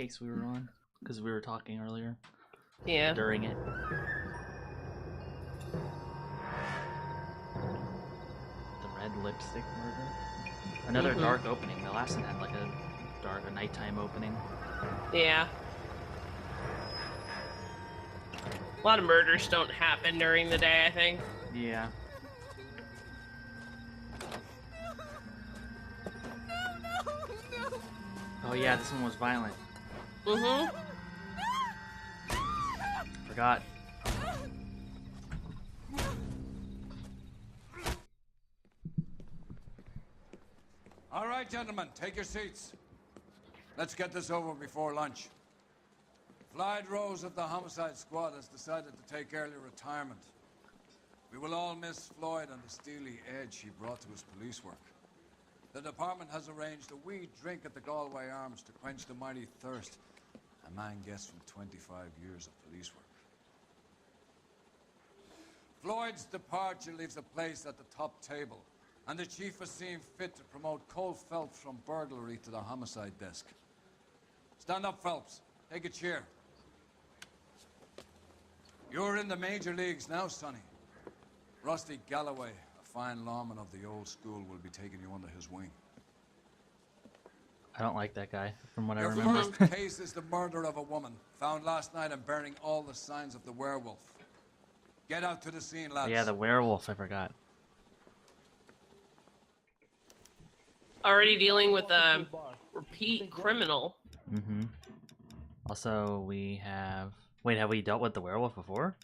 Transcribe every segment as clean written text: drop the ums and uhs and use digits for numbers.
case we were on? Because we were talking earlier. Yeah. During it. The red lipstick murder. Another dark opening. The last one had like a nighttime opening. Yeah. A lot of murders don't happen during the day, I think. Yeah. Oh yeah, this one was violent. Forgot. All right, gentlemen, take your seats. Let's get this over before lunch. Floyd Rose of the Homicide Squad has decided to take early retirement. We will all miss Floyd and the steely edge he brought to his police work. The department has arranged a wee drink at the Galway Arms to quench the mighty thirst a man gets from 25 years of police work. Floyd's departure leaves a place at the top table, and the chief has seen fit to promote Cole Phelps from burglary to the homicide desk. Stand up, Phelps. Take a chair. You're in the major leagues now, Sonny. Rusty Galloway, a fine lawman of the old school, will be taking you under his wing. I don't like that guy, from what I Your remember. first case is the murder of a woman, found last night and bearing all the signs of the werewolf. Get out to the scene, lads. Yeah, the werewolf, I forgot. Already dealing with a repeat criminal. Also, we have... Wait, have we dealt with the werewolf before?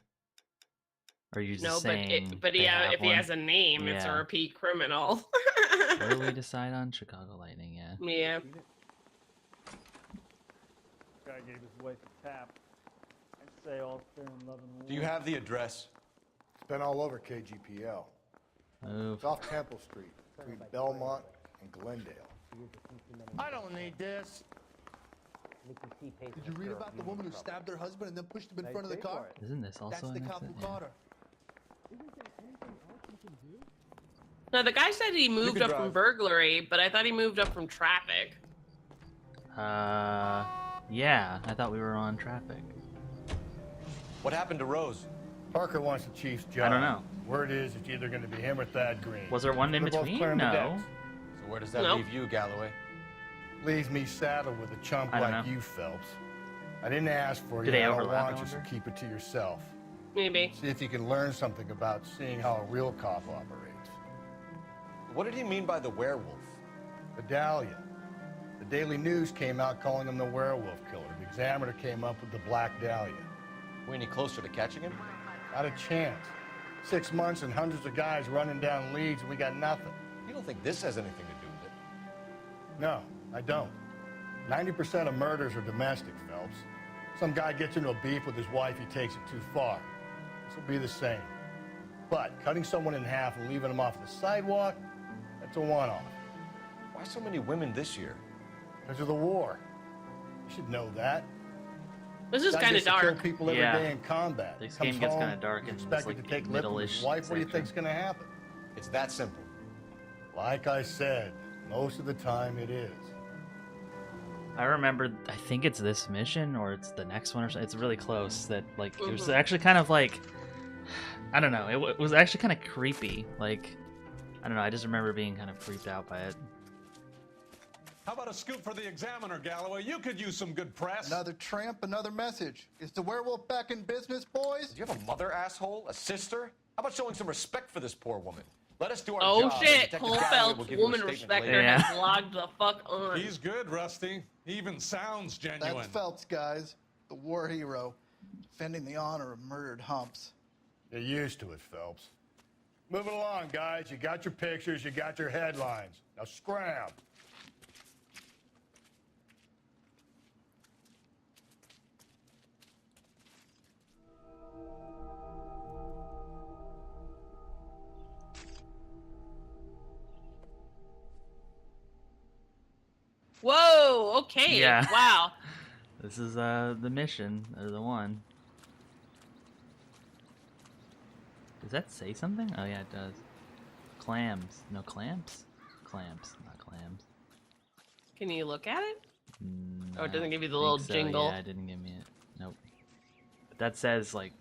Or are you just No, saying but they yeah, have if he one? has a name, it's a Yeah. repeat criminal. What did we decide on? Chicago Lightning, yeah. Yeah. Guy gave his wife a tap. I'd say all fair and love and war. Do you have the address? It's been all over KGPL. Move. It's off Temple Street, between Belmont and Glendale. I don't need this. Did you read about the woman who stabbed her husband and then pushed him in front of the car? Isn't this also That's the an cop who accident? caught her. No, the guy said he moved up from burglary, but I thought he moved up from traffic. Yeah, I thought we were on traffic. What happened to Rose? Parker wants the chief's job. I don't know. Word is it's either going to be him or Thad Green. Was there one in They're both between? clearing the No. decks. So where does that Nope. leave you, Galloway? Leaves me saddled with a chump I don't like know. you, Phelps. I didn't ask for Do you. they I don't overlap, want I you, so wonder? keep it to yourself. Maybe. See if you can learn something about seeing how a real cop operates. What did he mean by the werewolf? Medallion. The Daily News came out calling him the werewolf killer. The Examiner came up with the Black Dahlia. We any closer to catching him? Not a chance. 6 months and hundreds of guys running down leads, and we got nothing. You don't think this has anything to do with it? No, I don't. 90% of murders are domestic, Phelps. Some guy gets into a beef with his wife, he takes it too far. This will be the same. But cutting someone in half and leaving them off the sidewalk, that's a one-off. Why so many women this year? Because of the war. You should know that. This is Guy kind of gets to kill dark. people every Yeah. day in combat. This Comes game gets home, kinda dark he's in this, expected like, to take lip with middle-ish his wife. What do you section. think's going to happen? It's that simple. Like I said, most of the time it is. I remember, I think it's this mission or it's the next one or something. It's really close that, like, it was actually kind of like, I don't know, it was actually kind of creepy. Like, I don't know, I just remember being kind of creeped out by it. How about a scoop for the Examiner, Galloway? You could use some good press. Another tramp, another message. Is the werewolf back in business, boys? Do you have a mother, asshole? A sister? How about showing some respect for this poor woman? Let us do our Oh job. and shit, Detective Cole Galloway Phelps, will give you a woman statement respecter, later. Yeah. has logged the fuck on. He's good, Rusty. He even sounds genuine. That's Phelps, guys. The war hero. Defending the honor of murdered humps. Get used to it, Phelps. Move it along, guys. You got your pictures, you got your headlines. Now scram. Whoa, okay. Yeah. Wow. This is the mission, or the one. Does that say something? Oh yeah, it does. Clams. No, clamps? Clamps, not clams. Can you look at it? Oh, it doesn't give you the I little think so, jingle. Yeah, it didn't give me it. Nope. But that says like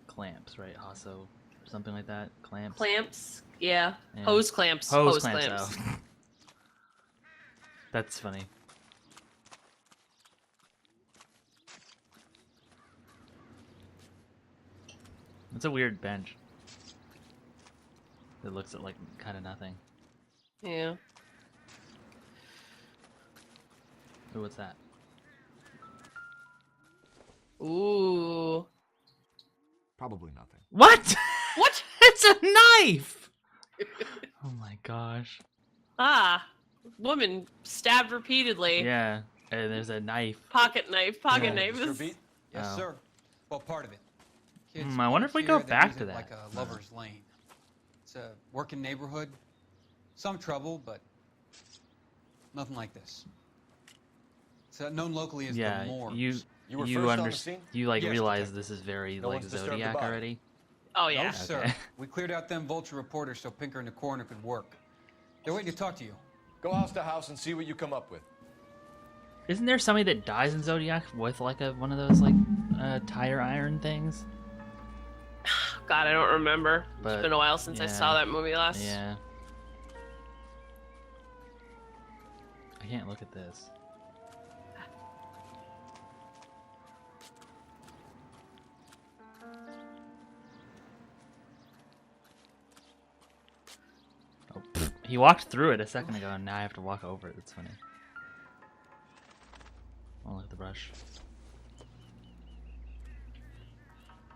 clamps, right? Hasso, something like that. Clamps. Clamps? Yeah. Yeah. Hose clamps. Hose clamps. Oh. That's funny. It's a weird bench. It looks at like kind of nothing. Yeah. Ooh, what's that? Ooh. Probably nothing. What? What? It's a knife! Oh my gosh. Ah. Woman stabbed repeatedly. Yeah, and there's a knife. Pocket knife. Pocket Yeah. knife. Mr. Beat? Yes, Oh. sir. Well, part of it. Kids I wonder if we here, go they back use to it that. like a lover's lane. It's a working neighborhood. Some trouble, but nothing like this. It's known locally as Yeah, the Morgue. You were you first on the understand. scene? You like Yes, realize detective. this is very No like one's disturbed the Zodiac body. already. Oh, No, yeah. sir. Okay. We cleared out them vulture reporters so Pinker and the coroner could work. They're waiting to talk to you. Go house to house and see what you come up with. Isn't there somebody that dies in Zodiac with like one of those like tire iron things? God, I don't remember. But, It's been a while since I yeah. saw that movie last. Yeah. I can't look at this. Oh, pfft. He walked through it a second ago, and now I have to walk over it. That's funny. Oh, look at the brush.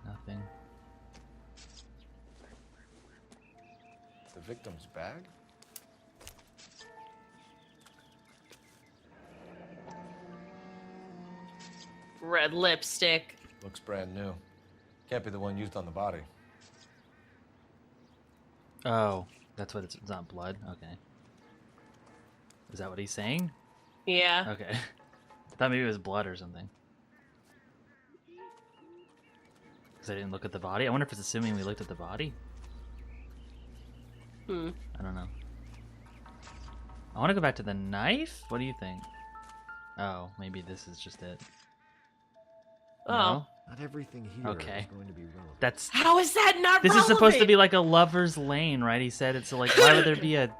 Nothing. The victim's bag? Red lipstick. Looks brand new. Can't be the one used on the body. Oh, that's what it's not blood? Okay. Is that what he's saying? Yeah. Okay. I thought maybe it was blood or something. Because I didn't look at the body. I wonder if it's assuming we looked at the body? Hmm. I don't know. I want to go back to the knife? What do you think? Oh, maybe this is just it. Oh. No? Not everything here Okay. is going to be relevant. That's... How is that not This relevant? is supposed to be like a lover's lane, right? He said it's like, why would there be a...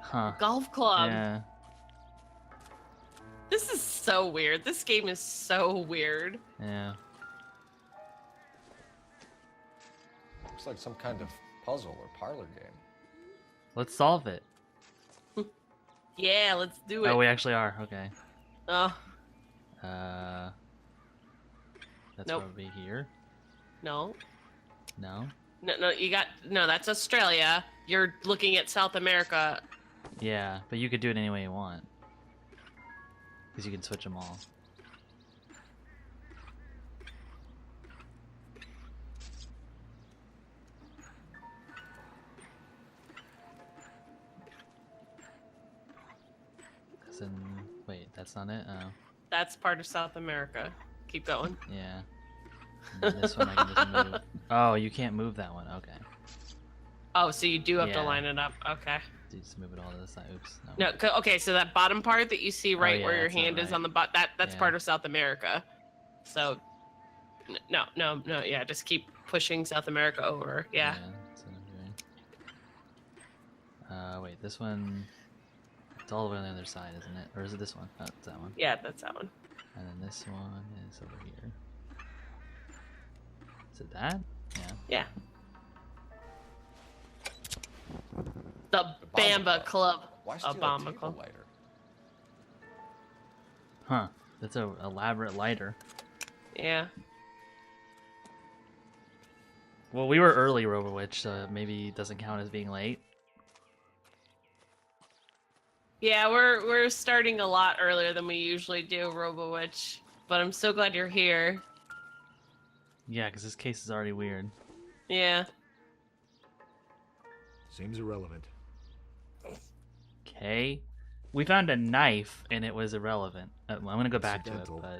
Huh. Golf club. Yeah. This is so weird. This game is so weird. Yeah. Looks like some kind of puzzle or parlor game. Let's solve it. Yeah, let's do it. Oh, we actually are. Okay. Oh, That's Nope. probably here. no. No? No, you got... No, that's Australia. You're looking at South America. Yeah, but you could do it any way you want. Because you can switch them all. Wait, that's not it? Oh, That's part of South America. Keep going. yeah. And then this one I can just move. Oh, you can't move that one. Okay. Oh, so you do have to Yeah. line it up. Okay. Just move it all to the side. Oops. No, okay, so that bottom part that you see right yeah, where your that's not hand is right. on the butt, that's Yeah. part of South America. So, no, yeah, just keep pushing South America over. Yeah. That's what I'm doing. Wait, this one. It's all over on the other side, isn't it? Or is it this one? Oh, it's that one. Yeah, that's that one. And then this one is over here. Is it that? Yeah. Yeah. The Bamba Club. Why steal a Bamba table Club. lighter? Huh. That's a elaborate lighter. Yeah. Well, we were early, Robowitch, so maybe it doesn't count as being late. Yeah, we're starting a lot earlier than we usually do, RoboWitch. But I'm so glad you're here. Yeah, because this case is already weird. Yeah. Seems irrelevant. Okay. We found a knife, and it was irrelevant. I'm going to go back to it, Accidental. but...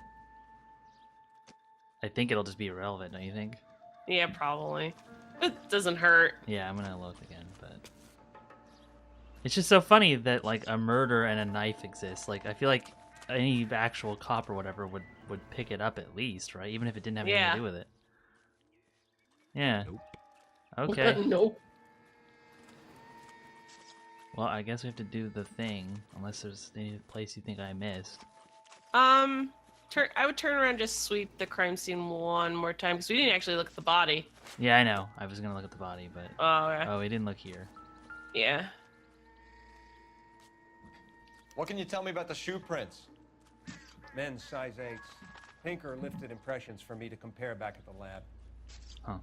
I think it'll just be irrelevant, don't you think? Yeah, probably. It doesn't hurt. Yeah, I'm going to look again, but... It's just so funny that, like, a murder and a knife exist. Like, I feel like any actual cop or whatever would pick it up at least, right? Even if it didn't have anything to do with it. Yeah. Nope. Okay. Nope. Well, I guess we have to do the thing, unless there's any place you think I missed. I would turn around and just sweep the crime scene one more time because we didn't actually look at the body. Yeah, I know. I was gonna look at the body, but Oh, we didn't look here. yeah. What can you tell me about the shoe prints? Men's size 8s. Pink or lifted impressions for me to compare back at the lab. Huh.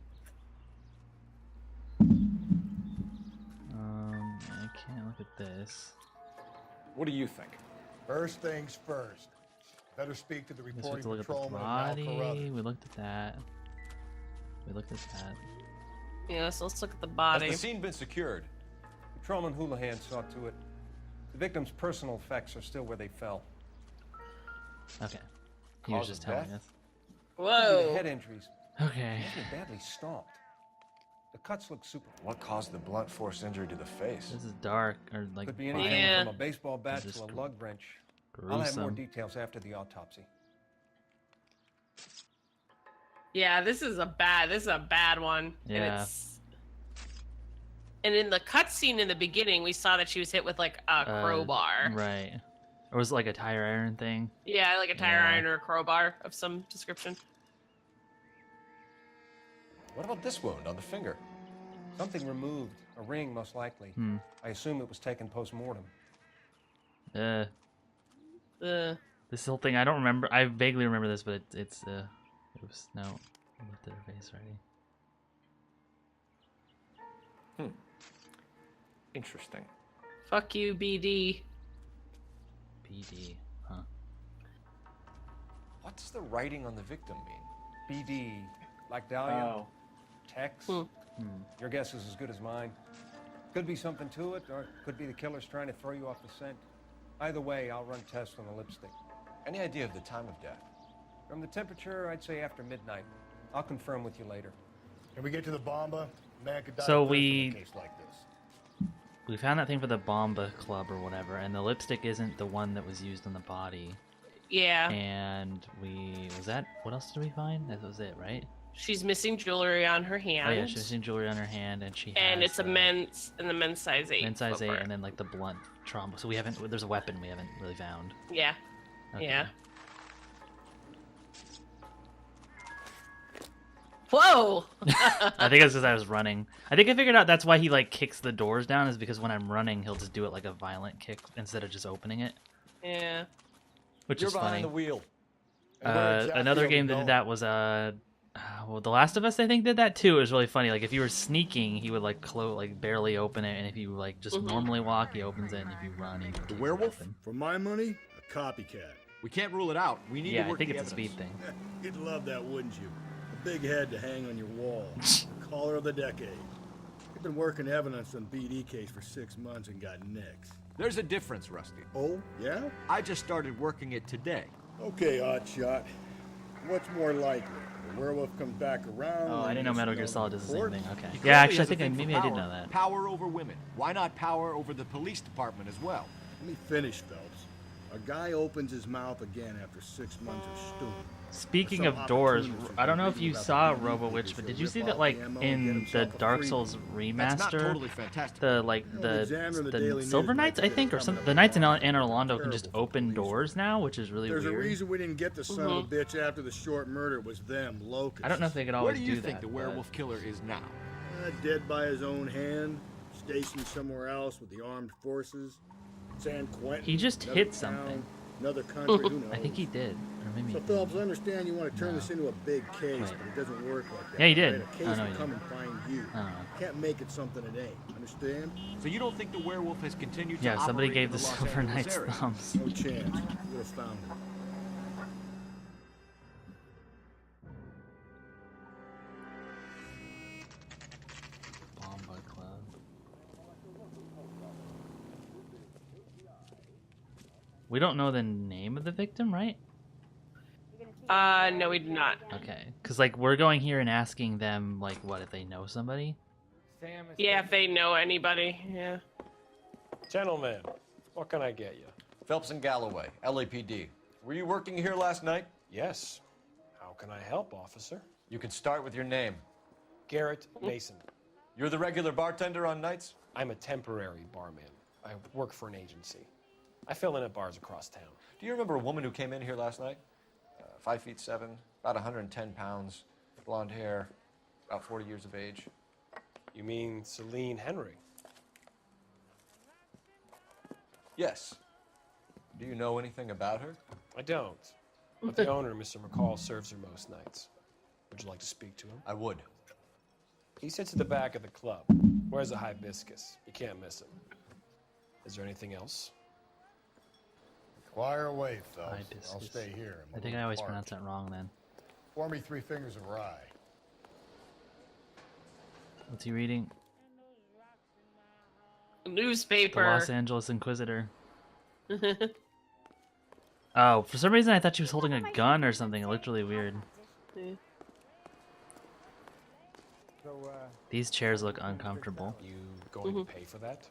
I can't look at this. What do you think? First things first. Better speak to the I guess we have reporting to look at the patrolman and body. Al Carruthers. We looked at that. We looked at that. Yeah, so let's look at the Has body. the scene been secured? Patrolman Houlihan saw to it. The victim's personal effects are still where they fell. Okay. He was Cause just of telling death? us. The Whoa. head injuries. Okay. He's been badly stomped. The cuts look super. What caused the blunt force injury to the face? This is dark, or like Could be anything Yeah. from a baseball bat This is to a gr- lug wrench. I'll have more gruesome. details after the autopsy. Yeah, this is a bad one. Yeah. And in the cutscene in the beginning, we saw that she was hit with like a crowbar. Right. Or was it like a tire iron thing? Yeah, like a tire Yeah. iron or a crowbar of some description. What about this wound on the finger? Something removed. A ring, most likely. Hmm. I assume it was taken post-mortem. This whole thing, I don't remember. I vaguely remember this, but it was no. I looked at her face already. Interesting. Fuck you, BD. PD, huh? What's the writing on the victim mean? BD, like Dahlia. Oh. Tex. Hmm. Your guess is as good as mine. Could be something to it, or it could be the killer's trying to throw you off the scent. Either way, I'll run tests on the lipstick. Any idea of the time of death? From the temperature, I'd say after midnight. I'll confirm with you later. Can we get to the Bomba? Man could die So of thirst in we- a case like this. We found that thing for the Bomba Club or whatever, and the lipstick isn't the one that was used on the body. Yeah. And what else did we find? That was it, right? She's missing jewelry on her hand. Oh yeah, she's missing jewelry on her hand, and she And has it's a the men's size 8. men's size 8, footwear. and then like the blunt trauma. So there's a weapon we haven't really found. Yeah. Okay. Yeah. Whoa! I think it's because I was running. I think I figured out that's why he like kicks the doors down, is because when I'm running, he'll just do it like a violent kick instead of just opening it, Yeah. which You're is behind funny. the wheel. And where exactly Another are we game that going? did that was well, The Last of Us I think did that too. It was really funny. Like if you were sneaking, he would like barely open it, and if you like just normally walk, he opens it, and if you run, he The werewolf? For my money, a copycat. We can't rule it out. We need Yeah, to I work think the it's a speed evidence. thing. You'd love that, wouldn't you? A big head to hang on your wall. The caller of the decade. You've been working evidence on BD case for 6 months and got nicks. There's a difference, Rusty. Oh, yeah? I just started working it today. Okay, Oddshot. What's more likely? The werewolf comes back around. Oh, I didn't know and Metal gets Gear another Solid does the same report? thing. Okay. He Yeah, clearly actually, I has a think thing for maybe I did power. know that. Power over women. Why not power over the police department as well? Let me finish, Phelps. A guy opens his mouth again after 6 months of stewing. Speaking Some of doors, opportunities I don't know if you for saw BD Robo case Witch, to but did you rip see off that like the ammo and get in the himself a Dark free Souls one? That's not remaster, totally fantastic. the like You know, the examiner of the Daily the News Silver might Knights, I think think, or it's some coming the up Knights in with Anne Orlando can terrible just for open police. doors now, which is really There's weird. a reason we didn't get the son of a bitch after the short murder was them, locusts. I don't know if they could Where always do you do think that. the but- werewolf killer is now? Dead by his own hand, stationed somewhere else with the armed forces. San Quentin. He just another hit town, something. Another country, who knows? I think he did, or maybe. So he Phelps, I didn't. understand you want to turn No. this into a big case, Wait. but it doesn't work like that. Yeah, he did. Right? A case I know will he come did. and find you. I don't know. Can't make it something it ain't. Understand? So you don't think the werewolf has continued to Yeah, somebody operate gave in the Los Silver Angeles Knights area? thumbs. No chance. Would have found it. Bomba Club. We don't know the name of the victim, right? No, we do not. Okay, because like we're going here and asking them like what if they know somebody. Yeah, if they know anybody. Yeah. Gentlemen, what can I get you? Phelps and Galloway, LAPD. Were you working here last night? Yes. How can I help, officer? You can start with your name. Garrett Mason. You're the regular bartender on nights? I'm a temporary barman. I work for an agency. I fill in at bars across town. Do you remember a woman who came in here last night? 5'7", about 110 pounds, blonde hair, about 40 years of age. You mean Celine Henry? Yes. Do you know anything about her? I don't. But the owner, Mr. McCall, serves her most nights. Would you like to speak to him? I would. He sits at the back of the club. Wears a hibiscus. You can't miss him. Is there anything else? Fire away, Phelps. Hibiscus. I'll stay here. I think I always pronounce that wrong then. Pour me 3 fingers of rye. What's he reading? The Newspaper. Los Angeles Inquisitor. Oh, for some reason I thought she was holding a gun or something. It looked really weird. These chairs look uncomfortable. You going to pay for that?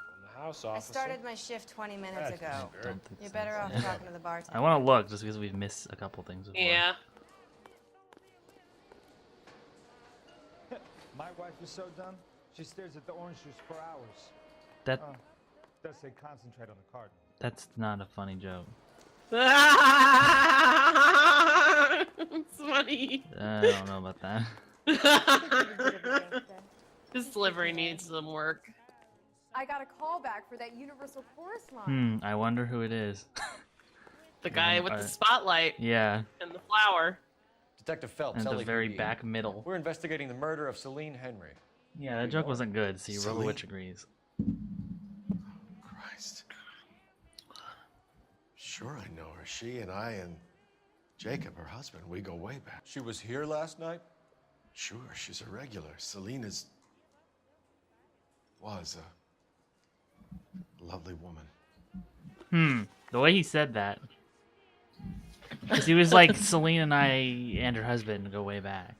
On the house, I officer. started my shift 20 minutes ago. You're better off talking to the bartender. I want to look just because we've missed a couple things before. Yeah. My wife is so done, she stares at the orange juice for hours. That Does say concentrate on the card. that's not a funny joke. It's funny. I don't know about that. His delivery needs some work. I got a call back for that Universal Chorus line. I wonder who it is. The guy with the spotlight. Yeah. And the flower. Detective Phelps, And the LAPD. very back middle. We're investigating the murder of Celine Henry. Yeah, that joke wasn't good. See, Celine? Robowitch agrees. Christ. Sure, I know her. She and I and Jacob, her husband, we go way back. She was here last night? Sure, she's a regular. Celine was a lovely woman. The way he said that. Because he was like, Celine and I and her husband go way back.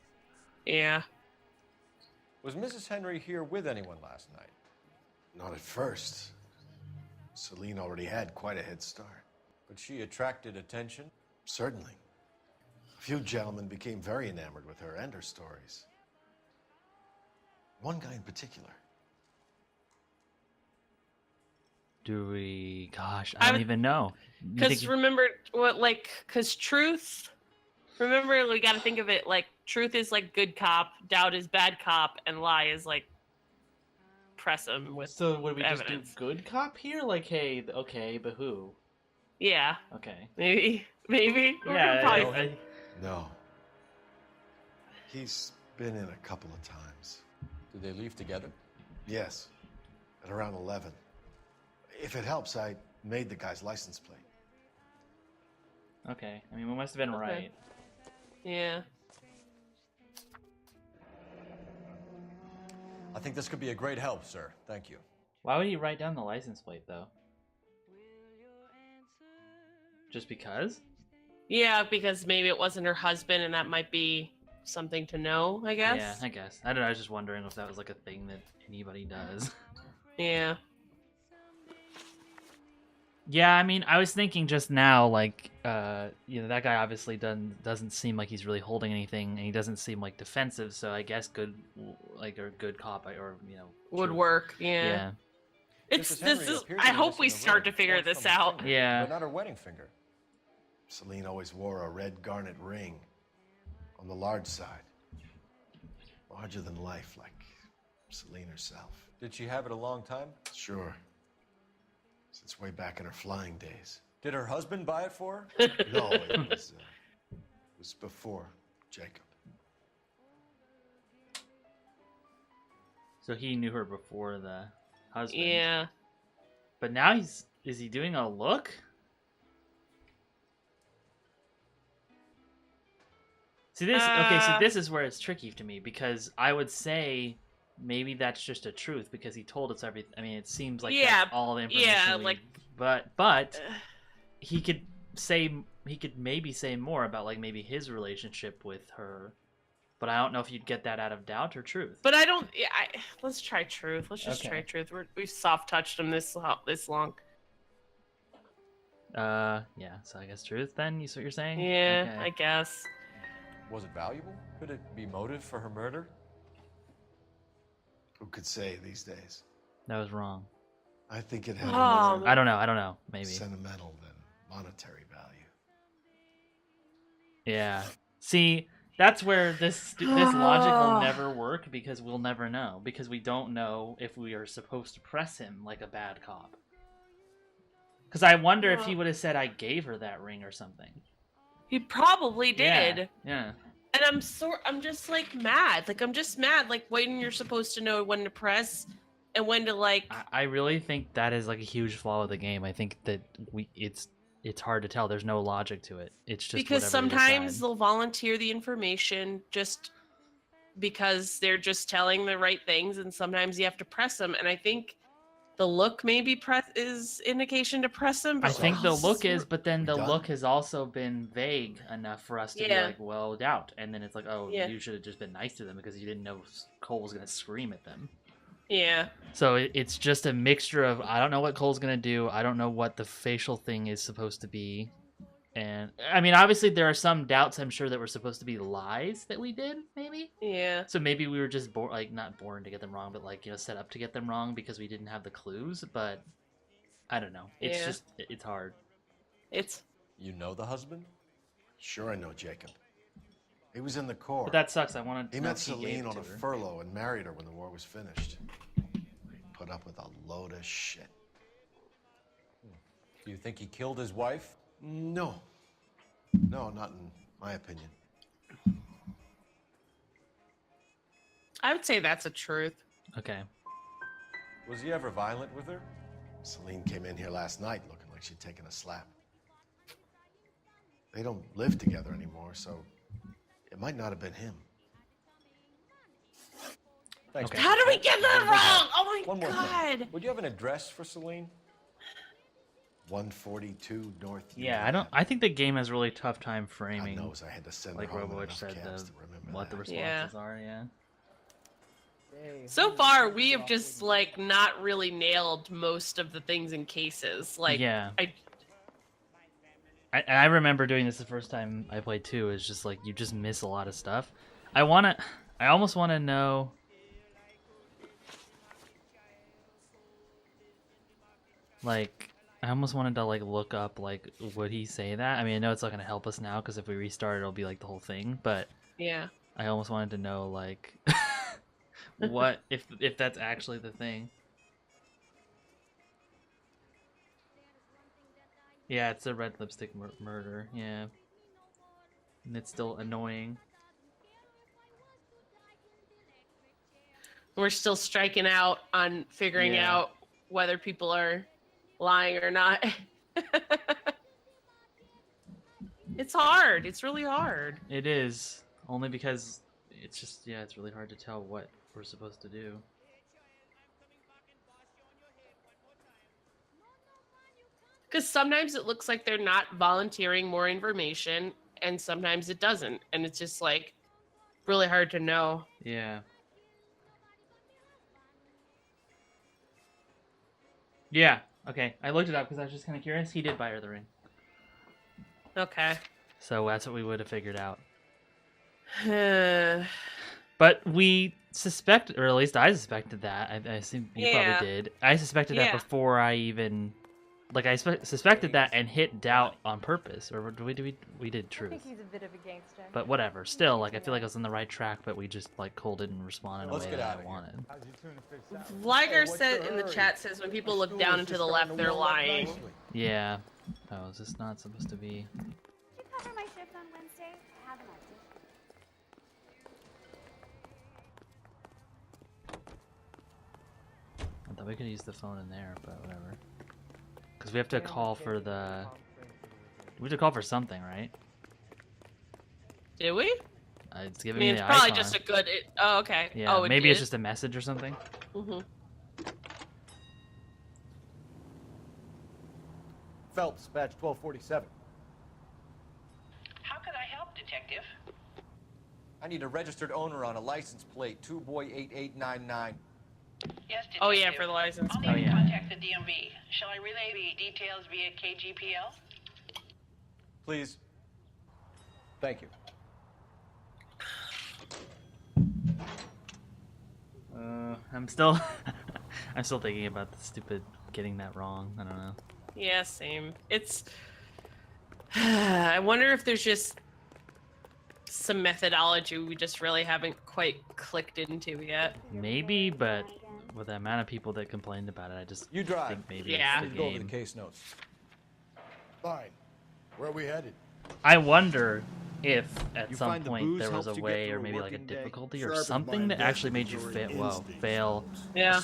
Yeah. Was Mrs. Henry here with anyone last night? Not at first. Celine already had quite a head start. But she attracted attention? Certainly. A few gentlemen became very enamored with her and her stories. One guy in particular. Do we? Gosh, I don't even know. Because remember what, like, because truth. Remember, we got to think of it like truth is like good cop, doubt is bad cop, and lie is like press him with. So would we evidence. just do good cop here? Like, hey, okay, but who? Yeah. Okay. Maybe. Yeah. Probably... No. He's been in a couple of times. Did they leave together? Yes. At around 11. If it helps, I made the guy's license plate. Okay. I mean, we must have been right. Yeah. I think this could be a great help, sir. Thank you. Why would he write down the license plate, though? Just because? Yeah, because maybe it wasn't her husband, and that might be something to know, I guess. Yeah, I guess. I don't know. I was just wondering if that was like a thing that anybody does. Yeah. Yeah, I mean, I was thinking just now, like, that guy obviously doesn't seem like he's really holding anything, and he doesn't seem like defensive. So I guess good cop, or would truth. work. Yeah. It's this is. I hope we start to figure this out. Yeah. But not her wedding finger. Celine always wore a red garnet ring on the large side. Larger than life, like Celine herself. Did she have it a long time? Sure. Since way back in her flying days. Did her husband buy it for her? No, it was before Jacob. So he knew her before the husband. Yeah. But now is he doing a look? See this? Okay, so this is where it's tricky to me, because I would say maybe that's just a truth because he told us everything. I mean, it seems like that's all the information. Yeah, we- like. But he could maybe say more about like maybe his relationship with her but I don't know if you'd get that out of doubt or truth. But I don't. Yeah, let's try truth. Let's just Okay. try truth. We've soft touched him this long. Yeah. So I guess truth. Then is what you're saying? Yeah, Okay. I guess. Was it valuable? Could it be motive for her murder? Who could say these days? That was wrong. I think it had Oh, more I don't know. Maybe. sentimental than monetary value. Yeah. See, that's where this logic will never work because we'll never know, because we don't know if we are supposed to press him like a bad cop. Because I wonder if he would have said I gave her that ring or something. He probably did. Yeah. And I'm just like mad. Like I'm just mad. Like when you're supposed to know when to press and when to like. I really think that is like a huge flaw of the game. I think that it's hard to tell. There's no logic to it. It's just Because whatever they sometimes decide. they'll volunteer the information just because they're just telling the right things, and sometimes you have to press them. And I think the look maybe is indication to press them. But I think the look is, but then the done? look has also been vague enough for us to be Yeah. like, well, doubt. And then it's like, oh, Yeah. you should have just been nice to them because you didn't know Cole was going to scream at them. Yeah. So it's just a mixture of, I don't know what Cole's going to do. I don't know what the facial thing is supposed to be. And I mean, obviously there are some doubts, I'm sure, that were supposed to be lies that we did, maybe. Yeah. So maybe we were just not born to get them wrong, but like, set up to get them wrong because we didn't have the clues. But I don't know. It's Yeah. just, it's hard. You know the husband? Sure, I know Jacob. He was in the Corps. But that sucks. I wanted to He know met if he gave Celine it on to a her. furlough and married her when the war was finished. Put up with a load of shit. Do you think he killed his wife? No. No, not in my opinion. I would say that's a truth. Okay. Was he ever violent with her? Celine came in here last night looking like she'd taken a slap. They don't live together anymore, so it might not have been him. Thanks. Okay. How do we get that wrong? Oh my One more god. thing. Would you have an address for Celine? 142 North. Yeah, I think the game has a really tough time framing. God knows I had to send like her home in RoboWitch enough said, cabs to remember what the that. responses are. Yeah. So far, we have just like not really nailed most of the things in cases. Like, Yeah. I remember doing this the first time I played too. Is just like you just miss a lot of stuff. I almost want to know. Like, I almost wanted to like look up like would he say that? I mean, I know it's not gonna help us now because if we restart, it'll be like the whole thing. But yeah. I almost wanted to know like what if that's actually the thing. Yeah, it's a red lipstick murder. Yeah, and it's still annoying. We're still striking out on figuring Yeah. out whether people are lying or not. It's hard. It's really hard. It is only because it's just it's really hard to tell what we're supposed to do. Because sometimes it looks like they're not volunteering more information, and sometimes it doesn't. And it's just like really hard to know. Yeah. Yeah. Okay. I looked it up because I was just kind of curious. He did buy her the ring, Okay. so that's what we would have figured out. Yeah. But we suspect, or at least I suspected that. I assume you Yeah. probably did. I suspected that Yeah. before I even, like, I suspected that and hit doubt on purpose, or we did I truth. think he's a bit of a gangster. But whatever. Still, like, I feel like I was on the right track, but we just like Cole didn't respond in a Let's way get that out I of here. wanted. Liger said in the chat says when people look down and to the left, they're lying. Yeah. Oh, is this not supposed to be? Did you cover my shift on Wednesday? I haven't acted. I thought we could use the phone in there, but whatever. Because we have to call for the. We have to call for something, right? Did we? It's I giving mean, me it's the probably icon. just a good. Oh, okay. Yeah, Oh, maybe it's did? just a message or something. Mm-hmm. Phelps, badge 1247. How can I help, Detective? I need a registered owner on a license plate, 2boy8899. Yes, Oh yeah, detective. for the license I'll plate. need to contact the DMV. Shall I relay the details via KGPL? Please. Thank you. I'm still I'm still thinking about the stupid getting that wrong. I don't know. Yeah, same. It's. I wonder if there's just some methodology we just really haven't quite clicked into yet. Maybe, but with the amount of people that complained about it, I just You drive. think maybe Yeah. it's the Go over the game. case notes. Fine. Where are we headed? I wonder if at You some find the point booze there was a helps you get way, through or a maybe like a working day? difficulty or Sharpens something my that actually made you investigatory fail Yeah.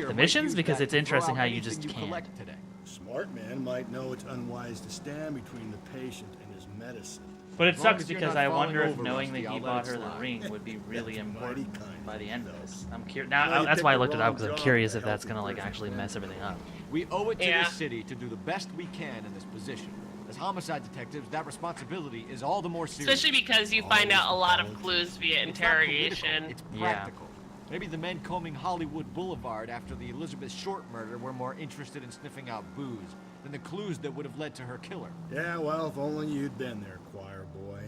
the missions, because it's interesting how you just can't. A smart man might know it's unwise to stand between the patient and his medicine. But it As long sucks as you're because not I falling wonder if over, knowing that Rusty, he I'll let bought it her the slide. ring would be really important kind by the end of Phelps. this. I'm curious. Well, Now you that's picked why I the looked it up, wrong because I'm job curious for if that's healthy gonna like person. actually mess everything up. We owe it to Yeah. the city to do the best we can in this position. As homicide detectives, that responsibility is all the more serious. Especially because you find out a lot of clues via It's not political, interrogation. it's Yeah. practical. Maybe the men combing Hollywood Boulevard after the Elizabeth Short murder were more interested in sniffing out booze than the clues that would have led to her killer. Yeah, well, if only you'd been there, choir boy.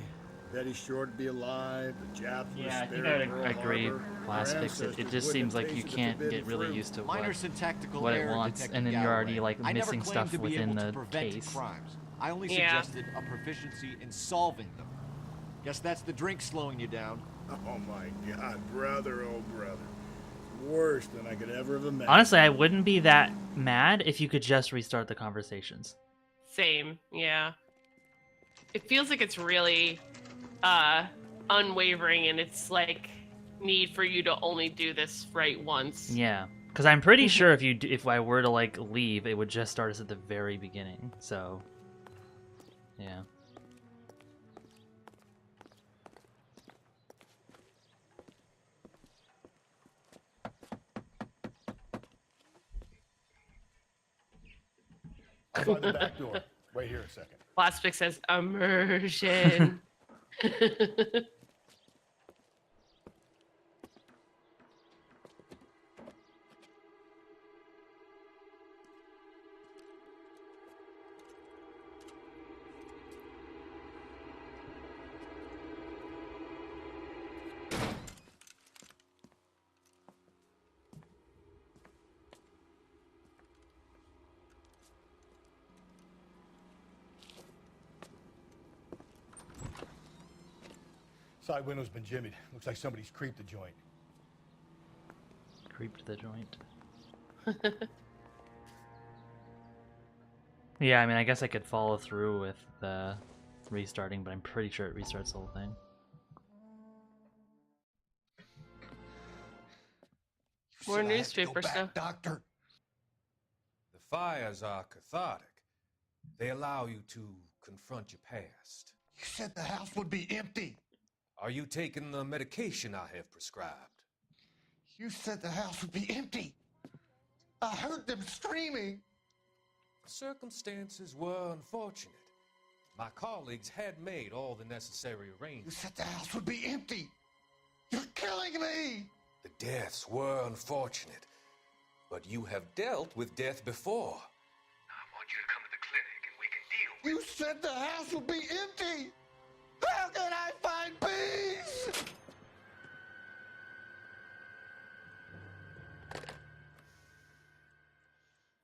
Betty Short would be alive, the Japs would Yeah, I have think spared I Pearl would agree. Harbor, Blast our fix it. It ancestors just wouldn't seems have like you tasted the can't get forbidden really fruit. used to Minor what syntactical it error, wants, Detective and then you're already Galloway. like I never missing claimed stuff to be within able to the prevent case. crimes. I only Yeah. suggested a proficiency in solving them. Guess that's the drink slowing you down. Oh my God, brother, oh brother. Worse than I could ever have imagined. Honestly, I wouldn't be that mad if you could just restart the conversations. Same, yeah. It feels like it's really unwavering, and it's like need for you to only do this right once. Yeah, because I'm pretty sure if I were to like leave, it would just start us at the very beginning. So, yeah. I'll find the back door. Wait here a second. Plastic says immersion. Side window's been jimmied. Looks like somebody's creeped the joint. Creeped the joint. Yeah, I mean, I guess I could follow through with the restarting, but I'm pretty sure it restarts the whole thing. More newspaper stuff. Doctor. The fires are cathartic. They allow you to confront your past. You said the house would be empty. Are you taking the medication I have prescribed? You said the house would be empty. I heard them screaming. Circumstances were unfortunate. My colleagues had made all the necessary You arrangements. said the house would be empty. You're killing me. The deaths were unfortunate, but you have dealt with death before. I want you to come to the clinic and we can deal with You said the house would be empty. How can I find peace?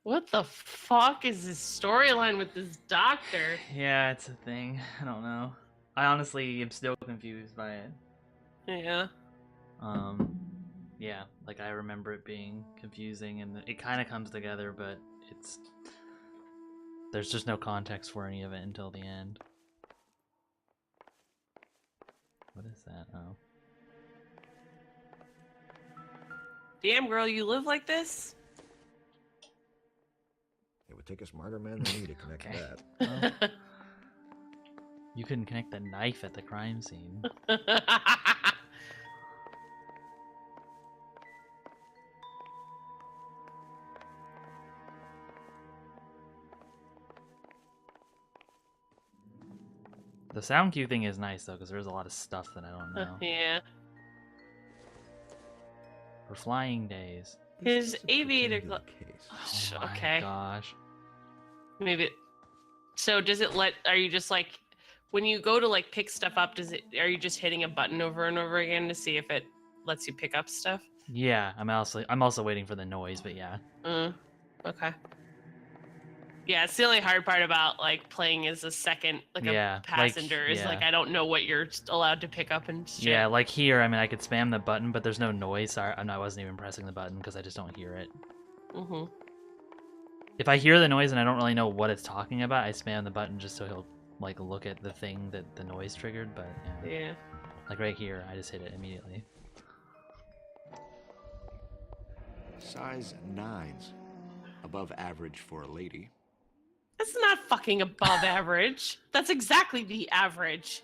What the fuck is this storyline with this doctor? Yeah, it's a thing. I don't know. I honestly am still confused by it. Yeah. Yeah, like I remember it being confusing, and it kind of comes together, but there's just no context for any of it until the end. What is that? Oh. Damn, girl, you live like this? It would take a smarter man than me to connect that. Well, you couldn't connect the knife at the crime scene. The sound cue thing is nice though, because there's a lot of stuff that I don't know. Yeah. For flying days. His aviator glove. Oh my Okay. gosh. Maybe. So does it let? Are you just like, when you go to like pick stuff up? Are you just hitting a button over and over again to see if it lets you pick up stuff? Yeah, I'm also waiting for the noise, but yeah. Okay. Yeah, it's the only hard part about like playing as a second, like Yeah, a passenger, is like yeah. I don't know what you're allowed to pick up and shit. Yeah, like here, I mean, I could spam the button, but there's no noise. So I wasn't even pressing the button because I just don't hear it. Mm-hmm. If I hear the noise and I don't really know what it's talking about, I spam the button just so he'll like look at the thing that the noise triggered. But Yeah. Like right here, I just hit it immediately. Size 9's above average for a lady. That's not fucking above average. That's exactly the average.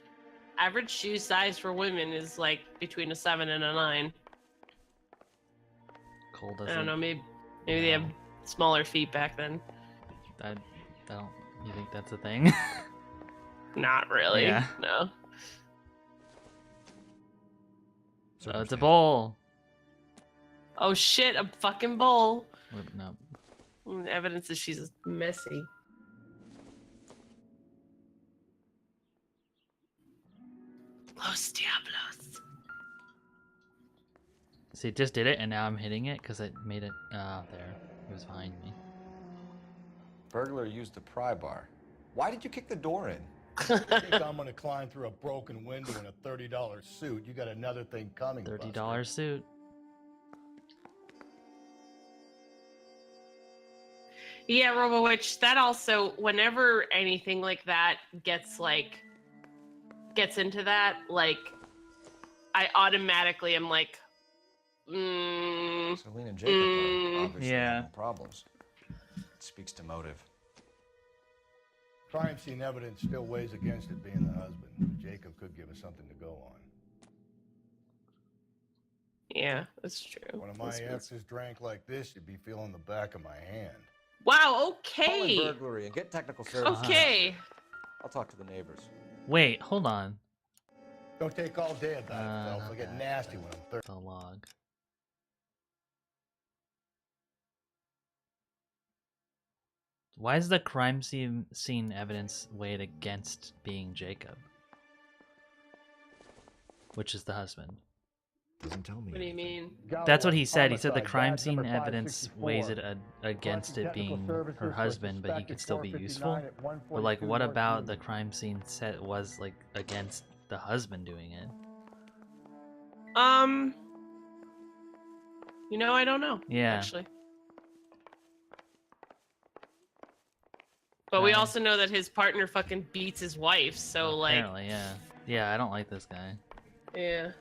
Average shoe size for women is like between a 7 and a 9. Cole I doesn't. don't know. Maybe they have smaller feet back then. I don't. You think that's a thing? Not really. Yeah. No. So it's a bowl. Oh shit! A fucking bowl. Whipping up. Evidence is she's messy. Los Diablos. See, it just did it, and now I'm hitting it because it made it. There. It was behind me. Burglar used the pry bar. Why did you kick the door in? You think I'm gonna climb through a broken window in a $30 suit? You got another thing coming. $30 suit. Yeah, RoboWitch, that also, whenever anything like that gets into that, like, I automatically am like, Celine and Jacob are obviously having problems. It speaks to motive. Crime scene evidence still weighs against it being the husband. Jacob could give us something to go on. yeah, that's true. One of my exes drank like this, you'd be feeling the back of my hand. Wow, Call in okay. burglary and get technical services. Okay. I'll talk to the neighbors. Wait, hold on. Don't take all day at that, Phelps. I get nasty when I'm thirsty. The log. Why is the crime scene evidence weighed against being Jacob? Which is the husband. Doesn't tell me. What do you mean? That's what he said. He said the crime scene evidence weighs it against it being her husband, but he could still be useful. But like, what about the crime scene set was like against the husband doing it? You know, I don't know. Yeah. Actually. But we also know that his partner fucking beats his wife, so like. Apparently, yeah. Yeah, I don't like this guy. Yeah.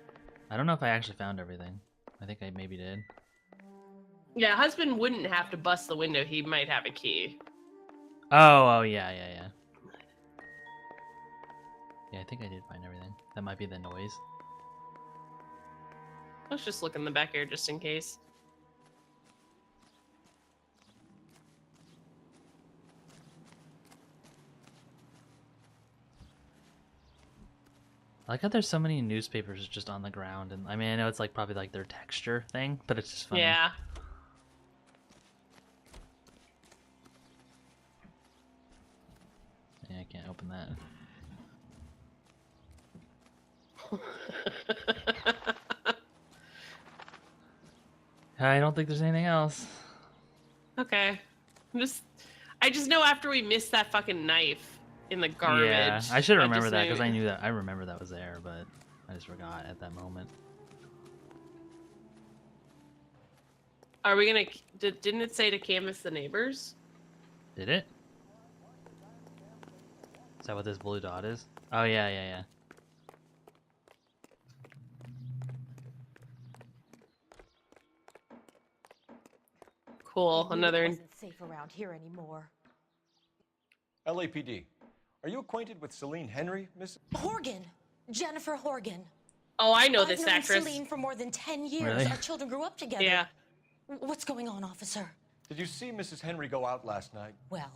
I don't know if I actually found everything. I think I maybe did. Yeah, husband wouldn't have to bust the window. He might have a key. Oh, yeah. Yeah, I think I did find everything. That might be the noise. Let's just look in the back here just in case. I like how there's so many newspapers just on the ground, and I mean, I know it's like probably like their texture thing, but it's just funny. Yeah. Yeah, I can't open that. I don't think there's anything else. Okay. I just know after we missed that fucking knife in the garbage. Yeah, I should remember just that knew- because I knew that. I remember that was there, but I just forgot at that moment. Are we gonna? Didn't it say to canvass the neighbors? Did it? Is that what this blue dot is? Oh yeah. Cool. Another. It wasn't safe around here anymore. LAPD. Are you acquainted with Celine Henry, Miss? Horgan, Jennifer Horgan. Oh, I know I've this known actress. Celine for more than 10 years. Really? Our children grew up together. Yeah. What's going on, officer? Did you see Mrs. Henry go out last night? Well,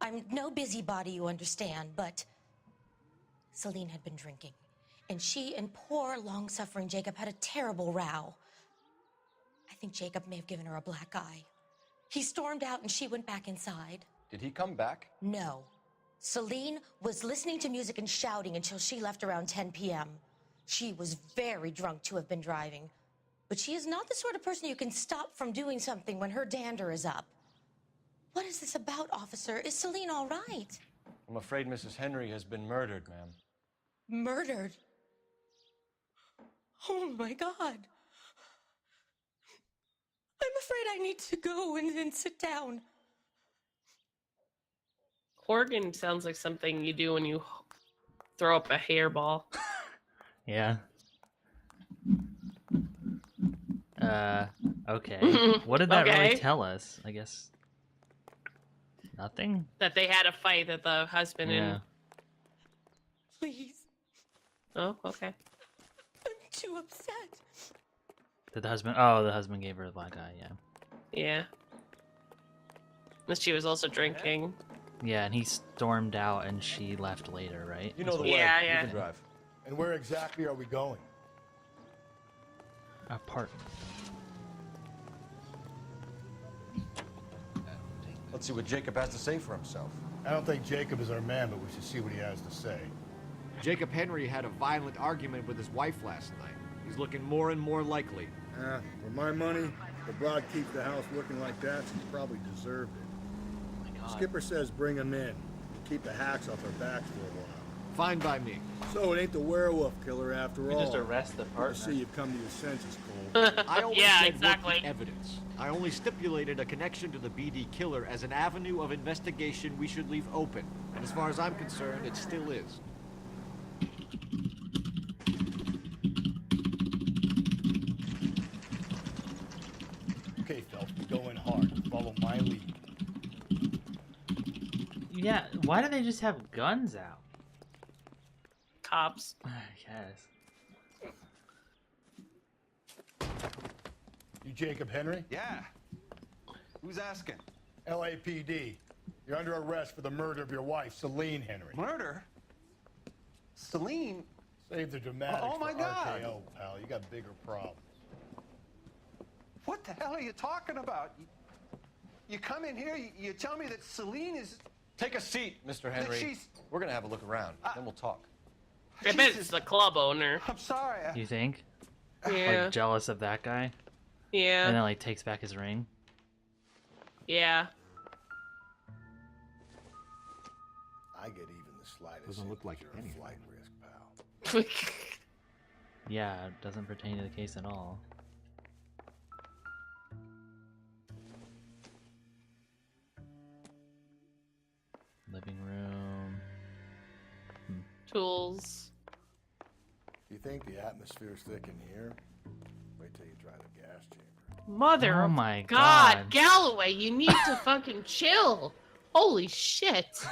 I'm no busybody, you understand, but Celine had been drinking, and she and poor, long-suffering Jacob had a terrible row. I think Jacob may have given her a black eye. He stormed out and she went back inside. Did he come back? No. Celine was listening to music and shouting until she left around 10 p.m. She was very drunk to have been driving, but she is not the sort of person you can stop from doing something when her dander is up. What is this about, officer? Is Celine all right? I'm afraid Mrs. Henry has been murdered, ma'am. Murdered? Oh my God. I'm afraid I need to go and sit down. Horgan sounds like something you do when you throw up a hairball. Yeah. Okay. What did that really tell us? I guess nothing? That they had a fight, that the husband and... Please. Oh, okay. I'm too upset. Did the husband... Oh, the husband gave her the black eye, yeah. Yeah. And she was also drinking. Yeah, and he stormed out and she left later, right? You know the way. Yeah, You yeah. can drive. And where exactly are we going? Apartment. Let's see what Jacob has to say for himself. I don't think Jacob is our man, but we should see what he has to say. Jacob Henry had a violent argument with his wife last night. He's looking more and more likely. For my money, the broad keeps the house looking like that, she probably deserved it. Skipper says bring him in. Keep the hacks off our backs for a while. Fine by me. So it ain't the werewolf killer after We all. just arrest the partner. I see you've come to your senses, Cole. I only Yeah, said exactly. what the evidence. I only stipulated a connection to the BD killer as an avenue of investigation we should leave open. And as far as I'm concerned, it still is. Okay, Phelps, we go in hard. Follow my lead. Yeah, why do they just have guns out? Cops. I guess. You Jacob Henry? Yeah. Who's asking? LAPD. You're under arrest for the murder of your wife, Celine Henry. Murder? Celine? Save the dramatics Oh, my for God. RKO, pal. You got bigger problems. What the hell are you talking about? You come in here, you tell me that Celine is... Take a seat, Mr. Henry. she's- We're gonna have a look around, then we'll talk. I bet it's the club owner. I'm sorry. You think? Yeah. Like jealous of that guy? Yeah. And then like takes back his ring? Yeah. I get even the slightest. Doesn't look like any anything. flight risk, pal. Yeah, it doesn't pertain to the case at all. Living room. Tools. You think the atmosphere's thick in here? Wait till you try the gas chamber. Mother Oh of my God, God. Galloway, you need to fucking chill. Holy shit.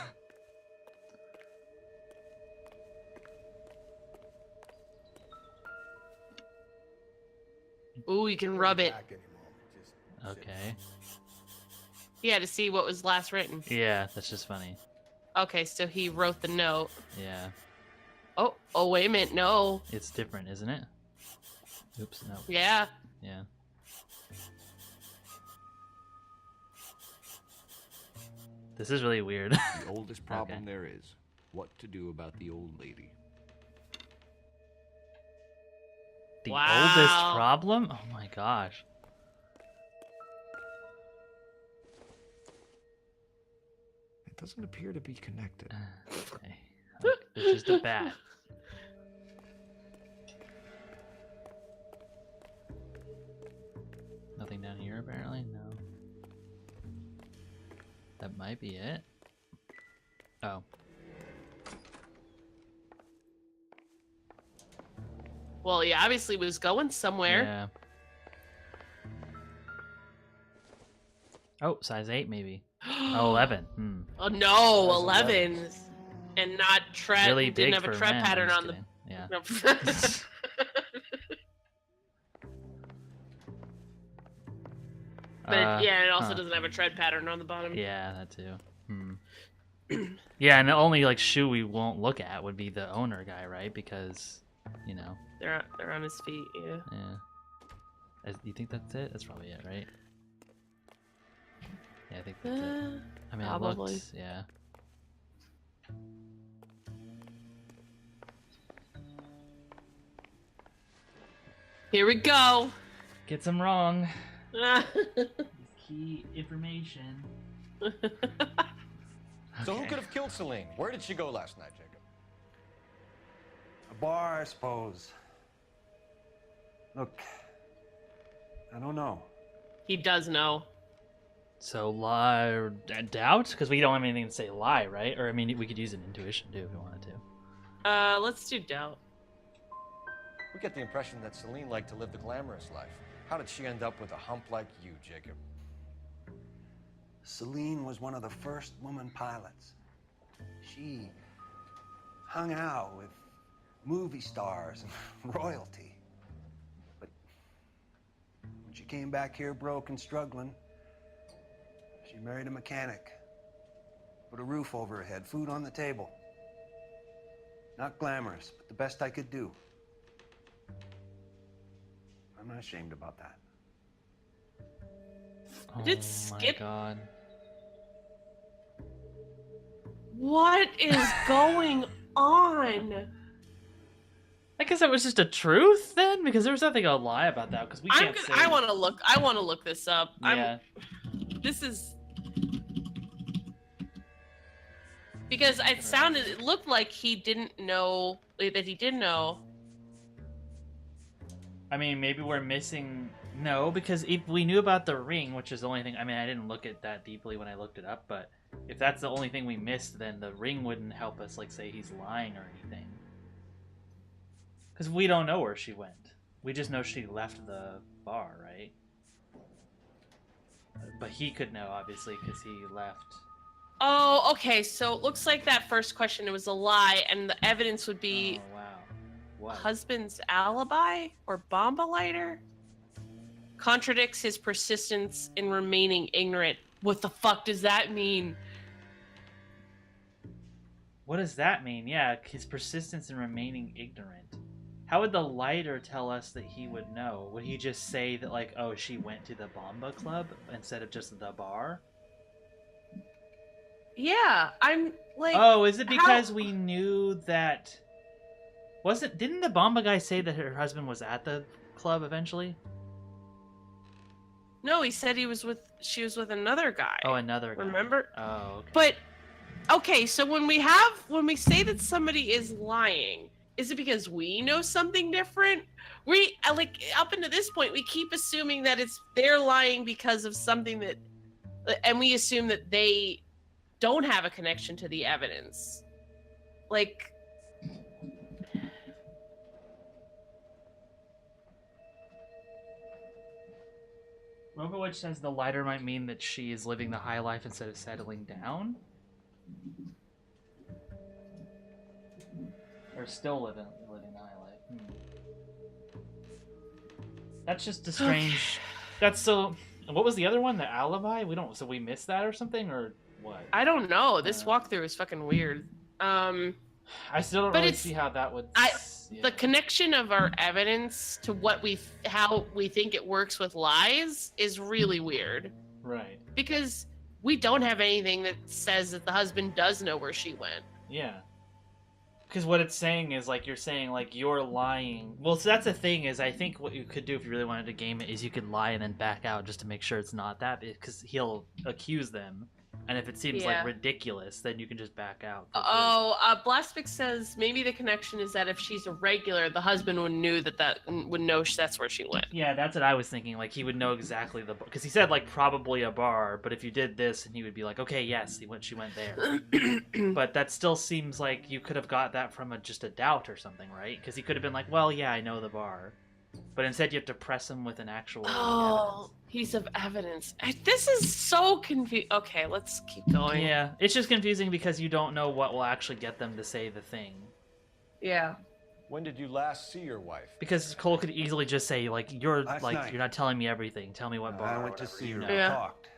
Ooh, you can rub it. Back anymore. Just Okay. Yeah, to see what was last written. Yeah, that's just funny. Okay, so he wrote the note. Yeah. Oh, wait a minute, no. It's different, isn't it? Oops, no. Yeah. Yeah. This is really weird. The oldest problem Okay. there is, what to do about the old lady. The Wow. oldest problem? Oh my gosh. It doesn't appear to be connected. Okay. It's just a bat. Nothing down here apparently? No. That might be it. Oh. Well, he obviously was going somewhere. Yeah. Oh, size 8 maybe. Oh, 11. Hmm. Oh no, Size 11. And not tread. Really didn't big have a for tread men, pattern I'm on the. just kidding. Yeah. But yeah, it also doesn't have a tread pattern on the bottom. Yeah, that too. Hmm. Yeah, and the only like shoe we won't look at would be the owner guy, right? Because, you know. They're on his feet. Yeah. Yeah. You think that's it? That's probably it, right? Yeah, I think that's it. I mean, probably. it looks, yeah. Here we go. Gets him wrong. Key information. So who could have killed Celine? Where did she go last night, Jacob? A bar, I suppose. Look, I don't know. He does know. So lie or doubt? Because we don't have anything to say lie, right? Or I mean, we could use an intuition too if we wanted to. Let's do doubt. We get the impression that Celine liked to live the glamorous life. How did she end up with a hump like you, Jacob? Celine was one of the first woman pilots. She hung out with movie stars and royalty. But when she came back here broke and struggling, she married a mechanic. Put a roof over her head, food on the table. Not glamorous, but the best I could do. I'm not ashamed about that. Did Oh Skip? my god. What is going on? I guess that was just a truth then, because there was nothing to lie about that. Because we can't say. I want to look. I want to look this up. Yeah. This is because it looked like he didn't know that he did know. I mean, maybe we're missing. No, because if we knew about the ring, which is the only thing. I mean, I didn't look at that deeply when I looked it up, but if that's the only thing we missed, then the ring wouldn't help us, like, say he's lying or anything. Because we don't know where she went. We just know she left the bar, right? But he could know, obviously, because he left. Oh, okay. So it looks like that first question, it was a lie, and the evidence would be Oh, wow. What? husband's alibi or bomba lighter contradicts his persistence in remaining ignorant. What the fuck does that mean? What does that mean? Yeah, his persistence in remaining ignorant. How would the lighter tell us that he would know? Would he just say that, like, oh, she went to the Bomba Club instead of just the bar? Yeah, I'm like. Oh, is it because we knew that? Didn't the Bomba guy say that her husband was at the club eventually? No, he said she was with another guy. Oh, another guy. Remember? Oh, okay. But okay, so when we say that somebody is lying, is it because we know something different? We like up until this point, we keep assuming that they're lying because of something that, and we assume that they don't have a connection to the evidence. Like, Robowitch says the lighter might mean that she is living the high life instead of settling down. Or still living the high life. That's just a strange. That's so. What was the other one? The alibi? So we missed that or something, or what? I don't know. This walkthrough is fucking weird. I still don't really see how that would. The connection of our evidence to how we think it works with lies is really weird. Right. Because we don't have anything that says that the husband does know where she went. Yeah. Because what it's saying is, like, you're saying, like, you're lying. Well, so that's the thing is, I think what you could do if you really wanted to game it is you could lie and then back out just to make sure it's not that, because he'll accuse them. And if it seems like ridiculous, then you can just back out. Blastfix says maybe the connection is that if she's a regular, the husband would know that's where she went. Yeah, that's what I was thinking. Like, he would know exactly because he said, like, probably a bar, but if you did this, and he would be like, okay, yes, she went there. But that still seems like you could have got that from just a doubt or something, right? Because he could have been like, well, yeah, I know the bar. But instead you have to press him with an actual evidence. Piece of evidence. This is so confusing. Okay, let's keep going. Yeah, it's just confusing because you don't know what will actually get them to say the thing. Yeah. When did you last see your wife? Because Cole could easily just say, like, you're Last night. you're not telling me everything. Tell me what bar. I went to see her. You We know. talked.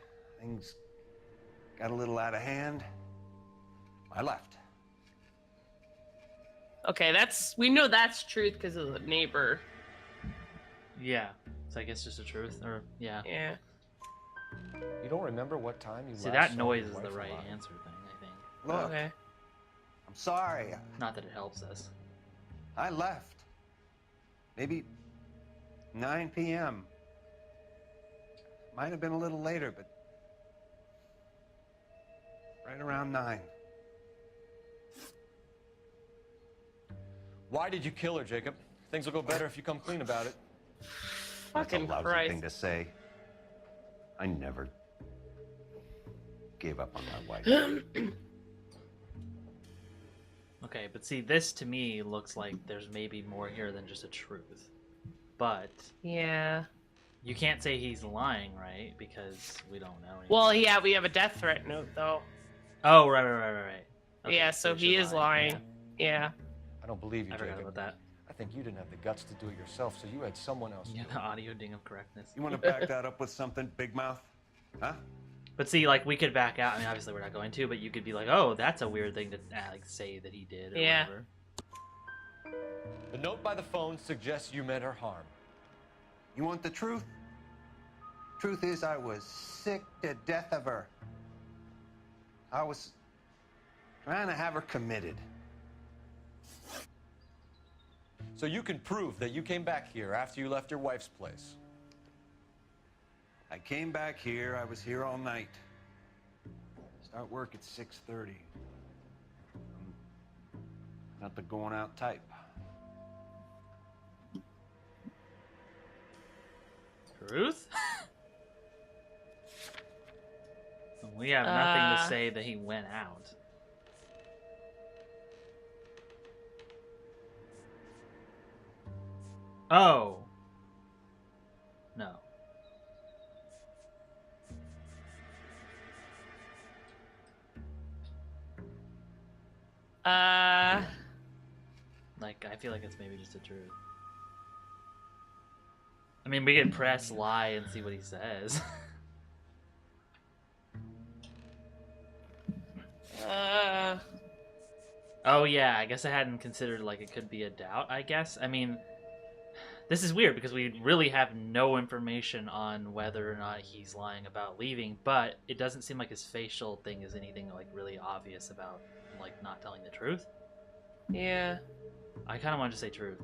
Things got a little out of hand. I left. Okay, we know that's truth because of the neighbor. Yeah. So I guess just the truth, or yeah. Yeah. You don't remember what time you See, last that saw noise your is the wife right alive? answer thing, I think. Look, Okay. I'm sorry. Not that it helps us. I left. Maybe 9 p.m. Might have been a little later, but right around 9. Why did you kill her, Jacob? Things will go better if you come clean about it. Fucking That's a lousy Christ. thing to say. I never gave up on my wife. Okay, but see, this to me looks like there's maybe more here than just a truth. But Yeah. you can't say he's lying, right? Because we don't know. Well, yeah, we have a death threat note though. Oh, right. Okay, Yeah, so he is lying. Yeah. I don't believe you, I forgot Jacob. about that. I think you didn't have the guts to do it yourself, so you had someone else. Yeah, do it. the audio ding of correctness. You want to back that up with something, Big Mouth? Huh? But see, like, we could back out. I mean, obviously we're not going to, but you could be like, oh, that's a weird thing to like say that he did or Yeah. whatever. The note by the phone suggests you meant her harm. You want the truth? Truth is, I was sick to death of her. I was trying to have her committed. So you can prove that you came back here after you left your wife's place. I came back here. I was here all night. Start work at 6:30. I'm not the going out type. Truth? We have nothing to say that he went out. Oh. No. Like, I feel like it's maybe just a truth. I mean, we could press lie and see what he says. Oh yeah, I guess I hadn't considered like it could be a doubt, I guess. I mean, this is weird because we really have no information on whether or not he's lying about leaving, but it doesn't seem like his facial thing is anything like really obvious about like not telling the truth. Yeah. I kind of wanted to say truth.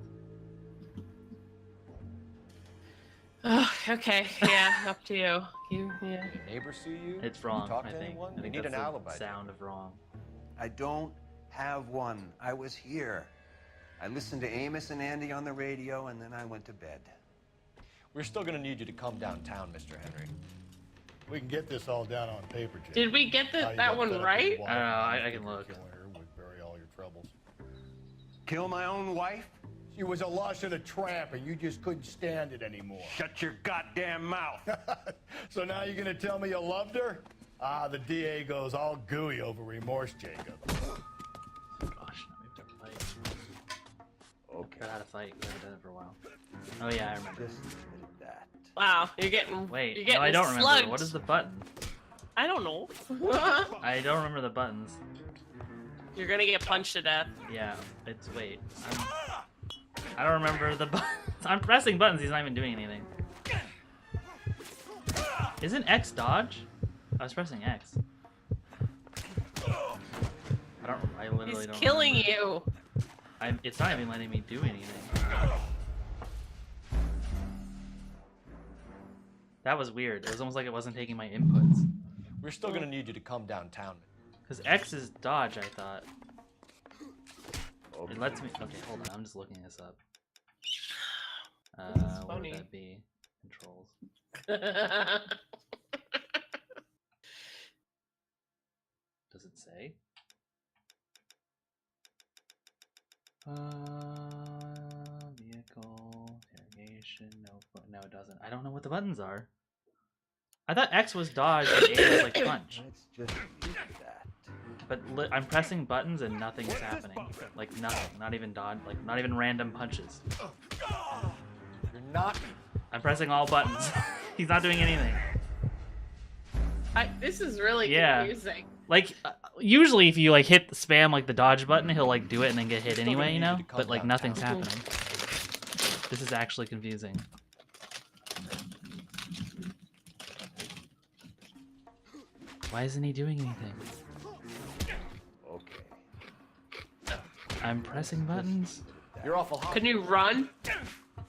Oh, okay. Yeah, up to you. Yeah. Did your neighbor see you? It's wrong, Talk I to think. anyone? I You think need that's an the alibi. sound of wrong. I don't have one. I was here. I listened to Amos and Andy on the radio, and then I went to bed. We're still going to need you to come downtown, Mr. Henry. We can get this all down on paper, Jim. Did we get that one right? I don't know. I can look. Killing her would bury all your troubles. Kill my own wife? She was a lush and a tramp, and you just couldn't stand it anymore. Shut your goddamn mouth. So now you're gonna tell me you loved her? Ah, the DA goes all gooey over remorse, Jacob. Gosh, now we have to fight. Okay. Got how to fight. We haven't done it for a while. Oh yeah, I remember. Just admitted that. Wow, you're getting. Wait, you're getting no, I don't remember. slugged. What is the button? I don't know. I don't remember the buttons. You're gonna get punched to death. Yeah, it's wait. I don't remember the buttons. I'm pressing buttons. He's not even doing anything. Isn't X dodge? I was pressing X. I literally He's don't. killing remember. you. It's not even letting me do anything. That was weird. It was almost like it wasn't taking my inputs. We're still going to need you to come downtown. Because X is dodge, I thought. It lets me. Okay, hold on. I'm just looking this up. What funny. would that be? Controls. Does it say? Vehicle, interrogation, no, it doesn't. I don't know what the buttons are. I thought X was dodge and A was like punch. Let's just do that. But I'm pressing buttons and nothing's happening. Like nothing. Not even dodge. Like not even random punches. You're not. I'm pressing all buttons. He's not doing anything. This is really Yeah. confusing. Like, usually if you, like, hit the spam, like, the dodge button, he'll, like, do it and then get hit anyway, you know? But, like, nothing's happening. This is actually confusing. Why isn't he doing anything? Okay. I'm pressing buttons. You're awful hot. Can you run?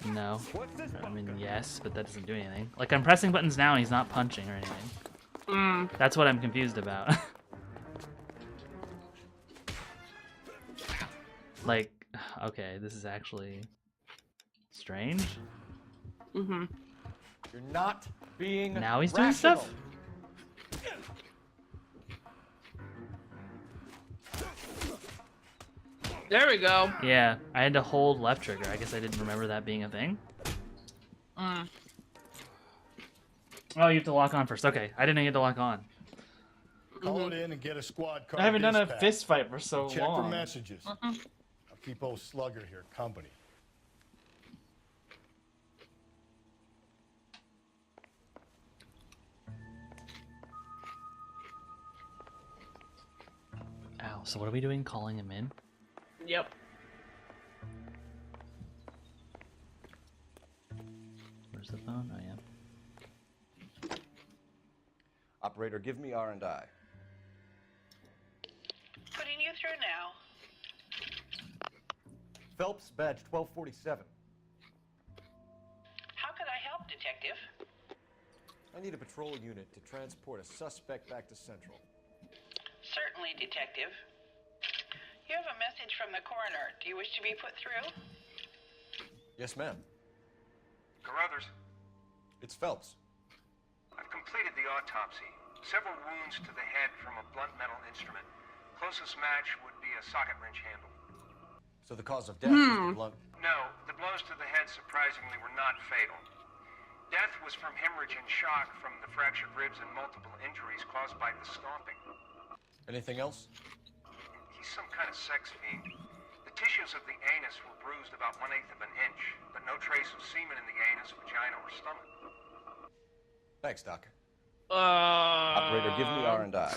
No. I mean, yes, but that doesn't do anything. Like, I'm pressing buttons now and he's not punching or anything. That's what I'm confused about. Like, okay, this is actually strange. Mm-hmm. You're not being Now he's doing stuff? There we go. Yeah, I had to hold left trigger. I guess I didn't remember that being a thing. Mm. Oh, you have to lock on first. Okay, I didn't know you had to lock on. Call it in and get a squad car. I haven't done a dispatch. fist fight for so Check long. for messages. I'll keep old Slugger here company. Ow, so what are we doing? Calling him in? Yep. Where's the phone? Oh, yeah. Operator, give me R&I. Putting you through now. Phelps, badge 1247. How could I help, Detective? I need a patrol unit to transport a suspect back to Central. Certainly, Detective. You have a message from the coroner. Do you wish to be put through? Yes, ma'am. Carruthers, It's Phelps. I've completed the autopsy. Several wounds to the head from a blunt metal instrument. Closest match would be a socket wrench handle. So the cause of death was the blunt. No, the blows to the head surprisingly were not fatal. Death was from hemorrhage and shock from the fractured ribs and multiple injuries caused by the stomping. Anything else? He's some kind of sex fiend. The tissues of the anus were bruised about 1/8 of an inch, but no trace of semen in the anus, vagina, or stomach. Thanks, Doc. Operator, give me R&I.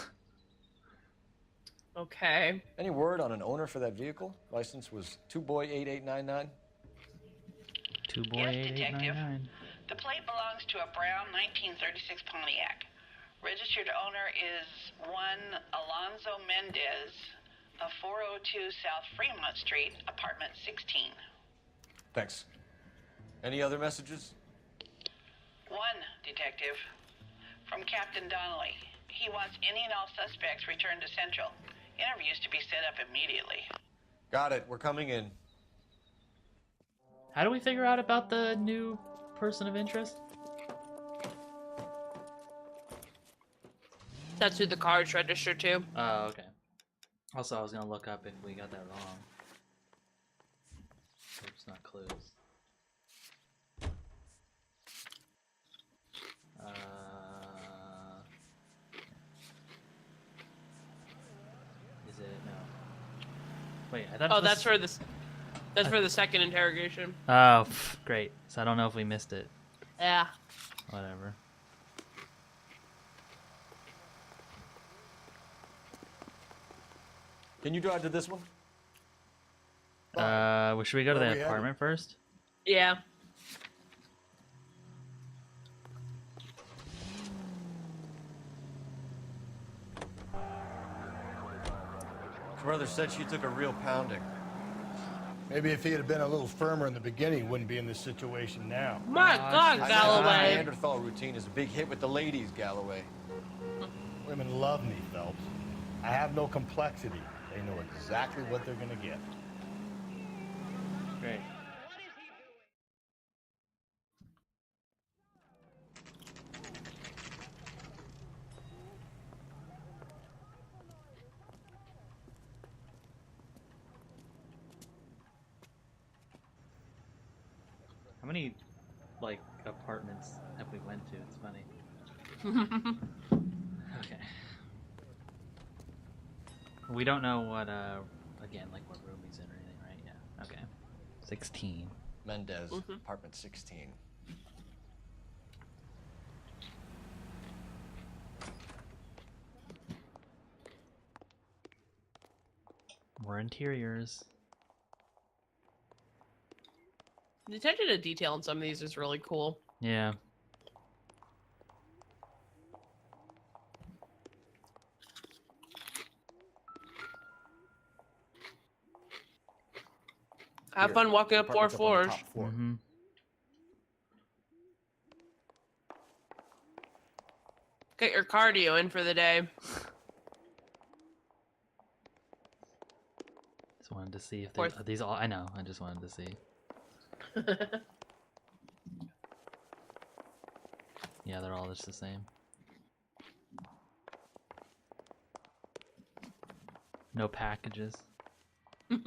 Okay. Any word on an owner for that vehicle? License was 2boy8899. 2boy8899. The plate belongs to a brown 1936 Pontiac. Registered owner is one Alonzo Mendez of 402 South Fremont Street, apartment 16. Thanks. Any other messages? One, Detective. From Captain Donnelly. He wants any and all suspects returned to Central. Interviews to be set up immediately. Got it. We're coming in. How do we figure out about the new person of interest? That's who the car's registered to. Oh, okay. Also, I was gonna look up if we got that wrong. Oops, not clues. Is it no? Wait, I thought. Oh, that's for the. That's for the second interrogation. Oh, great. So I don't know if we missed it. Yeah. Whatever. Can you drive to this one? Well, should we go to Where the we apartment first? Yeah. Brother said she took a real pounding. Maybe if he had been a little firmer in the beginning, he wouldn't be in this situation now. My God, My Galloway. Neanderthal routine is a big hit with the ladies, Galloway. Women love me, Phelps. I have no complexity. They know exactly what they're gonna get. Great. How many, like, apartments have we went to? It's funny. Okay. We don't know what, again, like what room he's in or anything, right? Yeah. Okay. 16. Mendez, apartment 16. More interiors. The attention to detail in some of these is really cool. Yeah. Have fun walking up 4 floors. Mm-hmm. Get your cardio in for the day. Just wanted to see if they, are these all. I know. I just wanted to see. Yeah, they're all just the same. No packages. And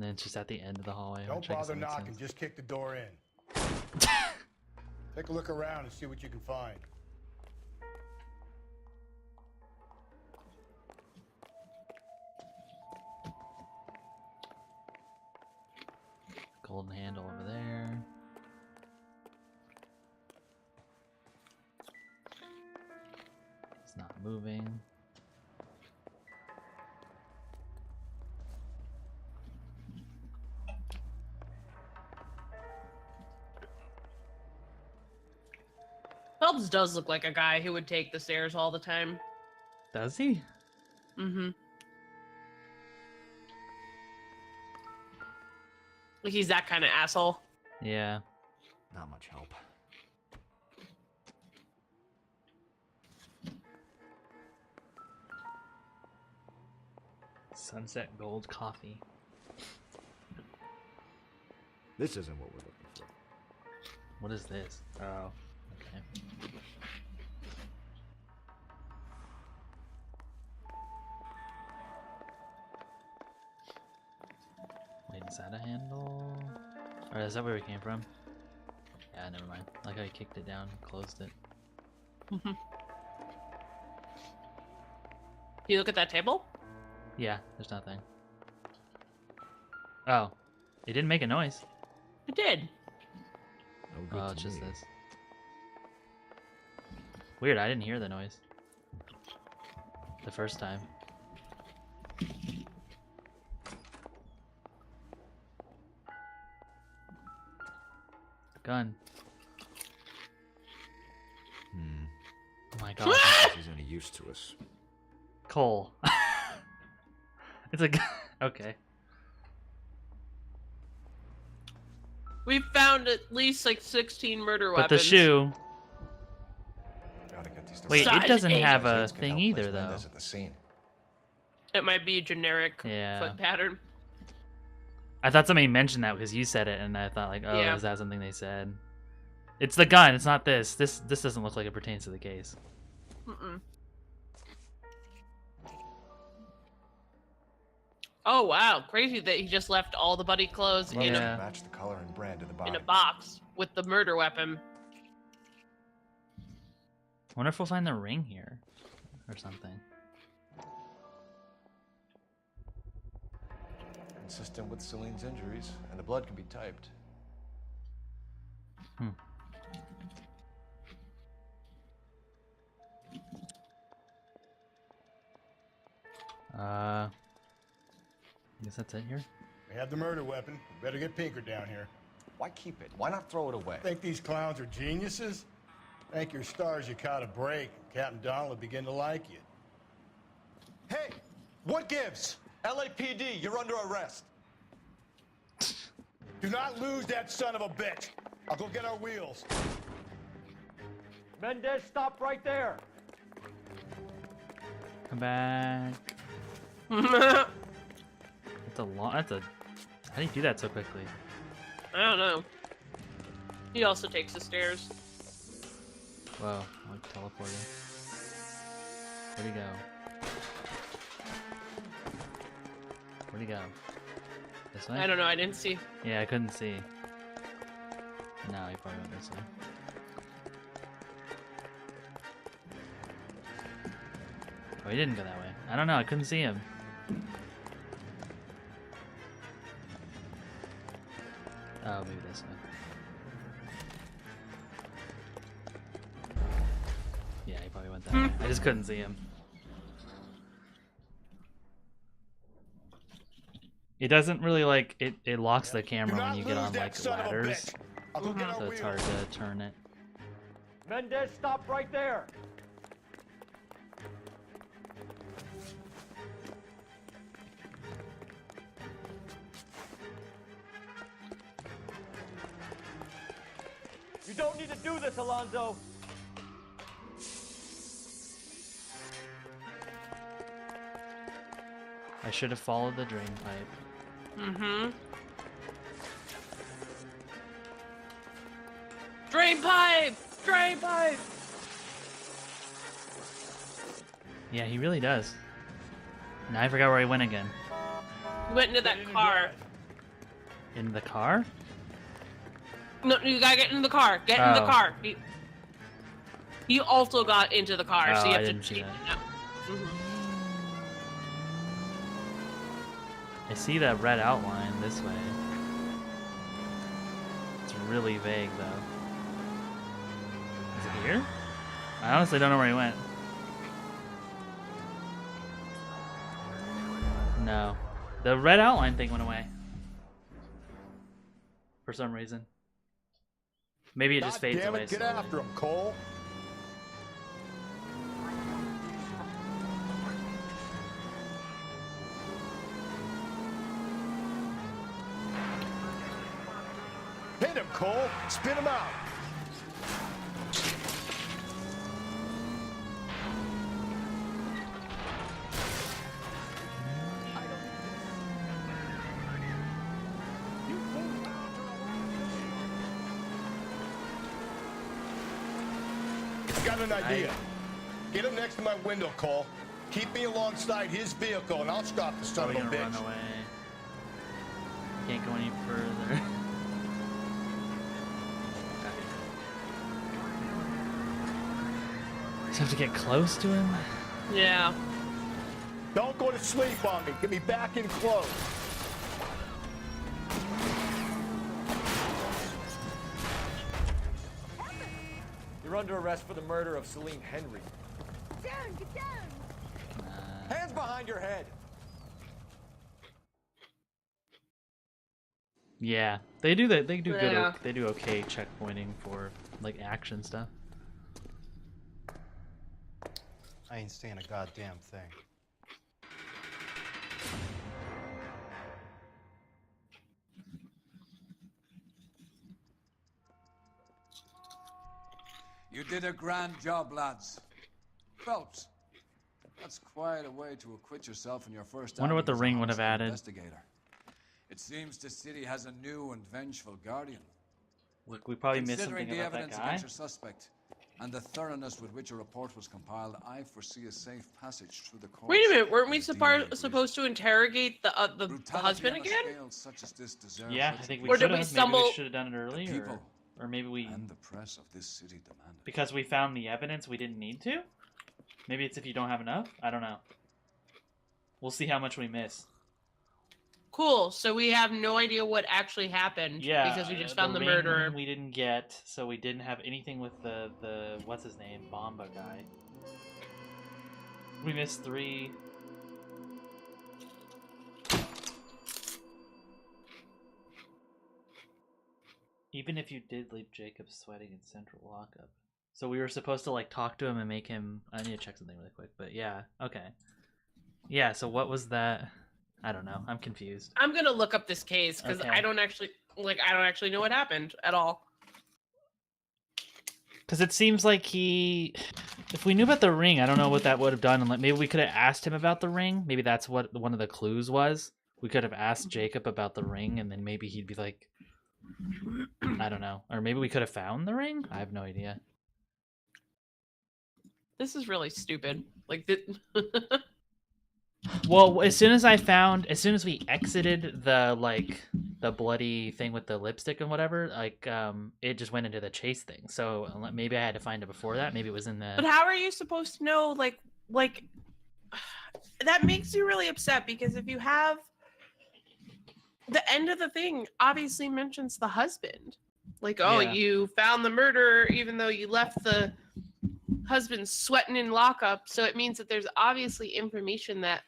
then it's just at the end of the hallway. Don't bother knocking, just kick the door in. Take a look around and see what you can find. Golden handle over there. It's not moving. Phelps does look like a guy who would take the stairs all the time. Does he? Mm-hmm. Like he's that kind of asshole. Yeah. Not much help. Sunset Gold Coffee. This isn't what we're looking for. What is this? Oh, okay. Wait, is that a handle? Or is that where we came from? Yeah, never mind. I like how he kicked it down and closed it. You look at that table? Yeah, there's nothing. Oh, it didn't make a noise. It did. Oh, it's just this. Weird, I didn't hear the noise. The first time. Gun. Oh my god. She's any use to us. Cole. It's a gun. Okay. We found at least like 16 murder But weapons. the shoe. Gotta get these to Wait, Size it doesn't 8. have a Kids can thing help either, place though. Mendez at the scene. It might be a generic Yeah. foot pattern. I thought somebody mentioned that because you said it, and I thought like, oh, Yeah. is that something they said? It's the gun. It's not this. This doesn't look like it pertains to the case. Mm-mm. Oh wow, crazy that he just left all the buddy clothes Well, in Yeah. match the color and brand of the body. a box with the murder weapon. Wonder if we'll find the ring here, or something. Consistent with Celine's injuries, and the blood can be typed. I guess that's it here. We have the murder weapon. We better get Pinker down here. Why keep it? Why not throw it away? Think these clowns are geniuses? Thank your stars you caught a break. Captain Don will begin to like you. Hey, what gives? LAPD, you're under arrest. Do not lose that son of a bitch. I'll go get our wheels. Mendez, stop right there. Come back. That's a long. That's a. How do you do that so quickly? I don't know. He also takes the stairs. Whoa! Like teleporting. Where'd he go? Where'd he go? This way? I don't know. I didn't see. Yeah, I couldn't see. No, he probably went this way. Oh, he didn't go that way. I don't know. I couldn't see him. Oh, maybe this way. Yeah, he probably went that way. I just couldn't see him. It doesn't really like it locks the camera when you get on that like son of a ladders, bitch. I'll go get our so it's hard to turn it. Mendez, stop right there. You don't need to do this, Alonzo. I should have followed the drain pipe. Mm-hmm. Drain pipe! Drain pipe! Yeah, he really does. Now I forgot where he went again. He went into that car. In the car? No, you gotta get in the car. Get in the Oh. car. He also got into the car, so Oh, you I have didn't to see change that. it now. Mhm. I see that red outline this way. It's really vague though. Is it here? I honestly don't know where he went. No. The red outline thing went away. For some reason. Maybe it just fades Damn away it, get slowly. after him, Cole. Hit him, Cole. Spin him out. Got an idea. Get him next to my window, Cole. Keep me alongside his vehicle, and I'll stop the son Probably of a gonna bitch. run away. Can't go any further. Just have to get close to him. Yeah. Don't go to sleep on me. Get me back in close. You're under arrest for the murder of Celine Henry. Down, get down. Hands behind your head. Yeah, they do that. They do good. Yeah. They do okay checkpointing for like action stuff. I ain't seeing a goddamn thing. You did a grand job, lads. Phelps, that's quite a way to acquit yourself in your first Wonder what outing the as a ring would have homicide added. investigator. It seems the city has a new and vengeful guardian. Look, we probably missed Considering something the about that evidence guy. against your suspect and the thoroughness with which a report was compiled, I foresee a safe passage through the courts. Wait a minute, weren't we and dealing with supposed to interrogate the brutality husband on a again? scale such as this deserves Yeah, I such think a we Or should did we have. stumble- Maybe we should have done it The earlier, people or maybe we and the press of this city demand it. because we found the evidence we didn't need to. Maybe it's if you don't have enough. I don't know. We'll see how much we miss. Cool. So we have no idea what actually happened. Yeah, Because we just found the ring murderer. we didn't get, so we didn't have anything with the what's his name, Bomba guy. We missed 3. Even if you did leave Jacob sweating in central lockup. So we were supposed to like talk to him and make him. I need to check something really quick, but yeah, okay. Yeah, so what was that? I don't know. I'm confused. I'm gonna look up this case because Okay. I don't actually know what happened at all. Because it seems like he, if we knew about the ring, I don't know what that would have done. And like, maybe we could have asked him about the ring. Maybe that's what one of the clues was. We could have asked Jacob about the ring, and then maybe he'd be like, I don't know. Or maybe we could have found the ring. I have no idea. This is really stupid. Like, Well, as soon as we exited the bloody thing with the lipstick and whatever, like it just went into the chase thing. So maybe I had to find it before that. Maybe it was in the. but how are you supposed to know? Like that makes you really upset because if you have the end of the thing, obviously mentions the husband. Like, oh, Yeah. you found the murderer, even though you left the husband sweating in lockup. So it means that there's obviously information that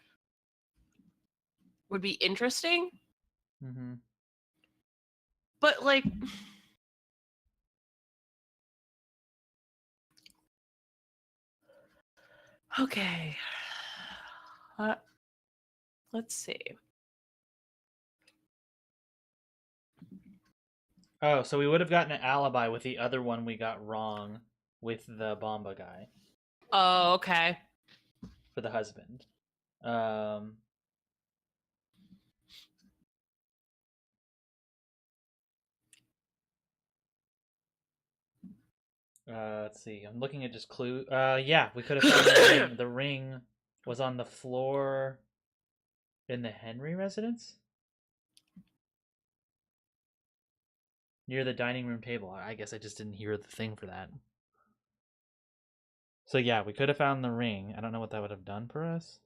would be interesting. Mm-hmm. But like, okay, let's see. Oh, so we would have gotten an alibi with the other one we got wrong with the Bomba guy Oh, okay. for the husband. Let's see. I'm looking at just clue. Yeah, we could have found the ring. The ring was on the floor in the Henry residence near the dining room table. I guess I just didn't hear the thing for that. So yeah, we could have found the ring. I don't know what that would have done for us.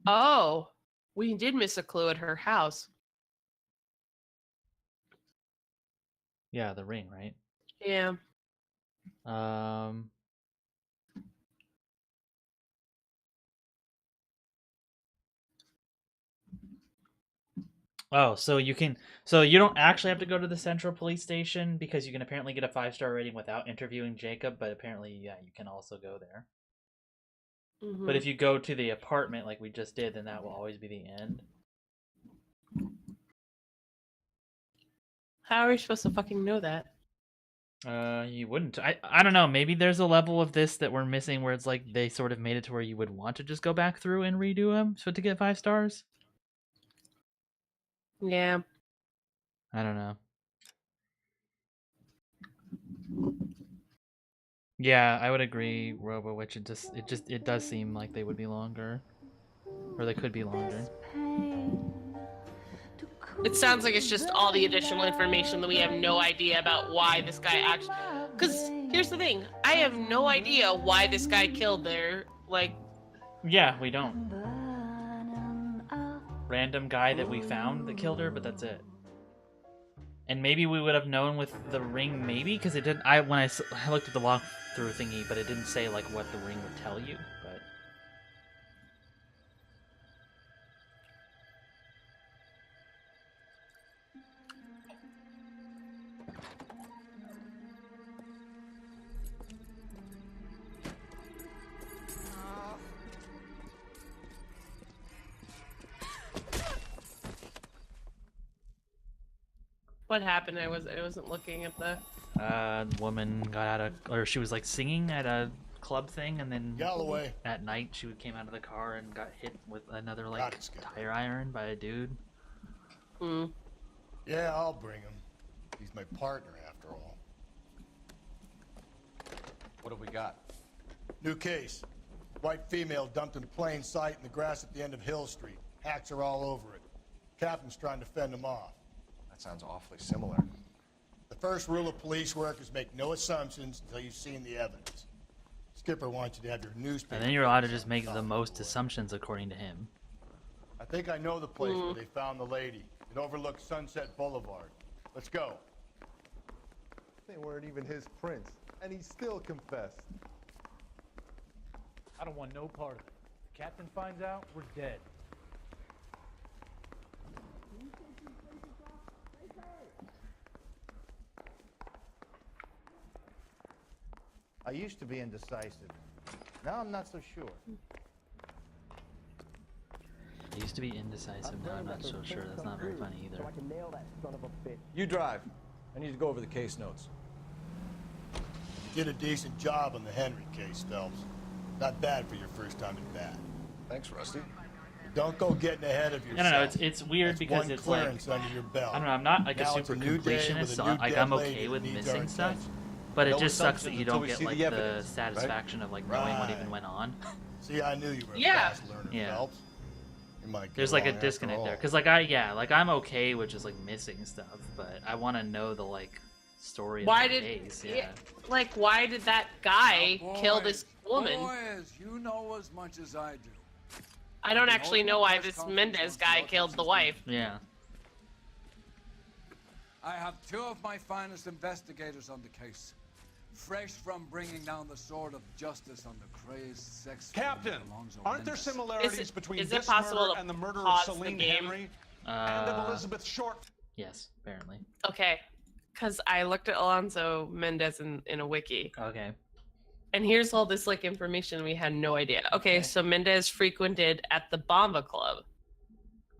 Oh, we did miss a clue at her house. Yeah, the ring, right? Yeah. Oh, so you don't actually have to go to the central police station because you can apparently get a 5-star rating without interviewing Jacob, but apparently, yeah, you can also go there. Mm-hmm. But if you go to the apartment like we just did, then that will always be the end. How are we supposed to fucking know that? You wouldn't. I don't know. Maybe there's a level of this that we're missing where it's like they sort of made it to where you would want to just go back through and redo them so to get 5 stars. Yeah. I don't know. Yeah, I would agree, Robo, which it does seem like they would be longer. Or they could be longer. It sounds like it's just all the additional information that we have no idea about why this guy actually. Because here's the thing, I have no idea why this guy killed their Yeah, we don't. Random guy that we found that killed her, but that's it. And maybe we would have known with the ring, maybe, because it didn't. I looked at the walkthrough thingy, but it didn't say like what the ring would tell you. But what happened. I wasn't looking at the. woman got out of, or she was like singing at a club thing, and then Galloway. At night she came out of the car and got hit with another like tire iron by a dude. Hmm. Yeah, I'll bring him. He's my partner after all. What have we got? New case. White female dumped in plain sight in the grass at the end of Hill Street. Hacks are all over it. Captain's trying to fend them off. That sounds awfully similar. The first rule of police work is make no assumptions until you've seen the evidence. Skipper wants you to have your newspaper. And then you're allowed to just make the most assumptions according to him. I think I know the place where they found the lady. It overlooks Sunset Boulevard. Let's go. They weren't even his prints, and he still confessed. I don't want no part of it. The captain finds out, we're dead. I used to be indecisive. Now I'm not so sure. I used to be indecisive, now I'm not so sure. That's not very funny either. You drive. I need to go over the case notes. You did a decent job on the Henry case, Phelps. Not bad for your first time at bat. Thanks, Rusty. Don't go getting ahead of yourself. I don't know. It's weird That's because one it's clearance like under your belt. I don't know. I'm not like Now a it's super new day completionist, with a so new like dead I'm lady okay that with needs our missing stuff. attention. But No it just sucks that assumptions you until don't we get see like the the evidence, satisfaction of like knowing what even went on. See, I knew you were a Yeah. fast learner, Yeah. Phelps. You might get There's like a along after disconnect there, all. because like I'm okay with just like missing stuff, but I want to know the like story Why of the did case. Yeah. why did that guy kill this woman? Boys, you know as much as I do. I don't actually know why this Mendez guy killed the wife. Yeah. I have two of my finest investigators on the case. fresh from bringing down the sword of justice on the crazed sex. Captain, Alonzo aren't there Mendez. similarities between is it this possible murder to and the murder of pause the Celine game? Henry and of Elizabeth Short? Yes, apparently. Okay, because I looked at Alonso Mendez in a wiki. Okay. And here's all this like information we had no idea. Okay, so Mendez frequented at the Bomba Club.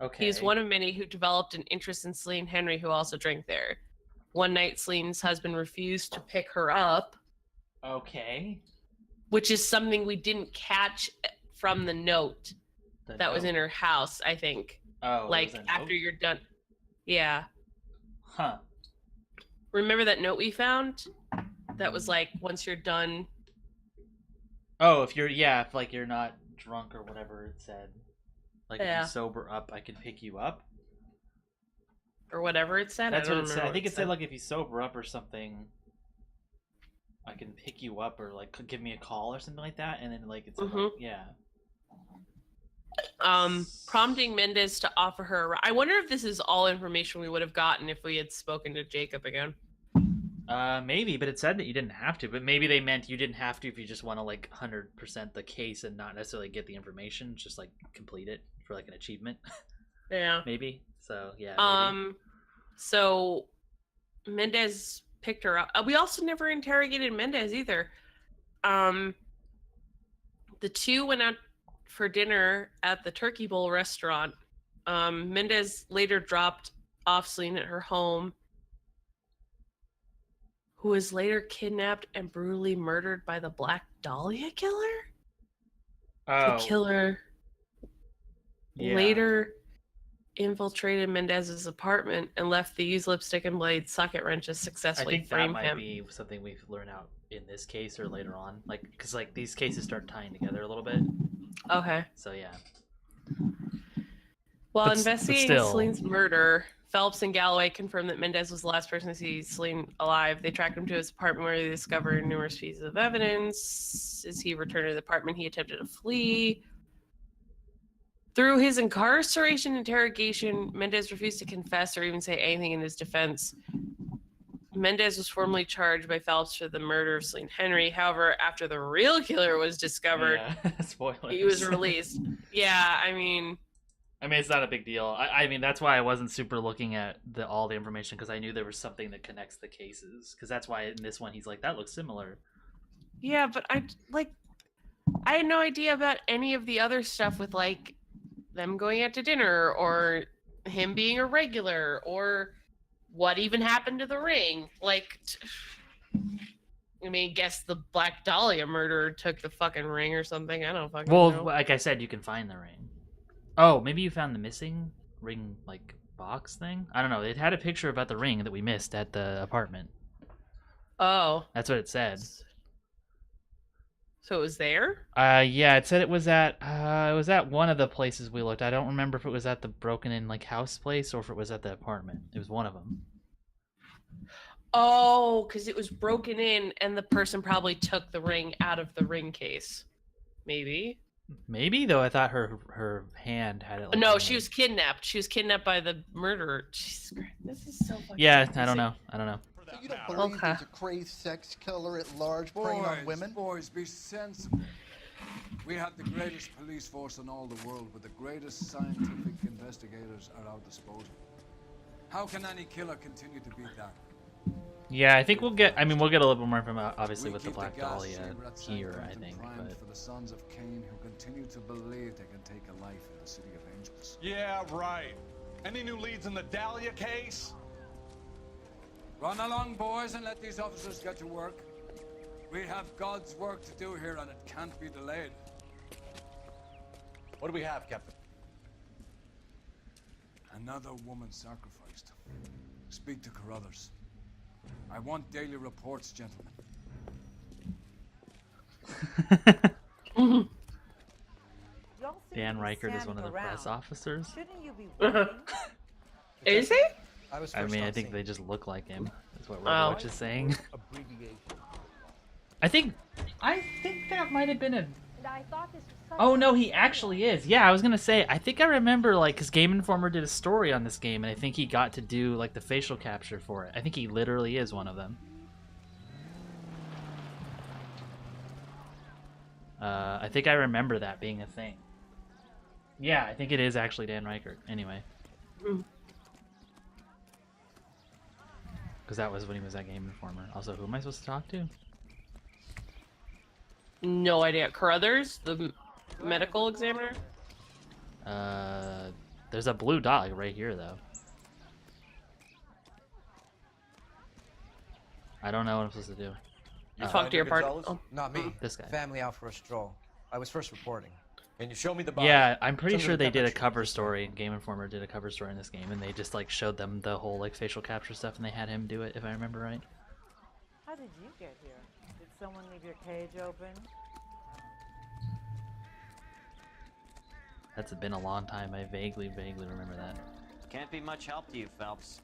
Okay. He's one of many who developed an interest in Celine Henry, who also drank there. One night, Celine's husband refused to pick her up. Okay. Which is something we didn't catch from the note that was note? in her house, I think. Oh, it like was a after note? you're done. Yeah. Huh. Remember that note we found? That was like once you're done. Oh, if like you're not drunk or whatever it said. Like if Yeah. you sober up, I can pick you up. Or whatever it said. That's I what don't it said. remember I think what it said like if you sober up or something, I can pick you up or like give me a call or something like that. And then like it's like, yeah. Prompting Mendez to offer her a ride. I wonder if this is all information we would have gotten if we had spoken to Jacob again. Maybe, but it said that you didn't have to. But maybe they meant you didn't have to if you just want to like 100% the case and not necessarily get the information, just like complete it for like an achievement. Yeah. Maybe. So yeah. Maybe. So Mendez picked her up. We also never interrogated Mendez either. The two went out for dinner at the Turkey Bowl restaurant. Mendez later dropped off Celine at her home, who was later kidnapped and brutally murdered by the Black Dahlia killer? Oh. The killer Yeah. later infiltrated Mendez's apartment and left the used lipstick and blade socket wrenches I successfully think that frame might him. be something we've learned out in this case or later on, like because like these cases start tying together a little bit. Okay. So yeah. While But investigating still. Celine's murder, Phelps and Galloway confirmed that Mendez was the last person to see Celine alive. They tracked him to his apartment where they discovered numerous pieces of evidence. As he returned to the apartment, he attempted to flee. Through his incarceration interrogation, Mendez refused to confess or even say anything in his defense. Mendez was formally charged by Phelps for the murder of Celine Henry. However, after the real killer was discovered, Spoilers. he was released. Yeah, I mean, it's not a big deal. I mean, that's why I wasn't super looking at all the information because I knew there was something that connects the cases. Because that's why in this one he's like, that looks similar. yeah, but I had no idea about any of the other stuff with like them going out to dinner or him being a regular or what even happened to the ring. Like, I mean, guess the Black Dahlia murderer took the fucking ring or something. I don't fucking Well, know. like I said, you can find the ring. Oh, maybe you found the missing ring, like box thing. I don't know. It had a picture about the ring that we missed at the apartment. Oh, That's what it said. so it was there? Yeah, it said it was at one of the places we looked. I don't remember if it was at the broken in like house place or if it was at the apartment. It was one of them. Oh, because it was broken in and the person probably took the ring out of the ring case. Maybe. Maybe though. I thought her hand had it. Like, No, in she it. was kidnapped. She was kidnapped by the murderer. Jesus Christ, this is so fucking Yeah, I confusing. don't know. I don't know. You don't believe there's a crazed sex killer at large preying on women? Boys, be sensible. We have the greatest police force in all the world, but the greatest scientific investigators at our disposal. How can any killer continue to be that? Yeah, I think we'll get. I mean, we'll get a little bit more from obviously We with the keep Black gas Dahlia cigarettes here. out I and think, primed but for the sons of Cain who continue to believe they can take a life in the city of angels. Yeah, right. Any new leads in the Dahlia case? Run along, boys, and let these officers get to work. We have God's work to do here, and it can't be delayed. What do we have, Captain? Another woman sacrificed. Speak to Carruthers. I want daily reports, gentlemen. Dan Reichert is one of the press officers. Shouldn't you be working? Is he? I mean, I think they just look like him. That's what Oh. Roach is saying. I think that might have been a. I thought this was such Oh no, he actually is. Yeah, I was gonna say. I think I remember like because Game Informer did a story on this game, and I think he got to do like the facial capture for it. I think he literally is one of them. I think I remember that being a thing. Yeah, I think it is actually Dan Reichert. Anyway. Because that was when he was at Game Informer. Also, who am I supposed to talk to? No idea. Carruthers, the medical examiner? There's a blue dot like, right here, though. I don't know what I'm supposed to do. You talk to your partner. Oh. Not me. This guy. Family out for a stroll. I was first reporting. Can you show me the body? Yeah, I'm pretty sure they did a cover story. Game Informer did a cover story in this game, and they just like showed them the whole like facial capture stuff, and they had him do it, if I remember right. How did you get here? Did someone leave your cage open? That's been a long time. I vaguely remember that. Can't be much help to you, Phelps.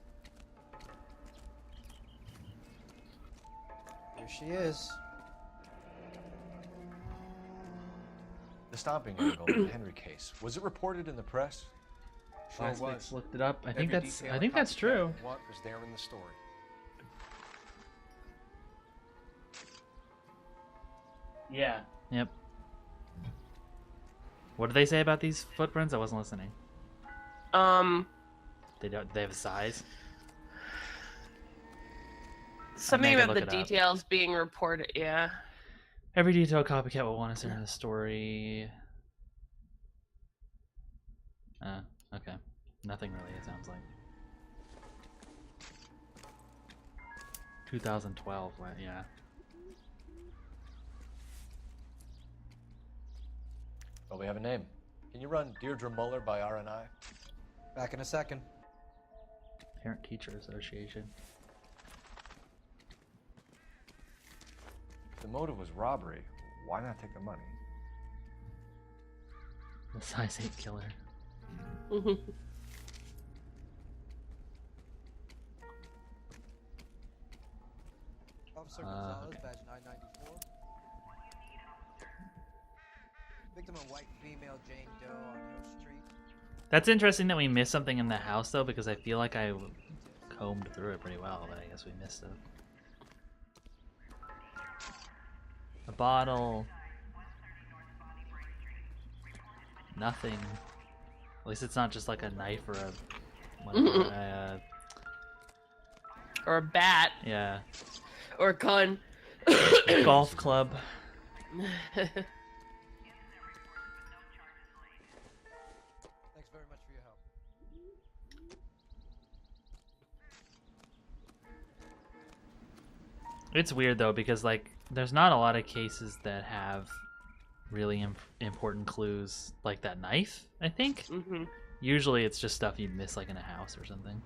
Here she is. The stomping angle in the Henry case. Was it reported in the press? Sure was. Looked it up. I think that's true. What was there in the story? Yeah. Yep. What did they say about these footprints? I wasn't listening. They have a size. Something about the details being reported. Yeah. Every detail copycat will want to in the story. Okay. Nothing really, it sounds like. 2012, yeah. Well, we have a name. Can you run Deirdre Muller by RNI? Back in a second. Parent Teacher Association. The motive was robbery. Why not take the money? The size 8 killer. Officer Gonzalez, badge 994. Victim of white female Jane Doe on Hill Street. That's interesting that we missed something in the house, though, because I feel like I combed through it pretty well, but I guess we missed it. A bottle. Nothing. At least it's not just like a knife or a... whatever, or a bat. Yeah. Or a gun. A golf club. Thanks very much for your help. It's weird though because like there's not a lot of cases that have really important clues like that knife, I think. Usually it's just stuff you miss like in a house or something.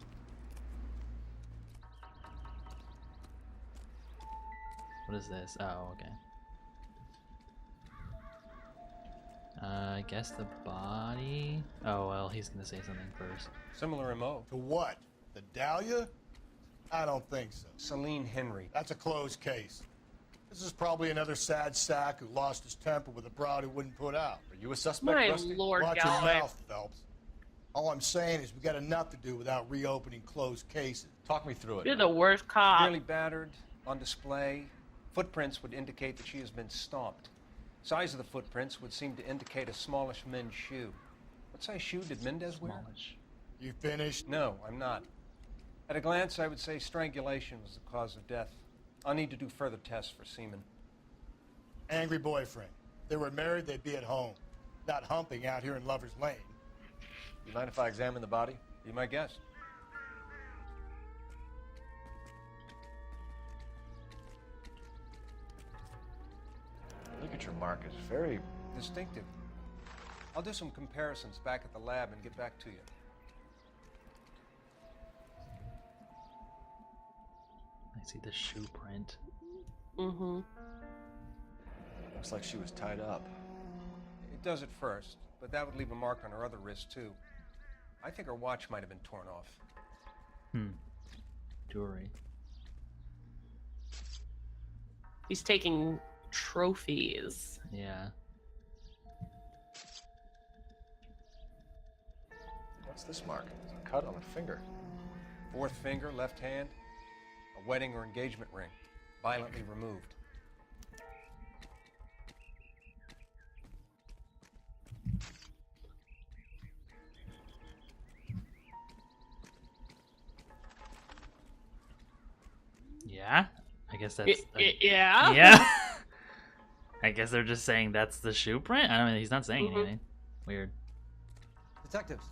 What is this? Oh, okay. I guess the body. Oh well, he's gonna say something first. Similar MO. To what? The Dahlia? I don't think so. Celine Henry. That's a closed case. This is probably another sad sack who lost his temper with a broad who wouldn't put out. Are you a suspect, My Rusty? Lord, Watch your Galloway. mouth, Phelps. All I'm saying is we got enough to do without reopening closed cases. Talk me through it. You're the worst cop. Barely battered, on display. Footprints would indicate that she has been stomped. Size of the footprints would seem to indicate a smallish men's shoe. What size shoe did Mendez wear? Smallish. You finished? No, I'm not. At a glance, I would say strangulation was the cause of death. I'll need to do further tests for semen. Angry boyfriend. If they were married, they'd be at home, not humping out here in Lover's Lane. You mind if I examine the body? Be my guest. Look at your mark. It's very distinctive. I'll do some comparisons back at the lab and get back to you. I see the shoe print. Looks like she was tied up. It does at first, but that would leave a mark on her other wrist, too. I think her watch might have been torn off. Jewelry. He's taking trophies. Yeah. What's this mark? It's a cut on a finger. Fourth finger, left hand. A wedding or engagement ring. Violently removed. guess that's yeah. Yeah. I guess they're just saying that's the shoe print. I don't know. He's not saying anything. Weird. Detectives,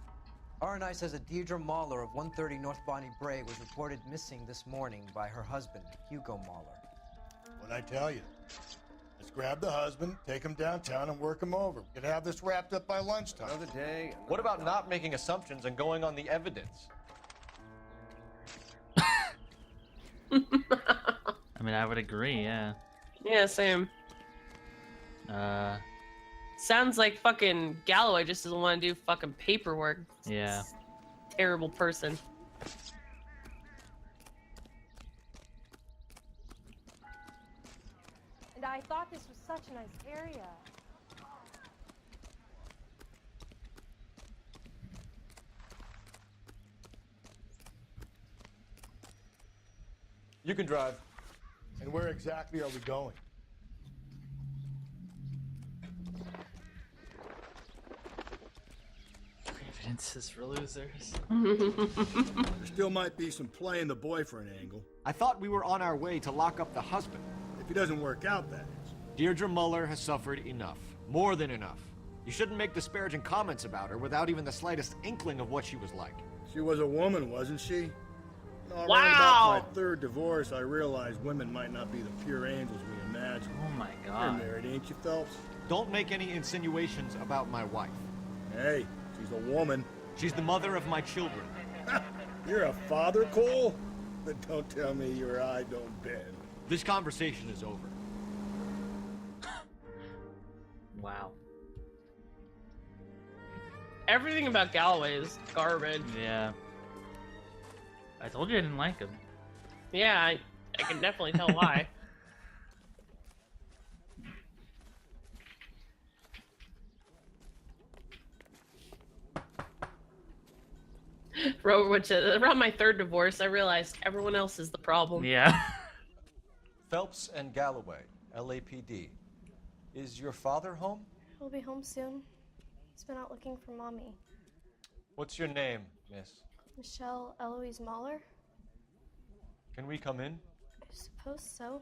RNI says a Deirdre Mahler of 130 North Bonnie Bray was reported missing this morning by her husband, Hugo Mahler. What'd I tell you? Let's grab the husband, take him downtown, and work him over. We could have this wrapped up by lunchtime. Another day. What about not making assumptions and going on the evidence? I mean, I would agree. Yeah. Yeah, same. Sounds like fucking Galloway just doesn't want to do fucking paperwork. Yeah. Terrible person. And I thought this was such a nice area. You can drive. And where exactly are we going? Evidence is for losers. There still might be some play in the boyfriend angle. I thought we were on our way to lock up the husband. If he doesn't work out, that is. Deirdre Muller has suffered enough. More than enough. You shouldn't make disparaging comments about her without even the slightest inkling of what she was like. She was a woman, wasn't she? No, around Wow. about my third divorce, I realized women might not be the pure angels we imagine. Oh my You're god. married, ain't you, Phelps? Don't make any insinuations about my wife. Hey, she's a woman. She's the mother of my children. You're a father, Cole? But don't tell me your eye don't bend. This conversation is over. Wow. Everything about Galloway is garbage. Yeah. I told you I didn't like him. Yeah, I can definitely tell why. Which around my third divorce, I realized everyone else is the problem. Yeah. Phelps and Galloway, LAPD. Is your father home? He'll be home soon. He's been out looking for Mommy. What's your name, miss? Michelle Eloise Mahler? Can we come in? I suppose so.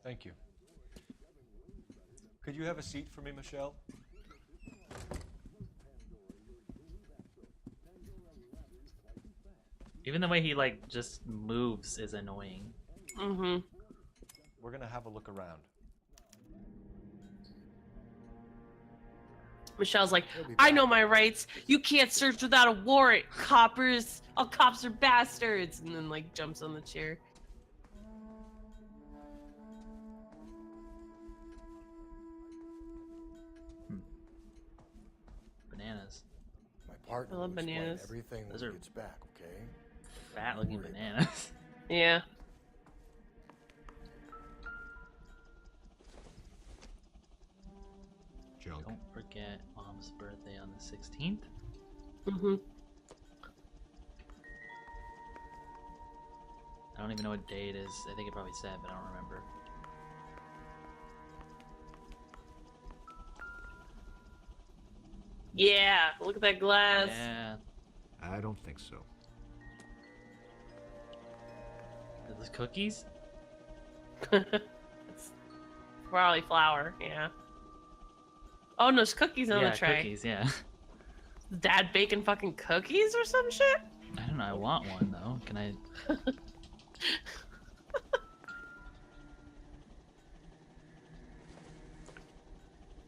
Thank you. Could you have a seat for me, Michelle? Even the way he like just moves is annoying. Mm-hmm. We're gonna have a look around. Michelle's like, I know my rights. You can't search without a warrant, coppers. All cops are bastards. And then like jumps on the chair. Bananas. My partner I love will explain bananas. everything Those when are he gets back, okay? Fat looking bananas. Yeah. Junk. Don't forget Mom's birthday on the 16th. Mm-hmm. I don't even know what day it is. I think it probably said, but I don't remember. Yeah, look at that glass. Yeah. I don't think so. Are those cookies? It's probably flour, yeah. Oh, no, there's cookies on Yeah, the tray. cookies, yeah. Dad baking fucking cookies or some shit? I don't know. I want one though. Can I?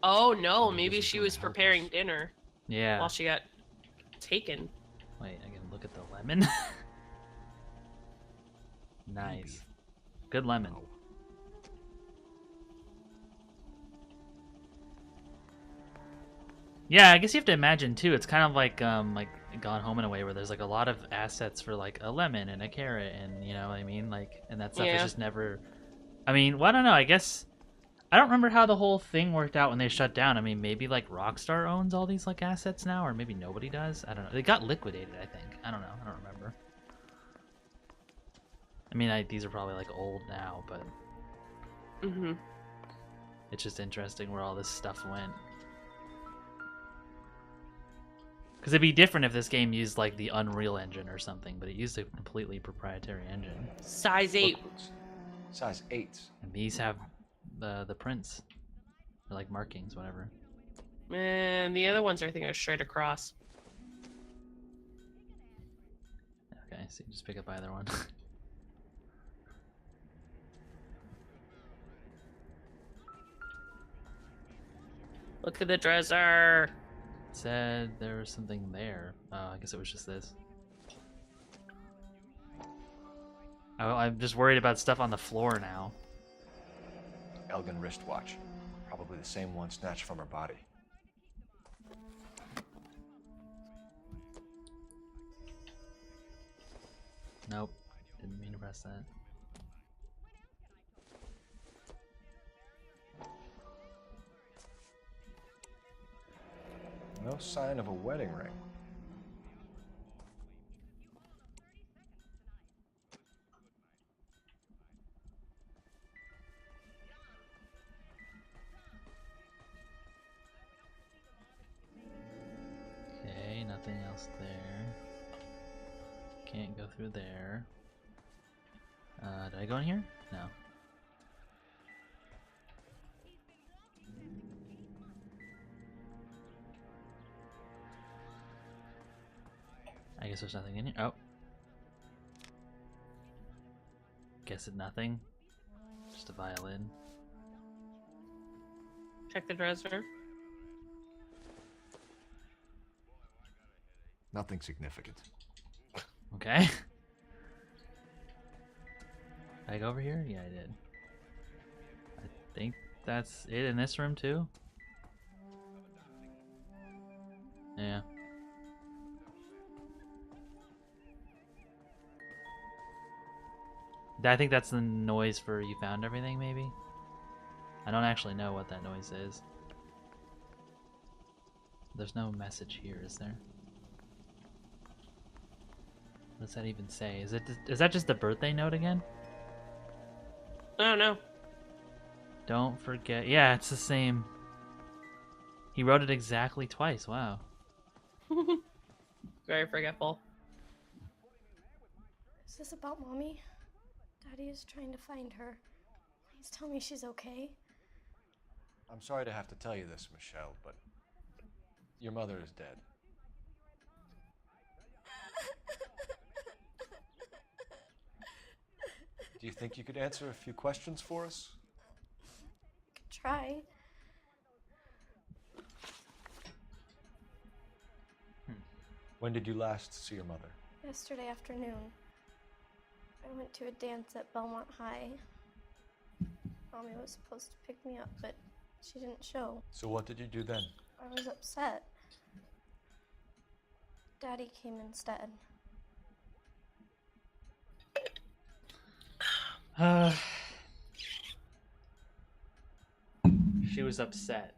Oh no, maybe she was preparing dinner Yeah. while she got taken. Wait, I can look at the lemon. Nice. Good lemon. Yeah, I guess you have to imagine too. It's kind of like Gone Home in a way where there's like a lot of assets for like a lemon and a carrot and you know what I mean, like, and that stuff is Yeah. just never. I mean, well, I don't know. I guess I don't remember how the whole thing worked out when they shut down. I mean, maybe like Rockstar owns all these like assets now, or maybe nobody does. I don't know. They got liquidated, I think. I don't know. I don't remember. I mean, these are probably like old now, but Mm-hmm. it's just interesting where all this stuff went. Because it'd be different if this game used like the Unreal Engine or something, but it used a completely proprietary engine. Size 8. Size 8. And these have the prints. They're like markings, whatever. And the other ones I think are straight across. Okay, so you just pick up either one. Look at the dresser. It said there was something there. Oh, I guess it was just this. I'm just worried about stuff on the floor now. Elgin wristwatch. Probably the same one snatched from her body. Nope. Didn't mean to press that. No sign of a wedding ring. Okay, nothing else there. Can't go through there. Did I go in here? No. I guess there's nothing in here. Oh. Guess it nothing. Just a violin. Check the dresser. Nothing significant. Okay. Did I go over here? Yeah, I did. I think that's it in this room too. Yeah. I think that's the noise for you found everything, maybe? I don't actually know what that noise is. There's no message here, is there? What does that even say? Is that just the birthday note again? Oh, no. Don't forget. Yeah, it's the same. He wrote it exactly twice. Wow. Very forgetful. Is this about Mommy? Daddy is trying to find her. Please tell me she's okay. I'm sorry to have to tell you this, Michelle, but your mother is dead. Do you think you could answer a few questions for us? Could try. When did you last see your mother? Yesterday afternoon. I went to a dance at Belmont High. Mommy was supposed to pick me up, but she didn't show. So what did you do then? I was upset. Daddy came instead. She was upset.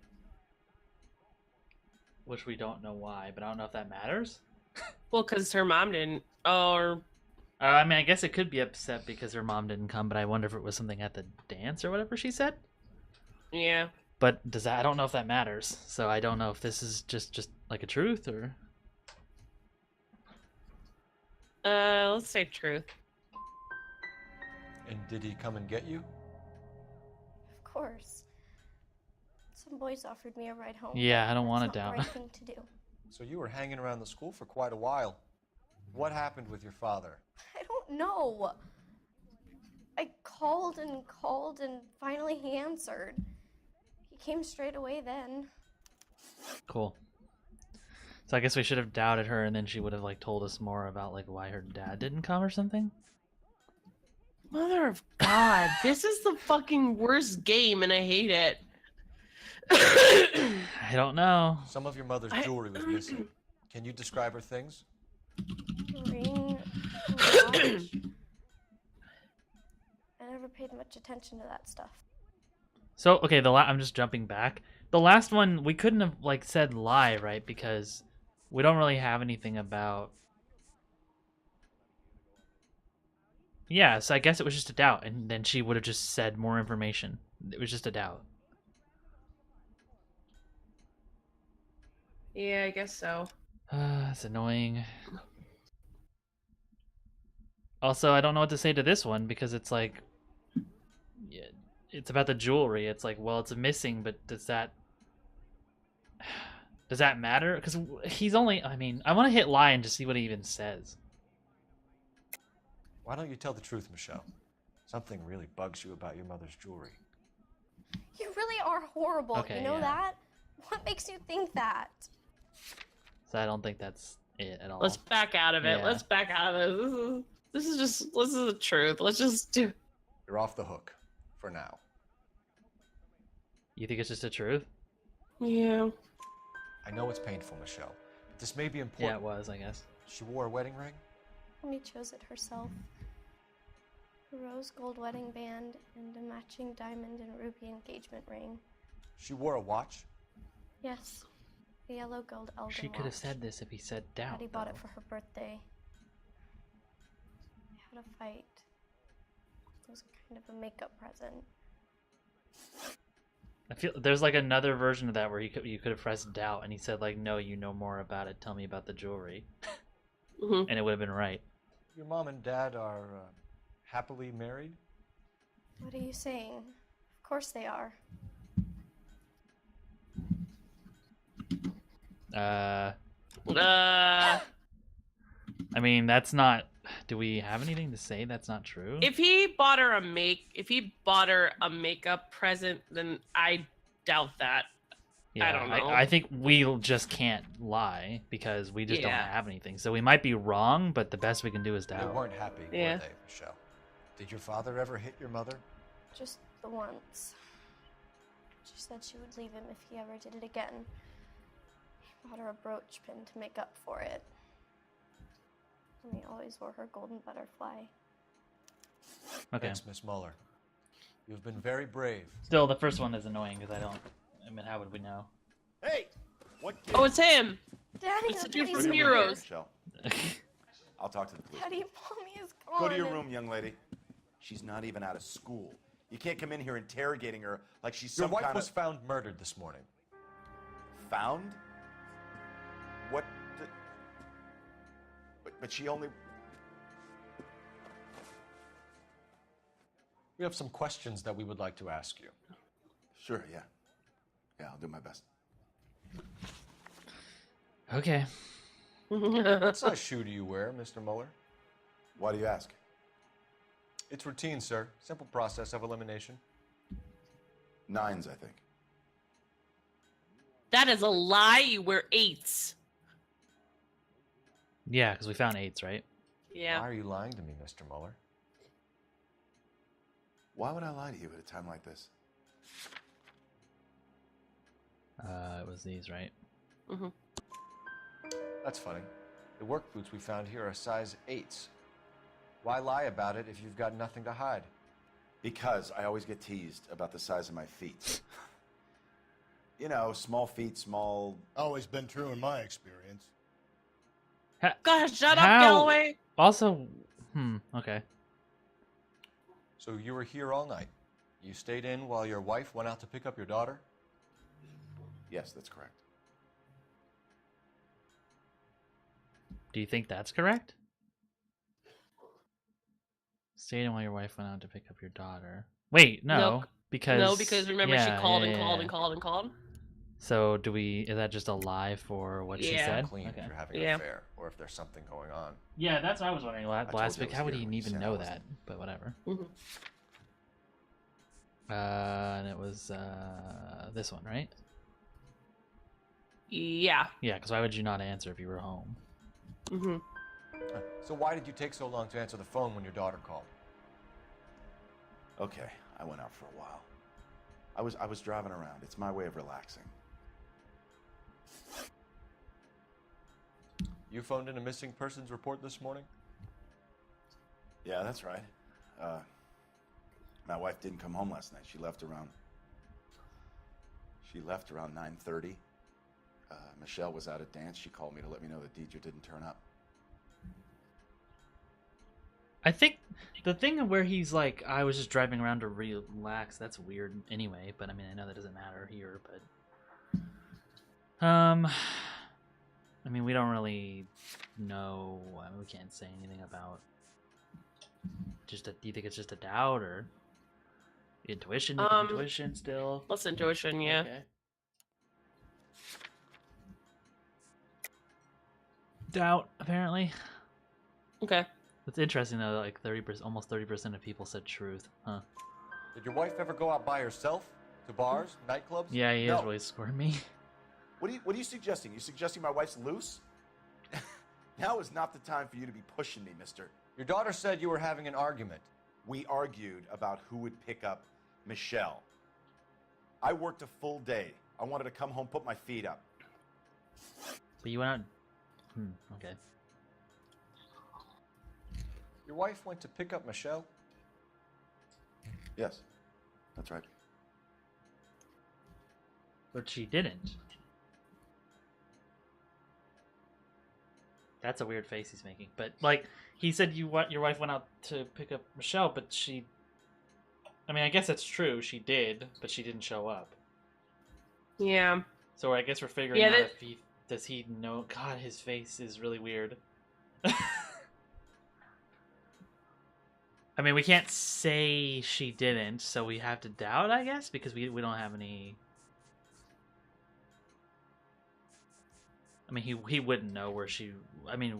Which we don't know why, but I don't know if that matters. Well, because her mom didn't. Or. I mean, I guess it could be upset because her mom didn't come, but I wonder if it was something at the dance or whatever she said. Yeah. But does that? I don't know if that matters. So I don't know if this is just like a truth or. Let's say truth. And did he come and get you? Of course. Some boys offered me a ride home. Yeah, I don't want to That's not doubt. the right thing to do. So you were hanging around the school for quite a while. What happened with your father? I don't know. I called and finally he answered. He came straight away then. Cool. So I guess we should have doubted her, and then she would have like told us more about like why her dad didn't come or something. Mother of God, this is the fucking worst game, and I hate it. I don't know. Some of your mother's jewelry was missing. Can you describe her things? Ring, watch. I never paid much attention to that stuff. So okay, I'm just jumping back. The last one we couldn't have like said lie, right? Because we don't really have anything about. Yeah, so I guess it was just a doubt, and then she would have just said more information. It was just a doubt. Yeah, I guess so. That's annoying. Also, I don't know what to say to this one because it's like, yeah, it's about the jewelry. It's like, well, it's missing, but does that matter? Because he's only. I mean, I want to hit lie and just see what he even says. Why don't you tell the truth, Michelle? Something really bugs you about your mother's jewelry. You really are horrible. Okay, you know yeah. that? What makes you think that? So I don't think that's it at all. Let's back out of it. Yeah. Let's back out of it. This is the truth. Let's just do. You're off the hook for now. You think it's just the truth? Yeah. I know it's painful, Michelle, but this may be important. Yeah, it was, I guess. She wore a wedding ring? Mommy chose it herself. A rose gold wedding band and a matching diamond and ruby engagement ring. She wore a watch? Yes, the yellow gold Elgin She could have watch. said this if he said doubt. Daddy bought it though. for her birthday. We had a fight. It was kind of a makeup present. I feel there's like another version of that where you could have pressed doubt and he said like, no, you know more about it. Tell me about the jewelry. And it would have been right. Your mom and dad are happily married? What are you saying? Of course they are. I mean, that's not. Do we have anything to say that's not true? If he bought her a makeup present, then I doubt that. Yeah, I don't know. I think we just can't lie because we just don't Yeah. have anything. So we might be wrong, but the best we can do is They doubt. weren't happy, Yeah. were they, Michelle? Did your father ever hit your mother? Just the once. She said she would leave him if he ever did it again. He bought her a brooch pin to make up for it. And he always wore her golden butterfly. Okay. Thanks, Miss Muller. You've been very brave. Still, the first one is annoying because I don't. I mean, how would we know? Hey! What kid? Oh, it's him. Daddy, It's the the dude Daddy's from here. Heroes. Michelle. I'll talk to the police. Daddy, Mommy is gone. Go to your room, young lady. She's not even out of school. You can't come in here interrogating her like she's Your some wife kind was of... found murdered this morning. Found? What the... But she only... We have some questions that we would like to ask you. Sure, yeah. Yeah, I'll do my best. Okay. What size shoe do you wear, Mr. Muller? Why do you ask? It's routine, sir. Simple process of elimination. 9s, I think. That is a lie. You wear 8s. Yeah, because we found 8s, right? Yeah. Why are you lying to me, Mr. Muller? Why would I lie to you at a time like this? It was these, right? Mm-hmm. That's funny. The work boots we found here are size 8s. Why lie about it if you've got nothing to hide? Because I always get teased about the size of my feet. You know, small feet, small... Always been true in my experience. Gosh, shut up, How- Galloway. Also, okay. So you were here all night. You stayed in while your wife went out to pick up your daughter? Yes, that's correct. Do you think that's correct? Stayed in while your wife went out to pick up your daughter. Wait, no, because remember she yeah, called yeah, and yeah, called yeah. and called and called. So do we? Is that just a lie for what she Yeah. said? Clean if you're having Yeah. an affair, or if there's something going on. Yeah, that's what I was wondering told last you I week. was How would here he when you even said I know wasn't. that? But whatever. Mhm. And it was this one, right? Yeah. Yeah, because why would you not answer if you were home? Mm-hmm. So why did you take so long to answer the phone when your daughter called? Okay, I went out for a while. I was driving around. It's my way of relaxing. You phoned in a missing persons report this morning? Yeah, that's right. My wife didn't come home last night. She left around 9:30. Michelle was out at dance. She called me to let me know that Deidre didn't turn up. I think the thing where he's like, I was just driving around to relax, that's weird anyway, but I mean, I know that doesn't matter here, but... I I mean, we don't really know. I mean, we can't say anything about. Do you think it's just a doubt or intuition? You think intuition still. Let's intuition, yeah. Okay. Doubt, apparently. Okay. It's interesting though. Like 30%, almost 30% of people said truth. Huh. Did your wife ever go out by herself to bars, nightclubs? Yeah, he is No. really squirmy. What are you suggesting? You suggesting my wife's loose? Now is not the time for you to be pushing me, mister. Your daughter said you were having an argument. We argued about who would pick up Michelle. I worked a full day. I wanted to come home, put my feet up. But you went out. Okay. Your wife went to pick up Michelle? Yes, that's right. But she didn't. That's a weird face he's making. But like he said, your wife went out to pick up Michelle, but she. I mean, I guess that's true. She did, but she didn't show up. Yeah. So I guess we're figuring out if does he know. God, his face is really weird. I mean, we can't say she didn't, so we have to doubt, I guess, because we don't have any. I mean, he wouldn't know where she. I mean,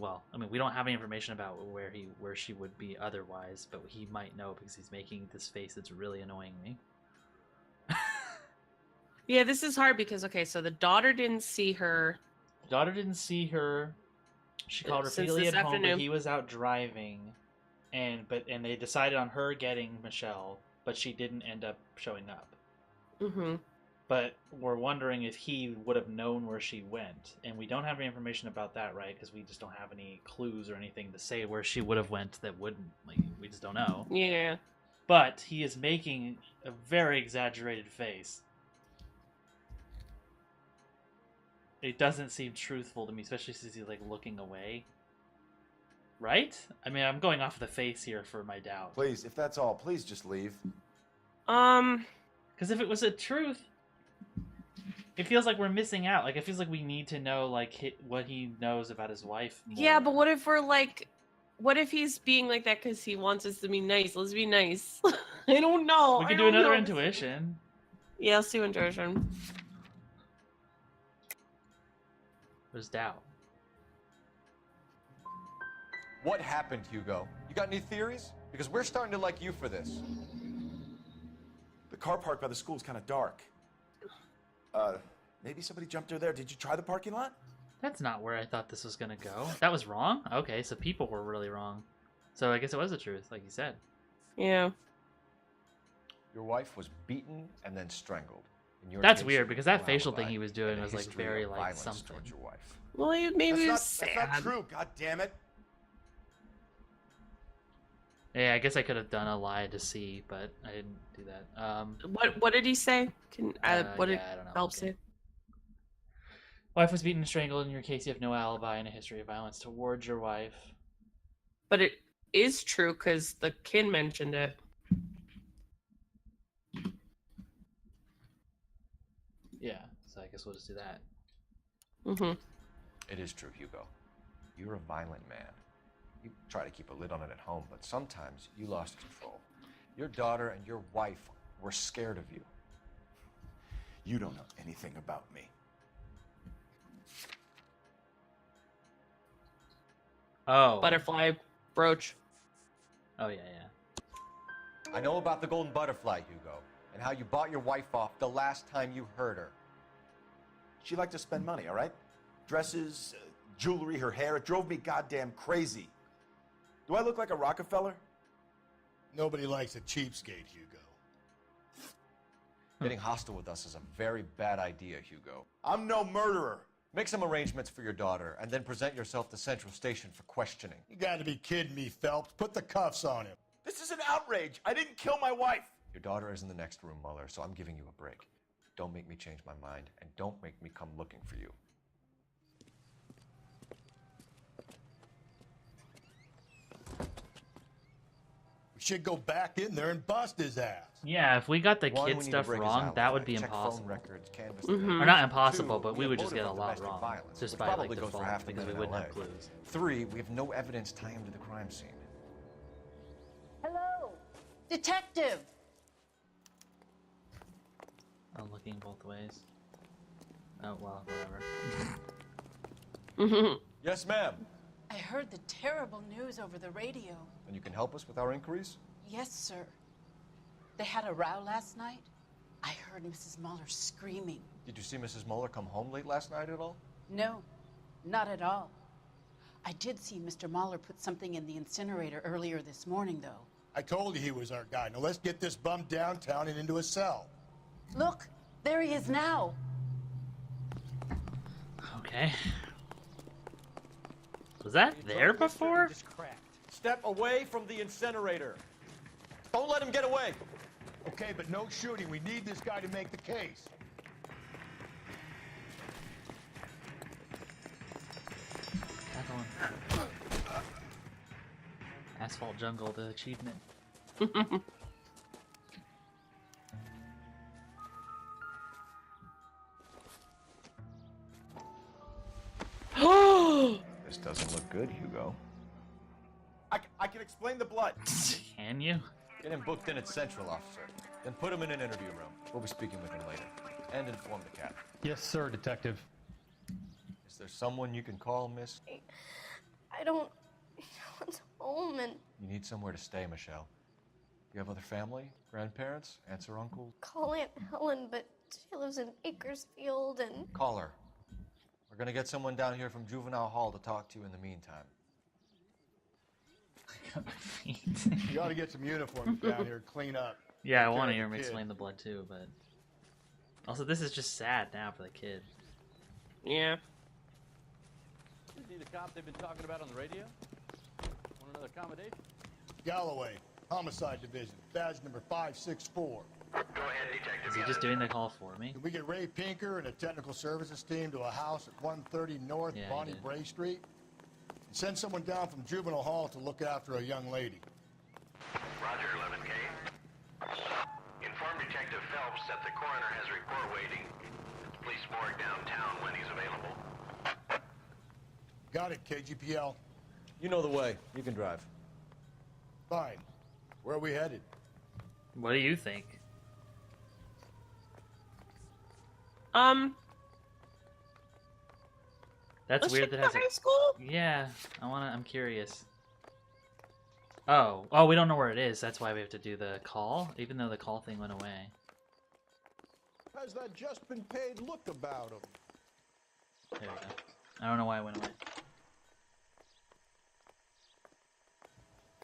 we don't have any information about where she would be otherwise, but he might know because he's making this face that's really annoying me. Yeah, this is hard because so the daughter didn't see her. The daughter didn't see her. She called her Feely at home, but he was out driving, and they decided on her getting Michelle, but she didn't end up showing up. Mm-hmm. But we're wondering if he would have known where she went, and we don't have any information about that, right? Because we just don't have any clues or anything to say where she would have went that wouldn't. Like, we just don't know. Yeah. But he is making a very exaggerated face. It doesn't seem truthful to me, especially since he's like looking away. Right? I mean, I'm going off the face here for my doubt. Please, if that's all, please just leave. Because if it was a truth, it feels like we're missing out. Like, it feels like we need to know, like, what he knows about his wife more. Yeah, but what if we're like, what if he's being like that because he wants us to be nice? Let's be nice. I don't know. We could do another intuition. Yeah, let's do intuition. There's doubt. What happened, Hugo? You got any theories? Because we're starting to like you for this. The car park by the school is kind of dark. Maybe somebody jumped her there. Did you try the parking lot? That's not where I thought this was gonna go. That was wrong? Okay, so people were really wrong. So I guess it was the truth, like you said. Yeah. Your wife was beaten and then strangled. That's weird, because that facial thing he was doing was like very like something. Your wife. Well, maybe it was That's not true, god damn it. Yeah, I guess I could have done a lie to see, but I didn't do that. What did he say? What did I don't know. Phelps say? Wife was beaten and strangled. In your case, you have no alibi and a history of violence towards your wife. But it is true because the kin mentioned it. Yeah, so I guess we'll just do that. Mm-hmm. It is true, Hugo. You're a violent man. You try to keep a lid on it at home, but sometimes you lost control. Your daughter and your wife were scared of you. You don't know anything about me. Oh. Butterfly brooch. Oh, yeah. I know about the golden butterfly, Hugo, and how you bought your wife off the last time you heard her. She liked to spend money, all right? Dresses, jewelry, her hair. It drove me goddamn crazy. Do I look like a Rockefeller? Nobody likes a cheapskate, Hugo. Getting hostile with us is a very bad idea, Hugo. I'm no murderer. Make some arrangements for your daughter, and then present yourself to Central Station for questioning. You gotta be kidding me, Phelps. Put the cuffs on him. This is an outrage. I didn't kill my wife. Your daughter is in the next room, Muller, so I'm giving you a break. Don't make me change my mind, and don't make me come looking for you. We should go back in there and bust his ass. Yeah, if we got the One, kid we need to stuff break his wrong, that alibi, would be check phone impossible. records, canvass the Or victims. not impossible, Two, but we have would just motive get a of lot domestic wrong. violence, Just which by probably like goes for default, half the because we men in wouldn't LA. have clues. Three, we have no evidence tying him to the crime scene. Hello? Detective! I'm looking both ways. Oh, well, whatever. Yes, ma'am. I heard the terrible news over the radio. And you can help us with our inquiries? Yes, sir. They had a row last night. I heard Mrs. Muller screaming. Did you see Mrs. Muller come home late last night at all? No, not at all. I did see Mr. Muller put something in the incinerator earlier this morning, though. I told you he was our guy. Now let's get this bum downtown and into a cell. Look, there he is now. Okay. Was that there before? Step away from the incinerator. Don't let him get away. Okay, but no shooting. We need this guy to make the case. Tackle him. Asphalt Jungle, the achievement. This doesn't look good, Hugo. I can explain the blood. Can you? Get him booked in at Central, officer. Then put him in an interview room. We'll be speaking with him later. And inform the captain. Yes, sir, Detective. Is there someone you can call, miss? I don't want home and You need somewhere to stay, Michelle. You have other family? Grandparents? Aunts or uncles? call Aunt Helen, but she lives in Bakersfield and Call her. We're gonna get someone down here from Juvenile Hall to talk to you in the meantime. You ought to get some uniforms down here, clean up. Yeah, I Take want to care hear of him the kid. explain the blood too, but also this is just sad now for the kid. Yeah. See the cop they've been talking about on the radio? Want another accommodation? Galloway, Homicide Division, badge number 564. Is he just doing the call for me? Can we get Ray Pinker and a technical services team to a house at 130 North Yeah, he Bonnie did. Bray Street? And send someone down from Juvenile Hall to look after a young lady. Roger, 11K. Inform Detective Phelps that the coroner has a report waiting at the police morgue downtown when he's available. Got it, KGPL. You know the way. You can drive. Fine. Where are we headed? What do you think? That's Let's weird. check That has the a high school. Yeah, I'm curious. Oh, we don't know where it is. That's why we have to do the call, even though the call thing went away. Has that just been paid look about him? There we go. I don't know why it went away.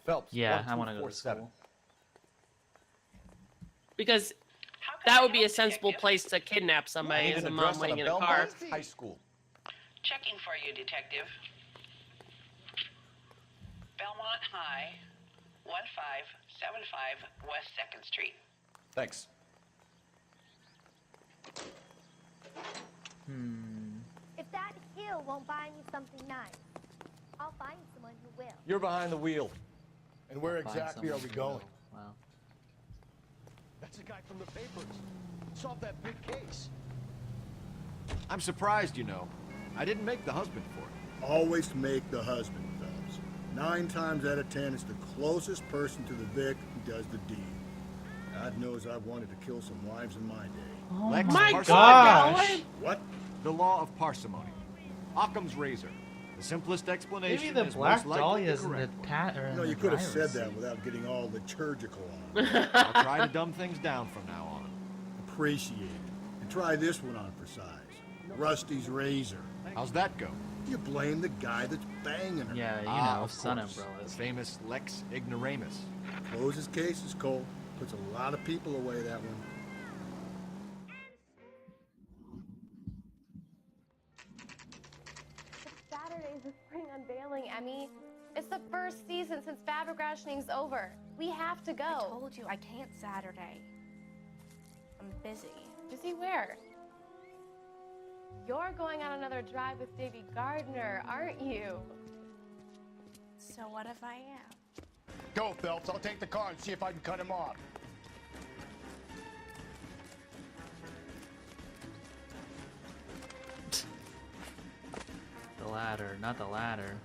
Phelps. Yeah, I want to go to 1247. school. Because that would be a sensible place to kidnap somebody Need as an a mom address on waiting in a Belmont car. High School. Checking for you, Detective. Belmont High, 1575 West 2nd Street. Thanks. if that hill won't buy me something nice, I'll find someone who will. You're behind the wheel. And where Find exactly are we someone who going? will. Wow. That's the guy from the papers. Solved that big case. I'm surprised, you know. I didn't make the husband for it. Always make the husband, Phelps. 9 times out of 10, it's the closest person to the Vic who does the deed. God knows I've wanted to kill some wives in my day. Oh Lex my parsimony. gosh! What? The law of parsimony. Occam's razor. The simplest explanation Maybe the is Black most likely Dahlia the is in the correct one. pat or You in know, the you could have said driver's that seat. without getting all liturgical on it. I'll try to dumb things down from now on. Appreciate it. And try this one on for size. Rusty's razor. How's that go? You blame the guy that's banging her. Yeah, you Ah, know, of sun course. umbrellas. The famous Lex Ignoramus. Closes cases, Cole. Puts a lot of people away, that one. Saturday's the spring unveiling, Emmy. It's the first season since fabric rationing's over. We have to go. I told you I can't Saturday. I'm busy. Busy where? You're going on another drive with Davy Gardner, aren't you? So what if I am? Go, Phelps. I'll take the car and see if I can cut him off. The ladder, not the ladder.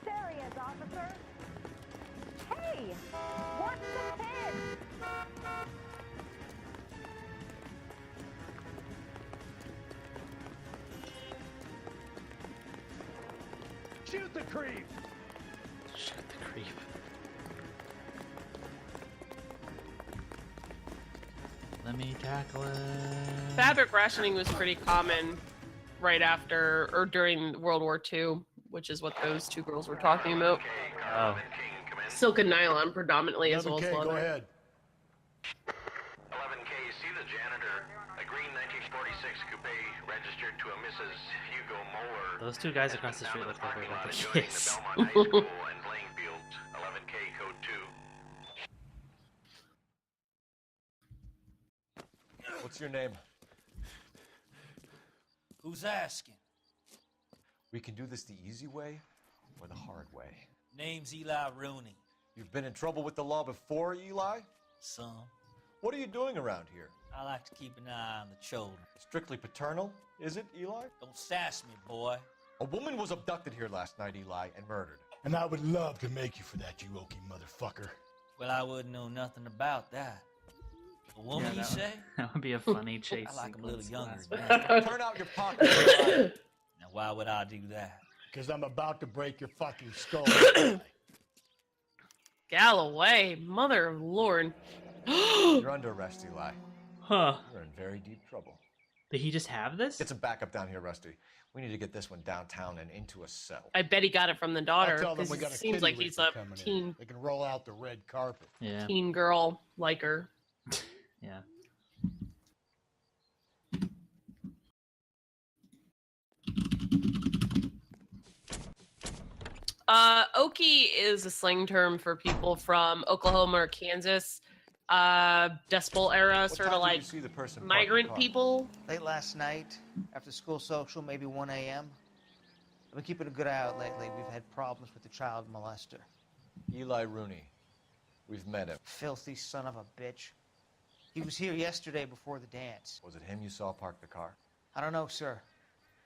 There he is, officer. Hey, what's the pin? Shoot the creep! Shoot the creep. Let me tackle it. Fabric rationing was pretty common right after or during World War II, which is what those two girls were talking about. Oh. Silk and nylon predominantly, as well as 11K, leather. go ahead. 11K, see the janitor. A green 1946 coupe registered to a Mrs. Hugo Moeller. Those two guys across the street look like they're about to Adjoining the kiss. Belmont High School and playing field. 11K code 2. What's your name? Who's asking? We can do this the easy way or the hard way. Name's Eli Rooney. You've been in trouble with the law before, Eli? Some. What are you doing around here? I like to keep an eye on the children. Strictly paternal, is it, Eli? Don't sass me, boy. A woman was abducted here last night, Eli, and murdered. And I would love to make you for that, you oaky motherfucker. Well, I wouldn't know nothing about that. A woman, you say? That would be a funny chase. I like 'em a little sequence. younger than that. Turn out your pocket, Eli. Now, why would I do that? Because I'm about to break your fucking skull. Galloway, mother of Lord. You're under arrest, Eli. Huh. You're in very deep trouble. Did he just have this? Get some backup down here, Rusty. We need to get this one downtown and into a cell. I bet he got it from the I'll daughter. tell them 'Cause we it got a seems kitty like he's ripper a coming in. teen They can roll out the red carpet. Yeah. teen girl like her. Yeah. Okie is a slang term for people from Oklahoma or Kansas. Dust Bowl era, sort of like migrant people. Late last night, after school social, maybe 1 a.m. I've been keeping a good eye out lately. We've had problems with the child molester. Eli Rooney. We've met him. Filthy son of a bitch. He was here yesterday before the dance. Was it him you saw park the car? I don't know, sir.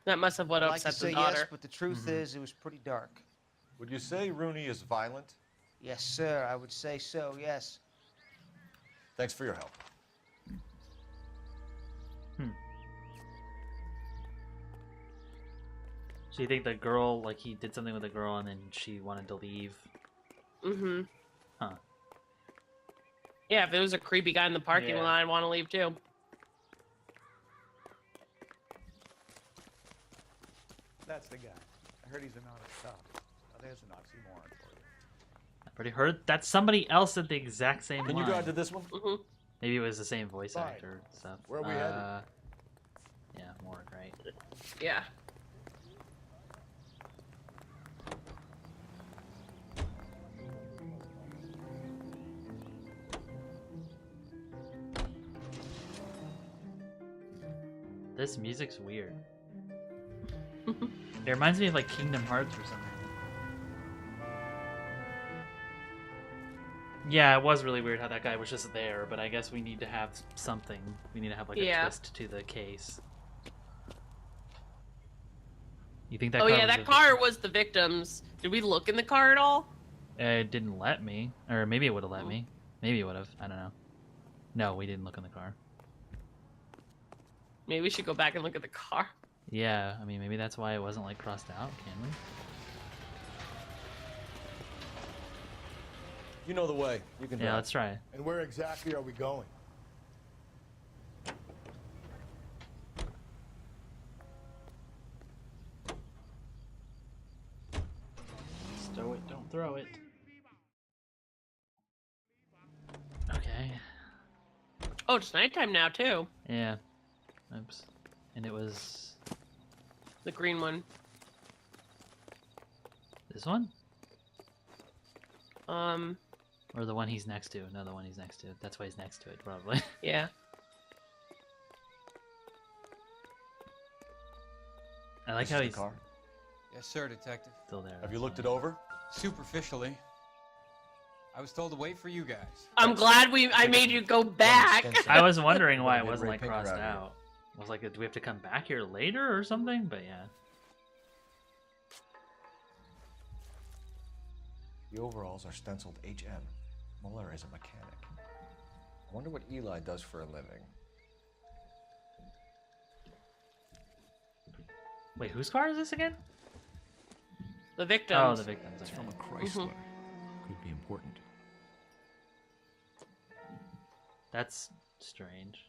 That must have what I'd like to upset say the daughter. yes, but the truth is it was pretty dark. Would you say Rooney is violent? Yes, sir. I would say so, yes. Thanks for your help. So you think the girl, like he did something with the girl and then she wanted to leave? Mm-hmm. Huh. Yeah, if it was a creepy guy in the parking Yeah. lot, I'd want to leave too. That's the guy. I heard he's an honest cop. Now there's an oxymoron for you. I've already heard that somebody else said the exact same Can line. you drive to this one? Mm-hmm. Maybe it was the same voice Fine. actor stuff. Where are we headed? Yeah, Morgue, right? Yeah. This music's weird. It reminds me of like Kingdom Hearts or something. Yeah, it was really weird how that guy was just there, but I guess we need to have something. We need to have like a twist to the case. You think that Oh car yeah, was that car was the victim's. Did we look in the car at all? It didn't let me. Or maybe it would have let me. Maybe it would have. I don't know. No, we didn't look in the car. Maybe we should go back and look at the car. Yeah, I mean, maybe that's why it wasn't like crossed out, can we? You know the way. You can drive. Yeah, let's try it. And where exactly are we going? Stow it, don't throw it. Okay. Oh, it's nighttime now too. Yeah. Oops. And it was The green one. this one? Or the one he's next to. No, the one he's next to. That's why he's next to it, probably. Yeah. I like This how is the he's car? Yes, sir, Detective. still there. Have you looked it over? Superficially. I was told to wait for you guys. I'm glad I made you go back. I was wondering why it Get wasn't Ray like Pinker crossed out of here. out. I was like, do we have to come back here later or something? But yeah. The overalls are stenciled HM. Mueller is a mechanic. I wonder what Eli does for a living. Wait, whose car is this again? The victims. Oh, the victims. It's Okay. from a Chrysler. Could be important. That's strange.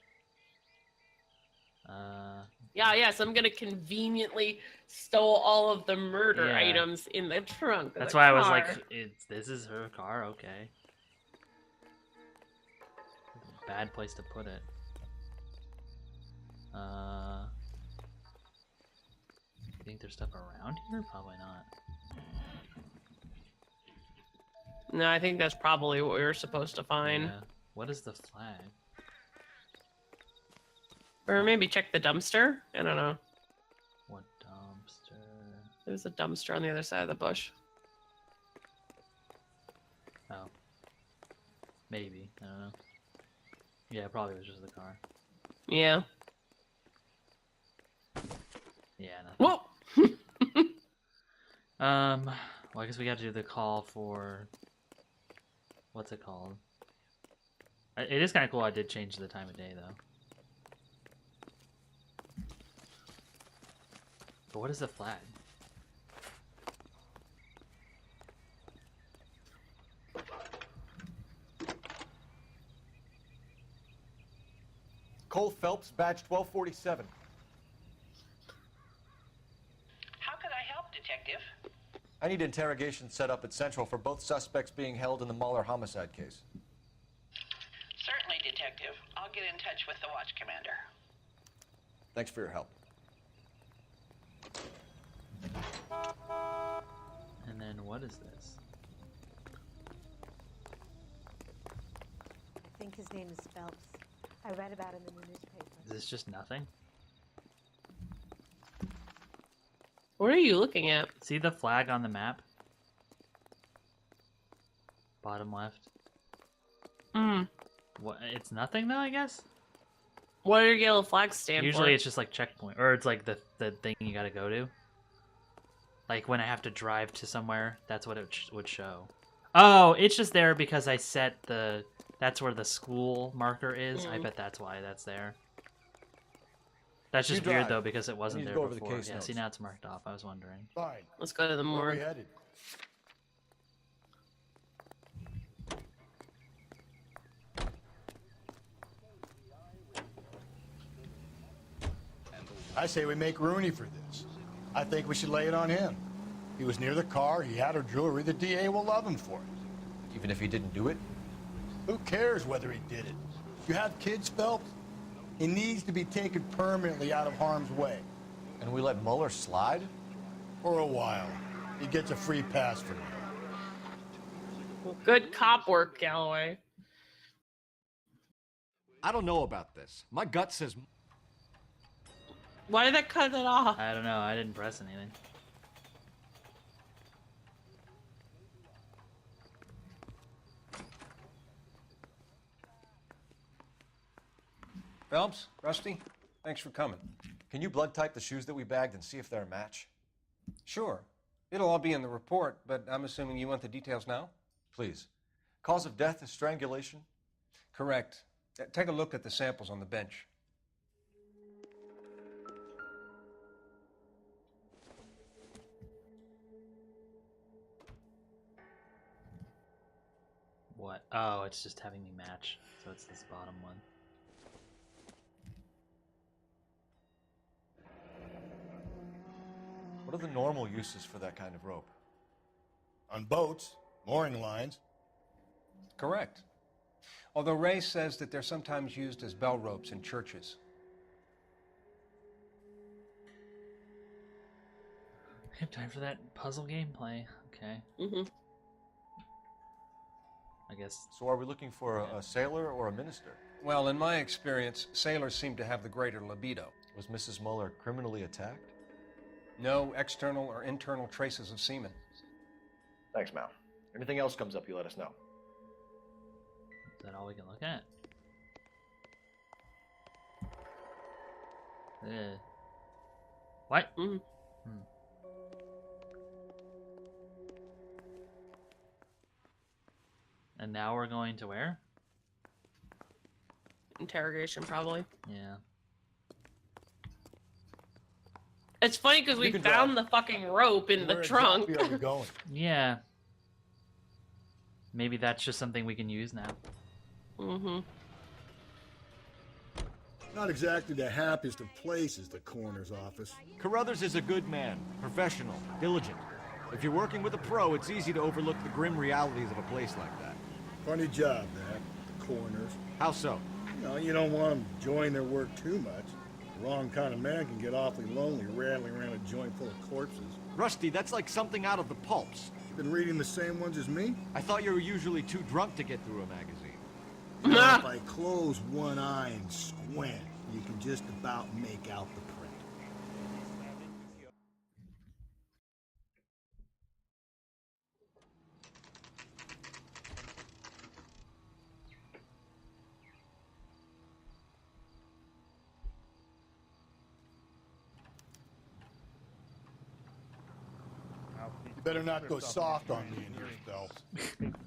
Yeah, so I'm gonna conveniently stole all of the murder Yeah. items in the trunk. Of That's the why I was car. like, this is her car, okay. Bad place to put it. You think there's stuff around here? Probably not. No, I think that's probably what we were supposed to find. Yeah. What is the flag? Or maybe check the dumpster. I don't know. What dumpster? There's a dumpster on the other side of the bush. Oh. Maybe. I don't know. Yeah, it probably was just the car. Yeah. Yeah, nothing. Whoa! Well, I guess we got to do the call for... What's it called? It is kind of cool I did change the time of day, though. But what is the flag? Cole Phelps, badge 1247. How could I help, Detective? I need interrogation set up at Central for both suspects being held in the Mueller homicide case. Certainly, Detective. I'll get in touch with the watch commander. Thanks for your help. And then what is this? I think his name is Phelps. I read about him in the newspaper. Is this just nothing? What are you looking at? See the flag on the map? Bottom left. What? It's nothing though, I guess? What do yellow flags stand for? Usually it's just like checkpoint, or it's like the thing you gotta go to. Like when I have to drive to somewhere, that's what it would show. Oh, it's just there because I set the... That's where the school marker is. I bet that's why that's there. That's just weird though because it wasn't there go over before. the case Yeah, notes. see now it's marked off. I was wondering. Fine. Let's go to the Where are morgue. we headed? I say we make Rooney for this. I think we should lay it on him. He was near the car, he had her jewelry, the DA will love him for it. Even if he didn't do it? Who cares whether he did it? You have kids, Phelps? He needs to be taken permanently out of harm's way. And we let Mueller slide? For a while. He gets a free pass for now. Good cop work, Galloway. I don't know about this. My gut says... Why did that cut it off? I don't know. I didn't press anything. Phelps, Rusty, thanks for coming. Can you blood type the shoes that we bagged and see if they're a match? Sure. It'll all be in the report, but I'm assuming you want the details now? Please. Cause of death is strangulation? Correct. Take a look at the samples on the bench. What? Oh, it's just having me match. So it's this bottom one. What are the normal uses for that kind of rope? On boats, mooring lines. Correct. Although Ray says that they're sometimes used as bell ropes in churches. I have time for that puzzle gameplay. Okay. Mm-hmm. I guess. So are we looking for a sailor or a minister? Well, in my experience, sailors seem to have the greater libido. Was Mrs. Muller criminally attacked? No external or internal traces of semen. Thanks, Mal. Anything else comes up, you let us know. Is that all we can look at? What? And now we're going to where? Interrogation, probably. Yeah. It's funny because we found the fucking rope in the trunk. Where exactly are we going? Yeah. Maybe that's just something we can use now. Mm-hmm. Not exactly the happiest of places, the coroner's office. Carruthers is a good man, professional, diligent. If you're working with a pro, it's easy to overlook the grim realities of a place like that. Funny job, that, the coroner's. How so? You don't want them enjoying their work too much. The wrong kind of man can get awfully lonely rattling around a joint full of corpses. Rusty, that's like something out of the pulps. Been reading the same ones as me? I thought you were usually too drunk to get through a magazine. Now, if I close one eye and squint, you can just about make out the print. You better not go soft on me in here, Phelps.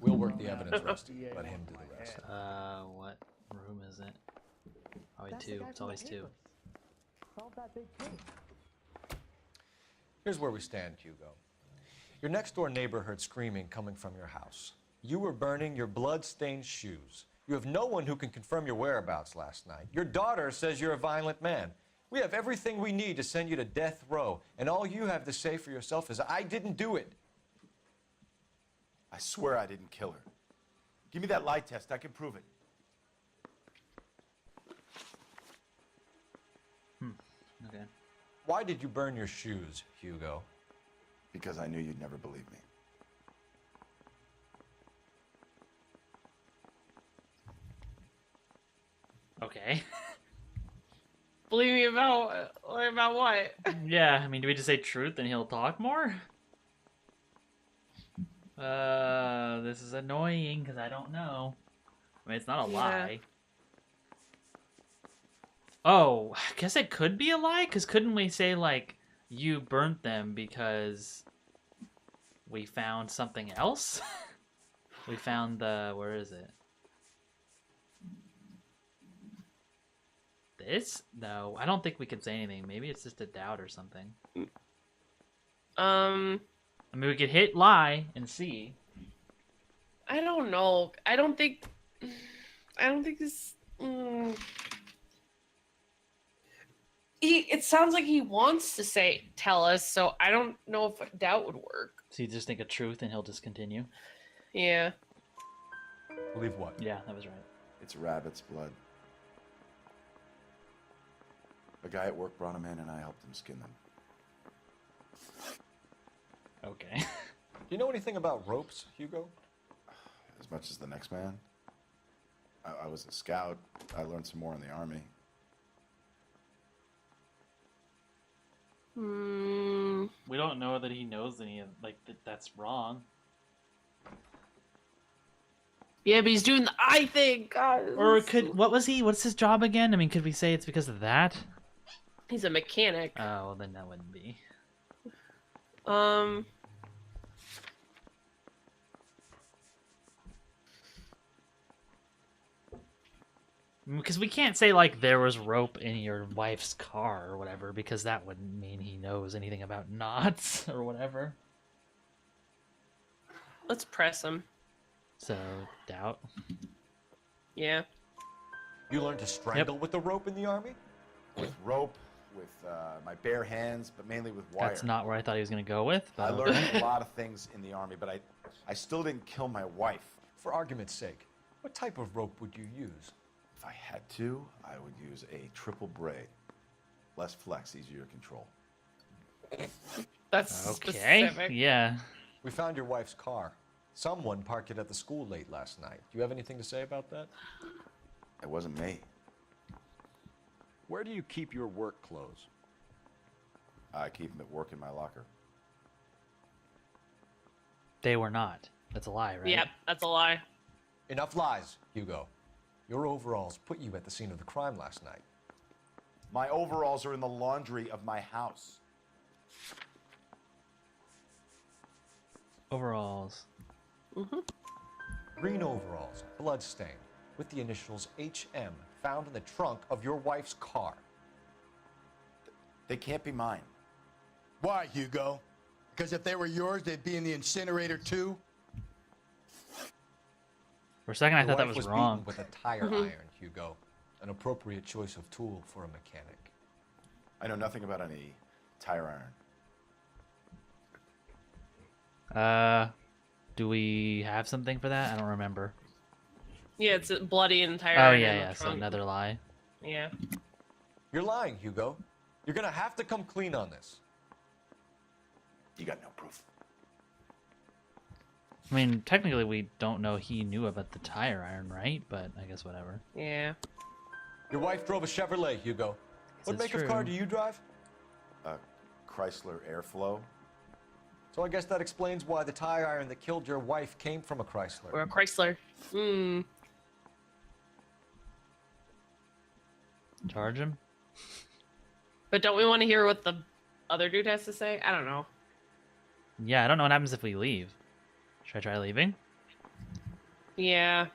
We'll work the evidence, Rusty. Let him do the rest. What room is it? Probably two. It's always two. Here's where we stand, Hugo. Your next-door neighbor heard screaming coming from your house. You were burning your blood-stained shoes. You have no one who can confirm your whereabouts last night. Your daughter says you're a violent man. We have everything we need to send you to death row, and all you have to say for yourself is, I didn't do it. I swear I didn't kill her. Give me that lie test. I can prove it. Okay. Why did you burn your shoes, Hugo? Because I knew you'd never believe me. Okay. Believe me about what? Yeah, I mean, do we just say truth and he'll talk more? This is annoying because I don't know. I mean, it's not a lie. Oh, I guess it could be a lie, because couldn't we say, like, you burnt them because we found something else? We found the... where is it? This? No, I don't think we can say anything. Maybe it's just a doubt or something. I mean, we could hit lie and see. I don't know. I don't think this... It sounds like he wants to tell us, so I don't know if a doubt would work. So you just think of truth and he'll just continue? Yeah. Believe what? Yeah, that was right. It's rabbit's blood. A guy at work brought him in, and I helped him skin them. Okay. Do you know anything about ropes, Hugo? As much as the next man. I was a scout. I learned some more in the army. We don't know that he knows any of, like, that's wrong. Yeah, but he's doing the eye thing. God. Or what's his job again? I mean, could we say it's because of that? He's a mechanic. Oh, well, then that wouldn't be. Because we can't say, like, there was rope in your wife's car or whatever, because that wouldn't mean he knows anything about knots or whatever. Let's press him. So, doubt. Yeah. You learned to strangle with the rope in the army? With rope, with my bare hands, but mainly with wire. That's not where I thought he was going to go with. I learned a lot of things in the army, but I still didn't kill my wife. For argument's sake, what type of rope would you use? If I had to, I would use a triple braid. Less flex, easier to control. That's okay. specific. Yeah. We found your wife's car. Someone parked it at the school late last night. Do you have anything to say about that? It wasn't me. Where do you keep your work clothes? I keep them at work in my locker. They were not. That's a lie, right? Yep, that's a lie. Enough lies, Hugo. Your overalls put you at the scene of the crime last night. My overalls are in the laundry of my house. Overalls. Green overalls, bloodstained, with the initials HM found in the trunk of your wife's car. They can't be mine. Why, Hugo? Because if they were yours, they'd be in the incinerator too? For a second, I Your thought that wife was beaten wrong. with a tire iron, Hugo. An appropriate choice of tool for a mechanic. I know nothing about any tire iron. Do we have something for that? I don't remember. Yeah, it's bloody and tired. Oh yeah, yeah. So another lie. Yeah. You're lying, Hugo. You're gonna have to come clean on this. You got no proof. I mean, technically, we don't know he knew about the tire iron, right? But I guess whatever. Yeah. Your wife drove a Chevrolet, Hugo. What make of car do you drive? A Chrysler Airflow. So I guess that explains why the tire iron that killed your wife came from a Chrysler. Or a Chrysler. Charge him? But don't we want to hear what the other dude has to say? I don't know. Yeah, I don't know what happens if we leave. Should I try leaving? Yeah.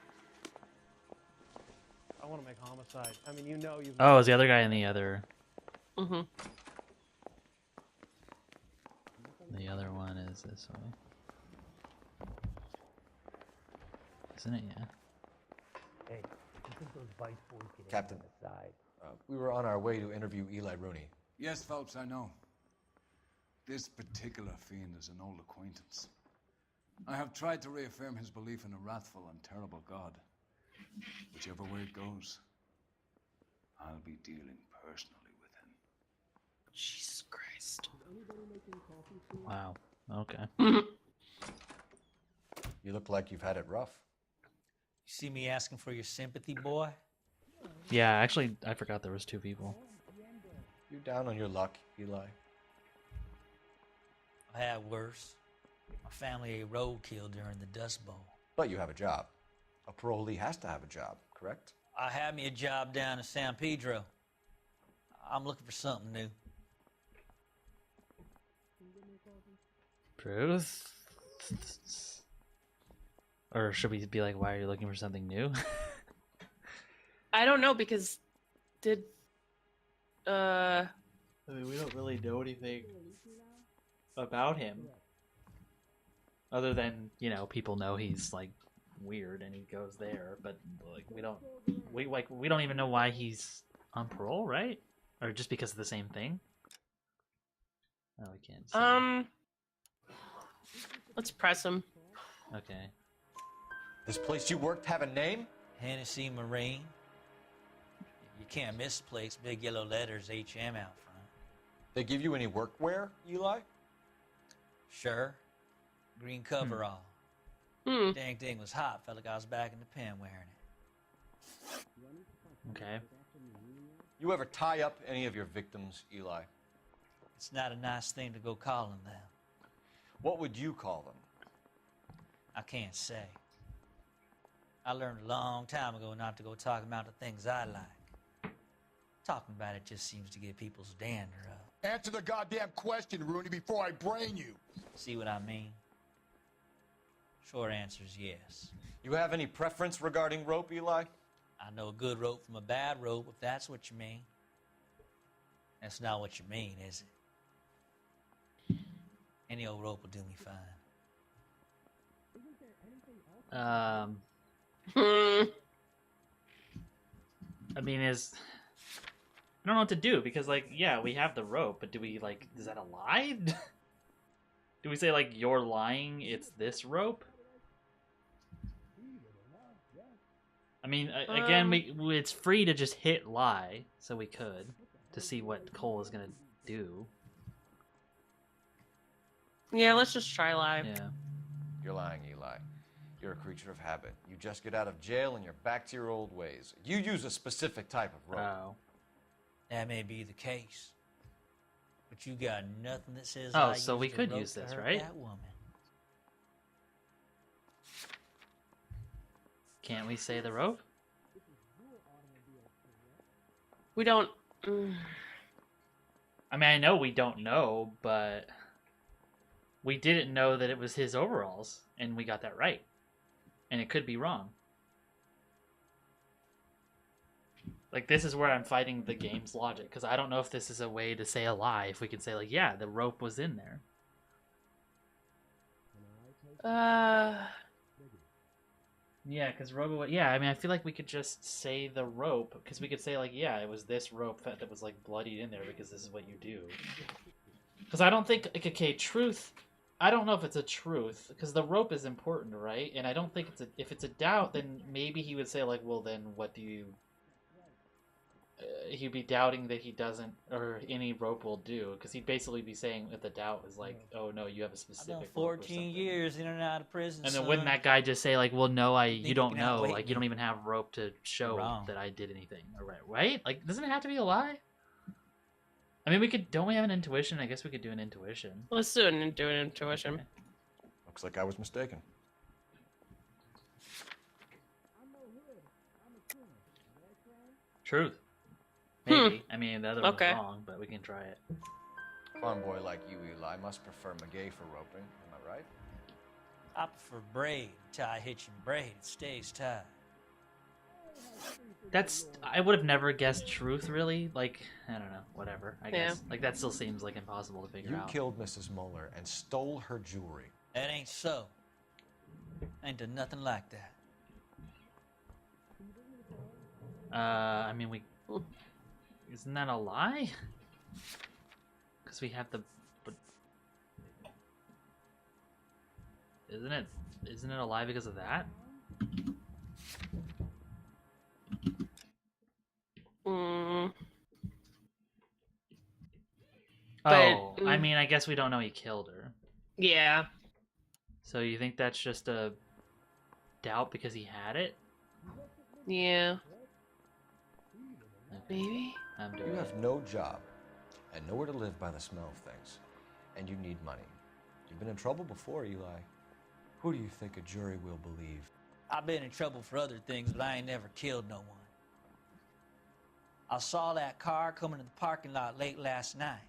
I want to make homicide. I mean, you know, you've. Oh, is the other guy in the other? Mhm. The other one is this way. Isn't it? Yeah. Hey, you think those Vice boys get Captain, we were on our way to interview Eli Rooney. Yes, Phelps, I know. This particular fiend is an old acquaintance. I have tried to reaffirm his belief in a wrathful and terrible God. Whichever way it goes, I'll be dealing personally with him. Jesus Christ. Wow. Okay. You look like you've had it rough. You see me asking for your sympathy, boy? Yeah, actually, I forgot there was two people. You down on your luck, Eli? I had worse. My family ate roadkill during the Dust Bowl. But you have a job. A parolee has to have a job, correct? I had me a job down in San Pedro. I'm looking for something new. Truth? Or should we be like, why are you looking for something new? I don't know because did I mean, we don't really know anything about him. Other than, you know, people know he's like weird and he goes there, but like we don't even know why he's on parole, right? Or just because of the same thing? Oh, we can't see. Let's press him. Okay. This place you worked have a name? Hennessy Marine. You can't miss the place. Big yellow letters, HM out front. They give you any workwear, Eli? Sure. Green coverall. Dang thing was hot. Felt like I was back in the pen wearing it. Okay. You ever tie up any of your victims, Eli? It's not a nice thing to go calling them. What would you call them? I can't say. I learned a long time ago not to go talking about the things I like. Talking about it just seems to get people's dander up. Answer the goddamn question, Rooney, before I brain you. See what I mean? Short answer is yes. You have any preference regarding rope, Eli? I know a good rope from a bad rope, if that's what you mean. That's not what you mean, is it? Any old rope will do me fine. I mean, I don't know what to do because, like, yeah, we have the rope, but do we, like, is that a lie? Do we say, like, you're lying, it's this rope? I mean, again, it's free to just hit lie, so we could, to see what Cole is gonna do. Yeah, let's just try live. Yeah. You're lying, Eli. You're a creature of habit. You just get out of jail and you're back to your old ways. You use a specific type of rope. Oh. That may be the case. But you got nothing that says Oh, I so used we a could rope use to this, hurt right? that woman. Can't we say the rope? We don't. I mean, I know we don't know, but we didn't know that it was his overalls, and we got that right. And it could be wrong. Like, this is where I'm fighting the game's logic, because I don't know if this is a way to say a lie. If we could say, like, yeah, the rope was in there. Yeah, because yeah, I mean, I feel like we could just say the rope, because we could say, like, yeah, it was this rope that was, like, bloodied in there, because this is what you do. Because I don't think, like, okay, truth, I don't know if it's a truth, because the rope is important, right? And I don't think it's if it's a doubt, then maybe he would say, like, well, then what do you... he'd be doubting that he doesn't, or any rope will do, because he'd basically be saying that the doubt is like, oh no, you have a specific I've done rope or 14 something. years in and out of prison. And then son. wouldn't that guy just say, like, well, no, you don't can know, outweigh like, you don't me. even have rope to show Wrong. that I did anything, right? Like, doesn't it have to be a lie? I mean, don't we have an intuition? I guess we could do an intuition. Let's do an intuition. Okay. Looks like I was mistaken. Truth. Maybe. I mean, the other one's wrong, but we can try it. Farm boy like you, Eli, must prefer McGay for roping. Am I right? I prefer braid. Tie hitching braid. It stays tied. I would have never guessed truth, really. Like, I don't know, whatever, I guess. Like, that still seems, like, impossible to figure out. You killed Mrs. Mueller and stole her jewelry. That ain't so. I ain't done nothing like that. I mean, isn't that a lie? Because we have the... But... Isn't it a lie because of that? Oh, I mean, I guess we don't know he killed her. Yeah. So you think that's just a doubt because he had it? Yeah. Maybe. You have no job and nowhere to live by the smell of things, and you need money. You've been in trouble before, Eli. Who do you think a jury will believe? I've been in trouble for other things, but I ain't never killed no one. I saw that car coming to the parking lot late last night.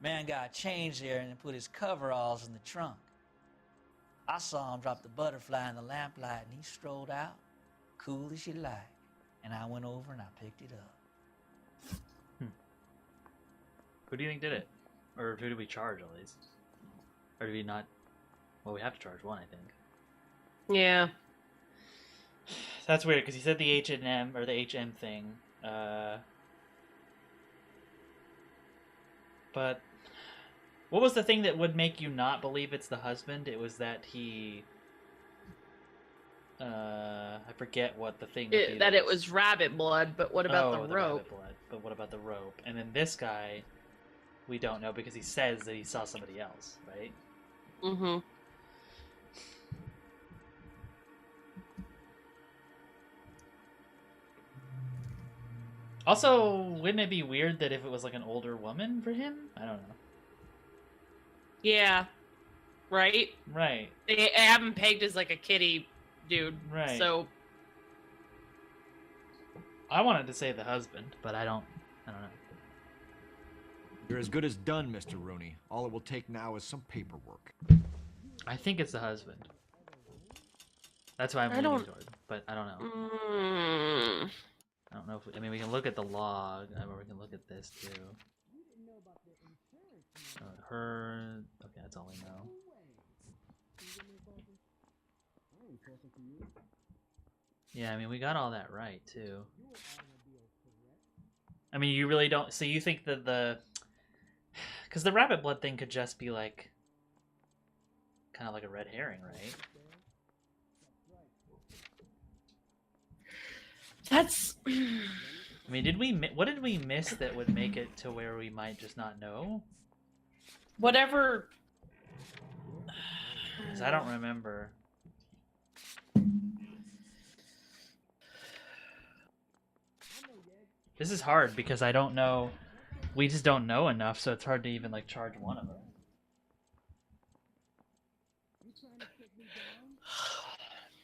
Man got changed there and then put his coveralls in the trunk. I saw him drop the butterfly in the lamplight and he strolled out, cool as you like. And I went over and I picked it up. Who do you think did it? Or who did we charge, at least? Or did we not? Well, we have to charge one, I think. Yeah. That's weird, because he said the H&M, or the HM thing. But what was the thing that would make you not believe it's the husband? It was that he... I forget what the thing would be. That it was rabbit blood, but what about the rope? Rabbit blood. But what about the rope? And then this guy, we don't know because he says that he saw somebody else, right? Mm-hmm. Also, wouldn't it be weird that if it was like an older woman for him? I don't know. Yeah. Right? Right. They have him pegged as like a kitty dude. Right. So I wanted to say the husband, but I don't know. You're as good as done, Mr. Rooney. All it will take now is some paperwork. I think it's the husband. That's why I'm leaning toward, but I don't know. I don't know if I mean we can look at the log, or we can look at this too. Her. Okay, that's all we know. Yeah, I mean we got all that right too. I mean you really don't. So you think that because the rabbit blood thing could just be like, kind of like a red herring, right? that's. I mean, what did we miss that would make it to where we might just not know? Whatever. 'Cause I don't remember. This is hard because I don't know. We just don't know enough, so it's hard to even like charge one of them.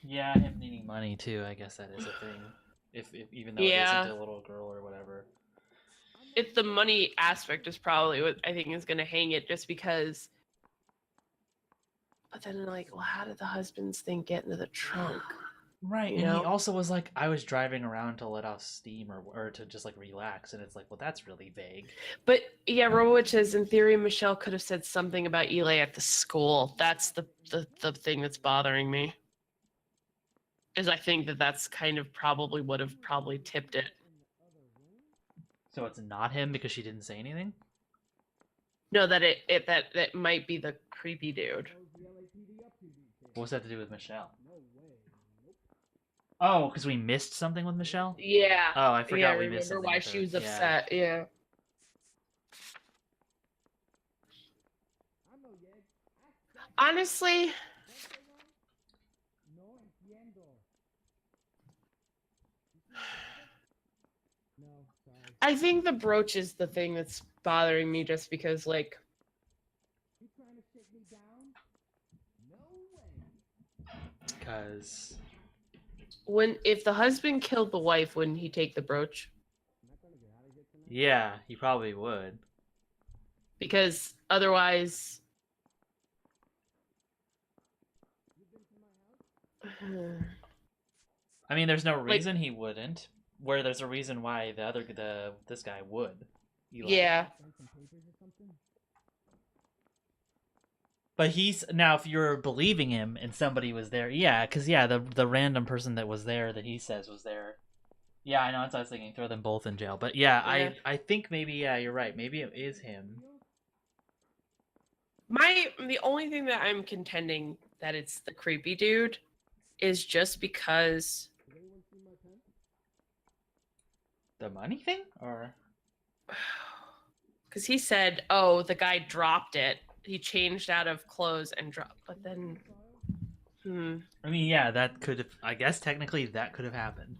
Yeah, him needing money too. I guess that is a thing. If even though it Yeah. isn't a little girl or whatever. It's the money aspect is probably what I think is going to hang it, just because. But then, like, well, how did the husband's thing get into the trunk? Right, You and know? he also was like, I was driving around to let off steam or to just like relax, and it's like, well, that's really vague. But yeah, Robowitch says in theory Michelle could have said something about Eli at the school. That's the thing that's bothering me. Is I think that's kind of probably would have probably tipped it. So it's not him because she didn't say anything? No, that that might be the creepy dude. What's that to do with Michelle? Oh, because we missed something with Michelle? Yeah. Oh, I forgot yeah, we missed remember something. why with she her. was Yeah. upset. Yeah. Honestly, I think the brooch is the thing that's bothering me, just because, like, Because if the husband killed the wife, wouldn't he take the brooch? yeah, he probably would. Because otherwise, I mean, there's no reason he wouldn't. Where there's a reason why this guy would. Eli. yeah. But he's now, if you're believing him and somebody was there, yeah, because yeah, the random person that was there that he says was there. Yeah, I know. That's what I was thinking. Throw them both in jail. But yeah, Yeah. I think maybe you're right. Maybe it is him. The only thing that I'm contending that it's the creepy dude is just because The money thing, or because he said, "Oh, the guy dropped it. He changed out of clothes and dropped." But then, I mean, yeah, that could have. I guess technically that could have happened.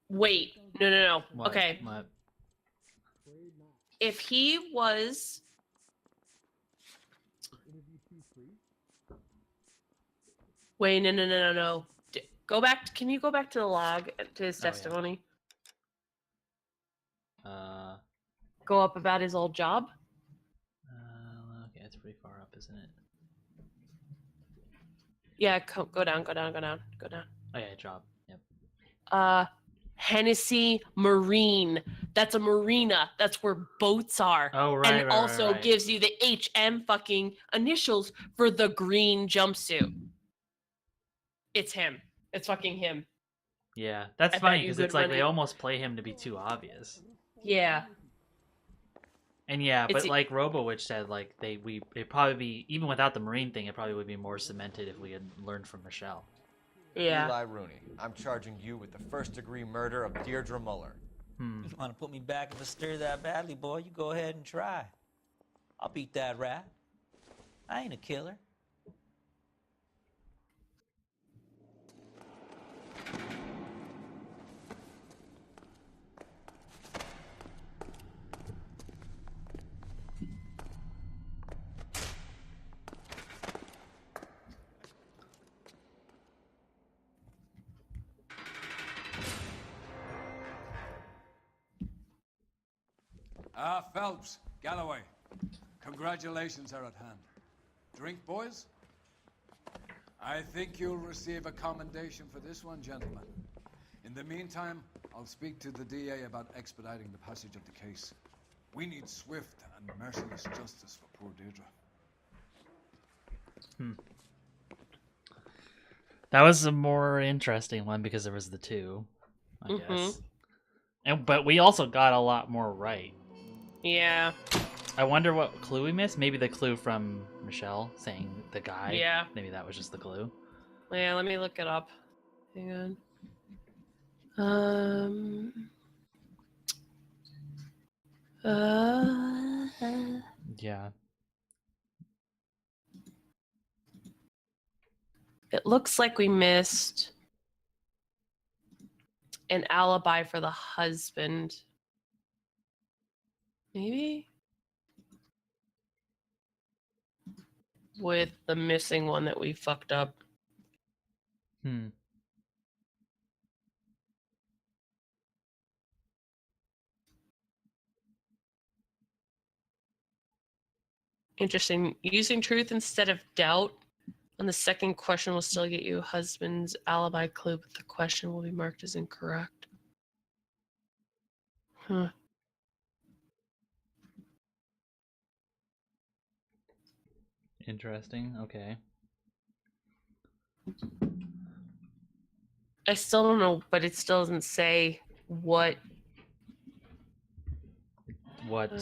wait, no. What? Okay, What? if he was, wait, no. Go back. Can you go back to the log to his Oh, yeah. testimony? Uh, Go up about his old job. okay, it's pretty far up, isn't it? Yeah, go down. Oh yeah, job. Yep. Hennessy Marine. That's a marina. That's where boats are. Oh, right, and right, also right. gives you the HM fucking initials for the green jumpsuit. It's him. It's fucking him. Yeah, that's I bet funny you because good it's like they money. almost play him to be too obvious. Yeah. And yeah, It's but like RoboWitch said, like it'd probably be, even without the Marine thing, it probably would be more cemented if we had learned from Michelle. Yeah. Eli Rooney, I'm charging you with the first-degree murder of Deirdre Muller. You want to put me back if I stir that badly, boy? You go ahead and try. I'll beat that rat. I ain't a killer. Phelps, Galloway, congratulations are at hand. Drink, boys? I think you'll receive a commendation for this one, gentlemen. In the meantime, I'll speak to the DA about expediting the passage of the case. We need swift and merciless justice for poor Deirdre. That was a more interesting one because there was the two, I guess. But we also got a lot more right. Yeah. I wonder what clue we missed. Maybe the clue from Michelle saying the guy. Yeah. Maybe that was just the clue. Yeah, let me look it up. Hang on. Yeah. It looks like we missed an alibi for the husband. Maybe? With the missing one that we fucked up. Interesting. Using truth instead of doubt on the second question will still get you husband's alibi clue, but the question will be marked as incorrect. Huh. Interesting. Okay. I still don't know, but it still doesn't say what. What? It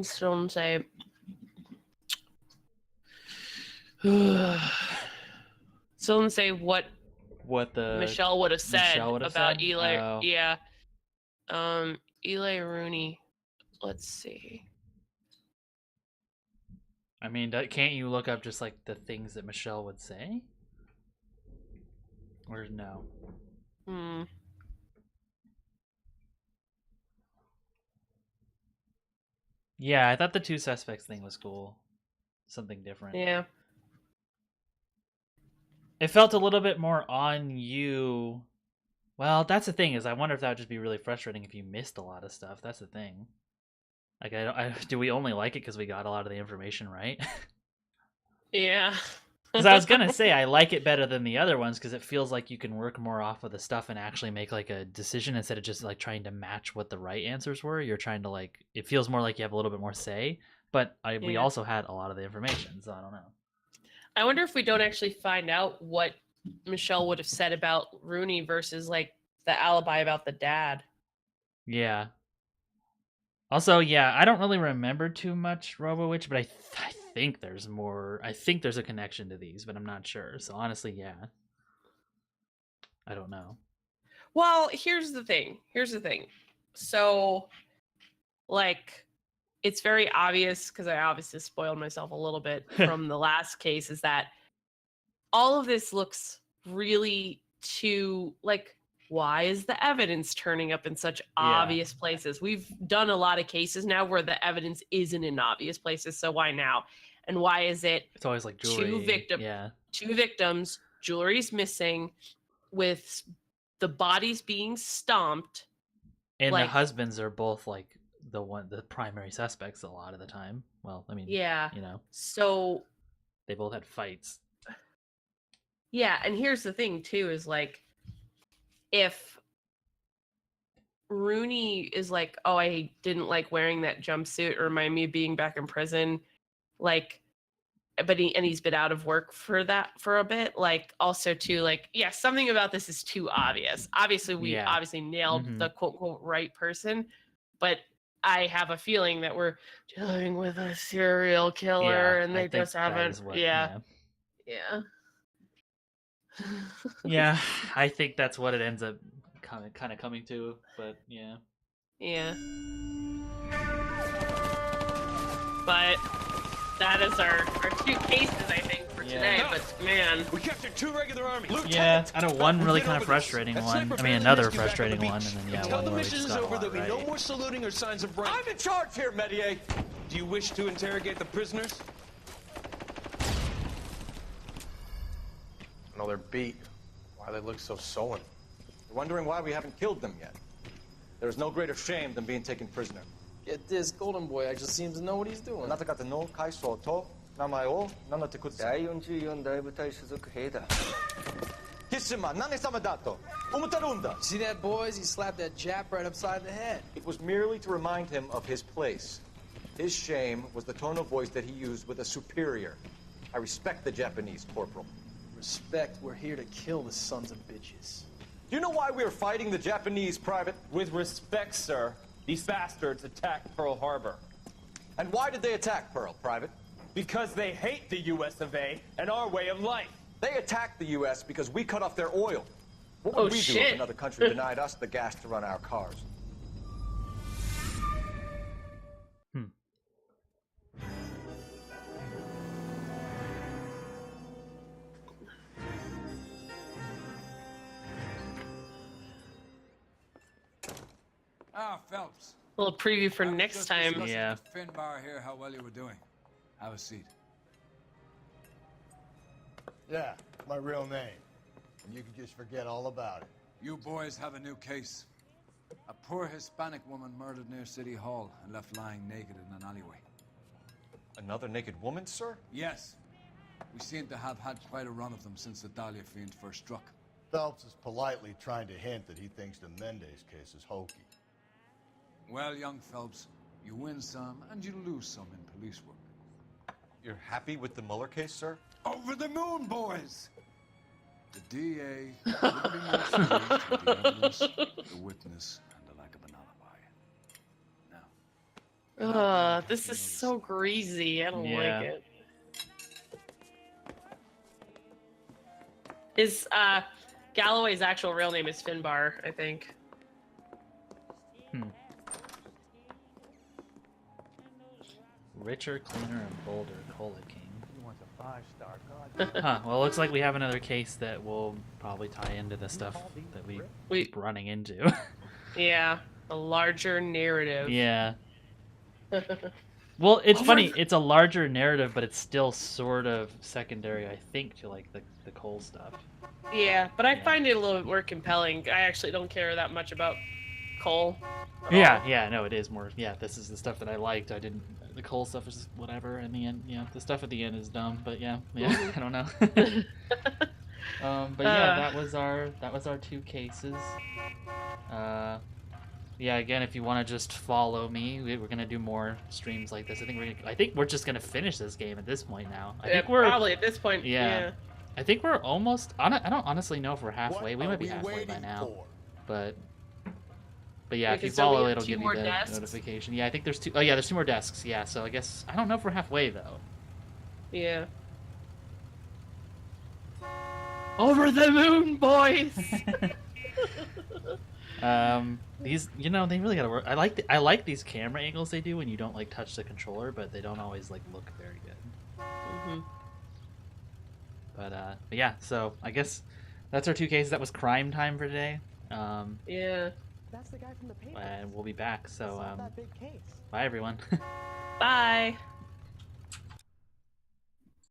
still doesn't say. Still doesn't say what the Michelle would have said Michelle would have about said? Eli. Oh. Yeah. Eli Rooney. Let's see. I mean, can't you look up just like the things that Michelle would say? Or no? Yeah, I thought the two suspects thing was cool. Something different. Yeah. It felt a little bit more on you. Well, that's the thing, is I wonder if that would just be really frustrating if you missed a lot of stuff. That's the thing. Like, do we only like it because we got a lot of the information right? Yeah. Because I was gonna say I like it better than the other ones because it feels like you can work more off of the stuff and actually make like a decision instead of just like trying to match what the right answers were. You're trying to like, it feels more like you have a little bit more say. But we also had a lot of the information, so I don't know. I wonder if we don't actually find out what Michelle would have said about Rooney versus like the alibi about the dad. Yeah. Also, yeah, I don't really remember too much Robo Witch, but I think there's more. I think there's a connection to these, but I'm not sure. So honestly, yeah. I don't know. Well, here's the thing. So, like, it's very obvious, because I obviously spoiled myself a little bit from the last case, is that all of this looks really too, like, why is the evidence turning up in such obvious places? We've done a lot of cases now where the evidence isn't in obvious places, so why now? And why is it it's always like jewelry. Two victims, jewelry's missing, with the bodies being stomped. And the husbands are both like the primary suspects a lot of the time. Well, I mean, you know. So they both had fights. Yeah, and here's the thing too, is like, if Rooney is like, oh, I didn't like wearing that jumpsuit, or remind me of being back in prison, like, but he's been out of work for a bit, like, also too, like, yeah, something about this is too obvious. Obviously, we obviously nailed the quote unquote right person, but I have a feeling that we're dealing with a serial killer, and they just haven't. Yeah. Yeah, I think that's what it ends up kind of coming to, but yeah. Yeah. But that is our two cases, I think, for today. But man, we captured 2 regular army. Yeah, I know one really kind of frustrating one. I mean, another frustrating one, and then one where we just got a lot right. No more saluting or signs of rank. I'm in charge here, Medier. Do you wish to interrogate the prisoners? No, they're beat. Why they look so sullen? They're wondering why we haven't killed them yet. There is no greater shame than being taken prisoner. Get this, Golden Boy actually seems to know what he's doing. See that, boys? He slapped that Jap right upside the head. It was merely to remind him of his place. His shame was the tone of voice that he used with a superior. I respect the Japanese, Corporal. Respect, we're here to kill the sons of bitches. Do you know why we are fighting the Japanese, Private? With respect, sir, these bastards attacked Pearl Harbor. And why did they attack Pearl, Private? Because they hate the US of A and our way of life. They attacked the US because we cut off their oil. What would we do if another country denied us the gas to run our cars? Ah, Phelps. A little preview for I was next just time. discussing Yeah. with Finbar here how well you were doing. Have a seat. Yeah, my real name. And you can just forget all about it. You boys have a new case. A poor Hispanic woman murdered near City Hall and left lying naked in an alleyway. Another naked woman, sir? Yes. We seem to have had quite a run of them since the Dahlia fiend first struck. Phelps is politely trying to hint that he thinks the Mendez case is hokey. Well, young Phelps, you win some and you lose some in police work. You're happy with the Mueller case, sir? Over the moon, boys! The DA couldn't be more pleased with the evidence, the witness, and the lack of an alibi. Now, This is so greasy. I don't Yeah. like it. His Galloway's actual real name is Finbar, I think. Richer, cleaner, and bolder. Cola King. He wants a 5-star god. Huh. Well, it looks like we have another case that will probably tie into the stuff that we keep running into. Yeah, a larger narrative. Yeah. Well, it's funny. It's a larger narrative, but it's still sort of secondary, I think, to like the Cole stuff. Yeah, but I find it a little bit more compelling. I actually don't care that much about Cole. at Yeah, all. yeah, no, it is more. Yeah, this is the stuff that I liked. I didn't. The Cole stuff is whatever. In the end, yeah, the stuff at the end is dumb. But yeah, I don't know. But yeah, that was our 2 cases. Yeah, again, if you want to just follow me, we're gonna do more streams like this. I think we're just gonna finish this game at this point now. I think we're probably at this point. Yeah. I think we're almost. I don't honestly know if we're halfway. We might be halfway by now. But yeah, if you follow, it'll give you the notification. Yeah, I think there's 2. Oh yeah, there's 2 more desks. Yeah, so I guess I don't know if we're halfway though. Yeah. Over the moon, boys. These, they really gotta work. I like these camera angles they do when you don't like touch the controller, but they don't always like look very good. Mm-hmm. But yeah, so I guess that's our 2 cases. That was crime time for today. Yeah. That's the guy from the paper. And we'll be back. So That big case. bye everyone. Bye.